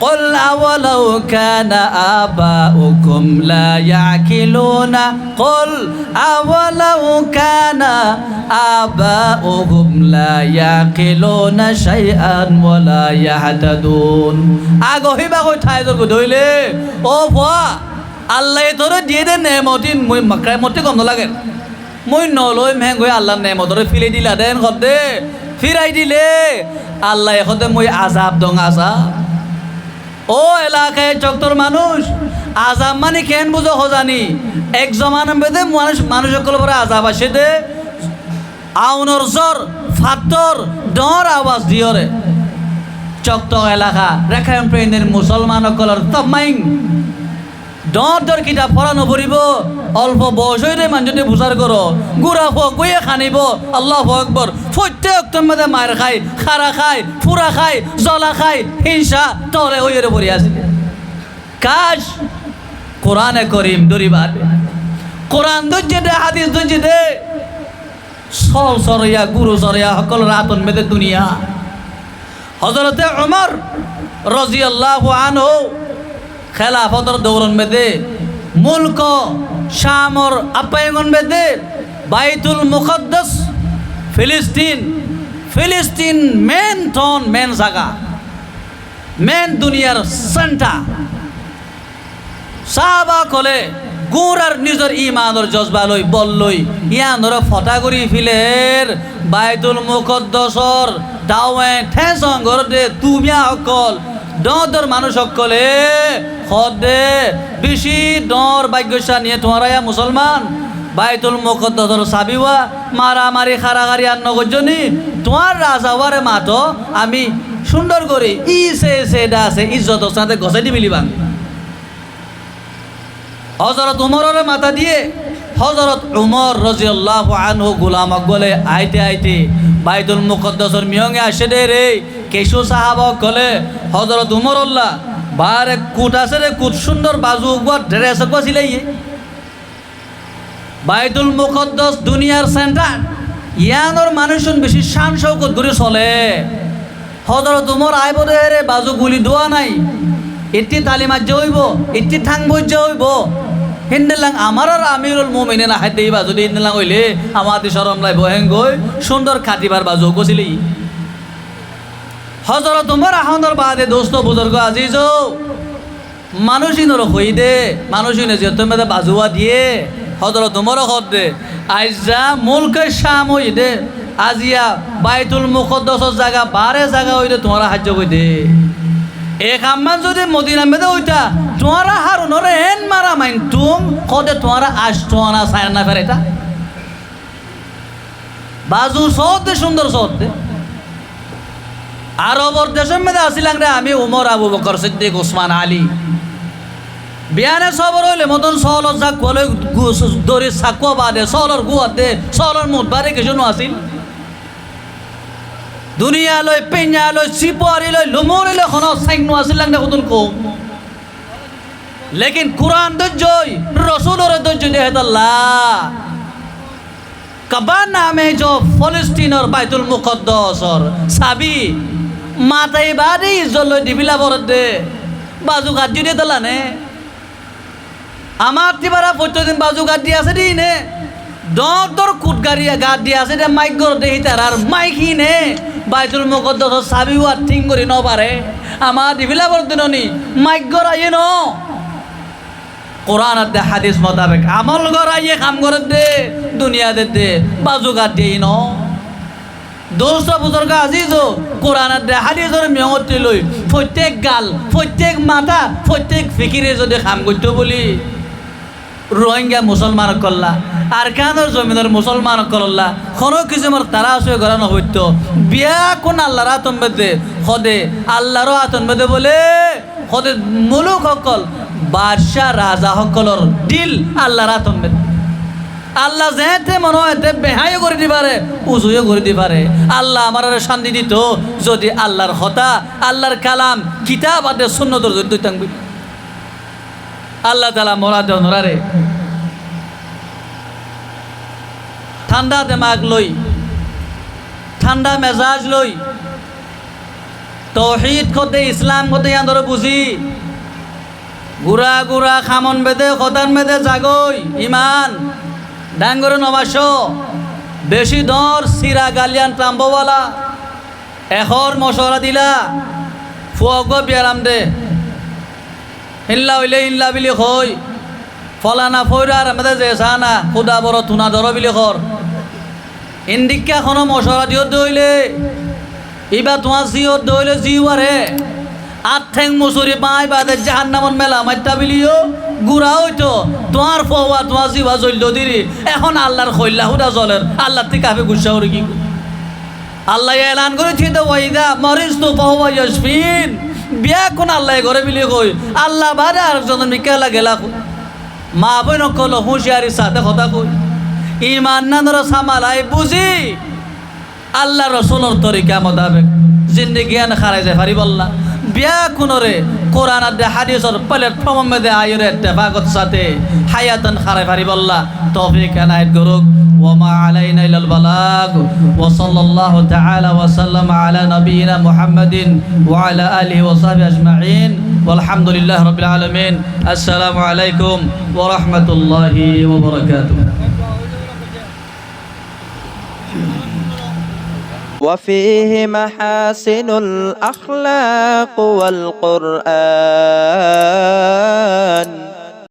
قل أولو كان آباؤكم لا يعقلون قل أولو كان آباؤهم لا يعقلون شيئا ولا يهتدون আগহিবা কই ঠাই দর ধইলে ও ভা আল্লাহ তোরে দিয়ে দে নেমতিন মই মাকরাই মতে কম লাগে মই নলই মেহ গই আল্লাহ নেমতরে ফিলে দিলা দেন খদে ফিরাই দিলে আল্লাহ খদে মই আযাব দং আযাব ও এলাকায় চক্তর মানুষ আজাব মানে কেন বুঝো হজানি এক জমানার বেদে মানুষ সকল পরে আজাব আসে দে আউনর জ্বর ফাতর ডর আওয়াজ দিয়রে চকটক এলাকা রেখায়ন প্রেনের মুসলমান সকলের তমাইং দর কিতাব পড়া নপরিব অল্প বয়স হইলে মানুষ বুঝার করো গুড়া ফোক বইয়ে খানিব আল্লাহ আকবর প্রত্যেক মধ্যে মায়ের খাই খারা খাই ফুরা খাই জলা খাই হিংসা তলে হইয়ে পড়ি আছে কাজ কোরআনে করিম দরিবার কোরআন দজ্জে দে হাদিস দজ্জে দে সল সরিয়া গুরু সরিয়া সকল রাতন মেদে দুনিয়া হযরতে উমর রাদিয়াল্লাহু আনহু খেলাফতর দৌরন মেদে মুলক শামর আপায়গন মেদে বাইতুল মুকদ্দাস ফিলিস্তিন মেন টন মেন জায়গা মেন দুনিয়ার সেন্টার সাহাবা কলে গুড়ার নিজের ইমানের জজবা লই বল লই ইয়ানর ফটা করি ফিলের বাইতুল মুকদ্দাসর দাওয়ে ঠেসং গরদে তুমিয়া সকল দর মানুষ সকলে খদে বেশি দর ভাগ্যশা নিয়ে তোমারা মুসলমান বাইতুল মুকদ্দাসর সাবিওয়া মারামারি খারাগারি আর নগজনী তোমার রাজাওয়ারে মাতো আমি সুন্দর করে সেটা আছে ইজ্জত সাথে গসাই দি মিলিবাং হযরত উমরের মাথা দিয়ে হযরত উমর রাদিয়াল্লাহু আনহু গোলামক বলে আইতে বাইতুল মুকদ্দাসর মিয়ঙ্গে আসে দে রে কেশু সাহাবা কলে হযরত উমরুল্লাহ বারে কুট আছে রে কুট সুন্দর বাজু উপর ড্রেস কছিলাই বাইতুল মুকদ্দাস দুনিয়ার সেন্টার ইয়ানোর মানুষজন বেশি শান শৌকত করে চলে হযরত উমর আইব দে রে বাজু গুলি দোয়া নাই এটি তালিমাত হইব এটি ঠাং বজ্য হইব হিন্দেলাং আমার আর আমিরুল মুমিনিন হাতে এই বাজু হিন্দেলাং হইলে আমাদের শরম লাই বহেং গই সুন্দর খাতিবার বাজু কছিলি হযরত উমর আহমদর বাদে দোস্ত বুজুর্গ আজিজ মানুষিনর হই দে মানুষিনে যে তুমি বাজুয়া দিয়ে হযরত উমর হদ দে আইজা মুলকে শাম হই দে আজিয়া বাইতুল মুকদ্দাসর জায়গা বারে জায়গা হই দে তোমার সাহায্য কই দে এক আম্মান যদি মদিনা মেদে হইতা তোমারা হারুনরে এন মারা মাইন তুম কদে তোমারা আসতো না সায় না ফেরেটা বাজু সদে সুন্দর সদে আরবর দেশের মেদে আসিলাম রে আমি উমর আবু বকর সিদ্দিক উসমান আলী বিয়ানে সবর হইলে মতন সহলর যাক বলে দড়ি সাকুয়া বাদে সহলর গুয়াত দে সহলর মুঠ বারে কিছু আসিল দুনিয়া লই পেঞ্জা লই চিপারি লই লুমুরি লই খন সাইনু আসিলাম না কতন কো লেকিন কুরআন দজ্জই রাসূলের দজ্জ দেহদাল্লাহ কাবা নামে जो ফিলিস্তিন और বাইতুল মুকদ্দাস और সাবি মাতাই বাড়ি জল দিবিলা বরদে বাজু কাট দিয়ে দলানে আমার তিবারা প্রত্যেকদিন বাজু কাট দিয়ে আছে দিনে দর কুট গাড়িয়া গাট দিয়ে আছে দে মাইক গর দেহি তার আর মাইকি নে বাইতুল মুকদ্দাস সাবি ওয়ার ঠিক করি ন পারে আমার দিবিলা বরদিননি মাইক গর আইয়ে ন কোরআন দে হাদিস মোতাবেক আমল গরাইয়ে কাম করে দে দুনিয়া দে বাজু কাট দিয়ে ন দোস্ত বুজুর্গ আজিজ কোরআন দে হাদিসের মিয়তি লই প্রত্যেক গাল প্রত্যেক মাথা প্রত্যেক ফিকিরে যদি কাম করতে বলি রোহিঙ্গা মুসলমান করলা আর কানোর জমিনের মুসলমান করলা কোনো কিসিমের তারা আসে গড়ানো হইত বিয়া কোন আল্লাহর আতন বেদে সদে আল্লাহর আতন বেদে বলে সদে মুলুক সকল বাদশাহ রাজা সকলের দিল আল্লাহর আতন বেদে আল্লাহ যেতে মনে হয় বেহাইও করে দি পারে উজুও করে দি পারে আল্লাহ আমার শান্তি দিত যদি আল্লাহর কথা আল্লাহর কালাম কিতাব আদে সুন্নতর যদি থাকবে আল্লাহ তাআলা মোরা দে নরারে ঠান্ডা দিমাগ লই ঠান্ডা মেজাজ লই তৌহিদ কতে ইসলাম কতে আন্দর বুঝি গুড়া গুড়া খামন বেদে খতান বেদে জাগই ইমান ডাঙ্গর নবাস বেশি দর সিরা গালিয়ান টাম্বওয়ালা এখর মশলা দিলা ফুয়াগ বিয়ারাম দে হিল্লা হইলে হিল্লা বিলি হই ফলানা ফৈরার আমাদের যে সানা খুদা বড় তুনা ধর বিলি খর ইন্দিকা খন মশলা দিও দইলে ইবা তোমার জিও দইলে জিওয়ারে আট ঠেং মুসুরি পাই বাদে জাহান্নামন মেলা মাইটা বিলিও গুড়া হইতো তোমার ফওয়া তোমার জিবা জ্বলল দিরি এখন আল্লাহর খৈল্লা হুদা জ্বলের আল্লাহর থেকে আপনি গুসা করে কি আল্লাহ এলান করেছি তো ওয়াইদা মরিস্তু ফাহুয়া ইয়াশফিন বিয়া কোন আল্লাহ ঘরে বিলি কই আল্লাহ বারে আরেকজন মিকালা গেলা মা বোন কল হুঁশিয়ারি সাথে কথা কই ইমান না ধরো সামালাই বুঝি আল্লাহ রসুলের তরিকা মোতাবেক জিন্দেগি আন খারাই যায় পারি বললা বিয়া কোনরে কোরআন আর হাদিসের প্ল্যাটফর্ম মধ্যে আয়রে ইত্তেফাকত সাথে হায়াতান খারাই পারি বললা তৌফিক এনায়েত করুক ওয়া আলাইনা ইলাল বালাগ ওয়া সাল্লাল্লাহু তাআলা ওয়া সাল্লামা আলা নবিয়িনা মুহাম্মাদিন ওয়া আলা আলিহি ওয়া সাহবিহি আজমাইন ওয়ালহামদুলিল্লাহি রাব্বিল আলামিন আসসালামু আলাইকুম ওয়া রাহমাতুল্লাহি ওয়া বারাকাতুহু وفيه محاسن الأخلاق والقرآن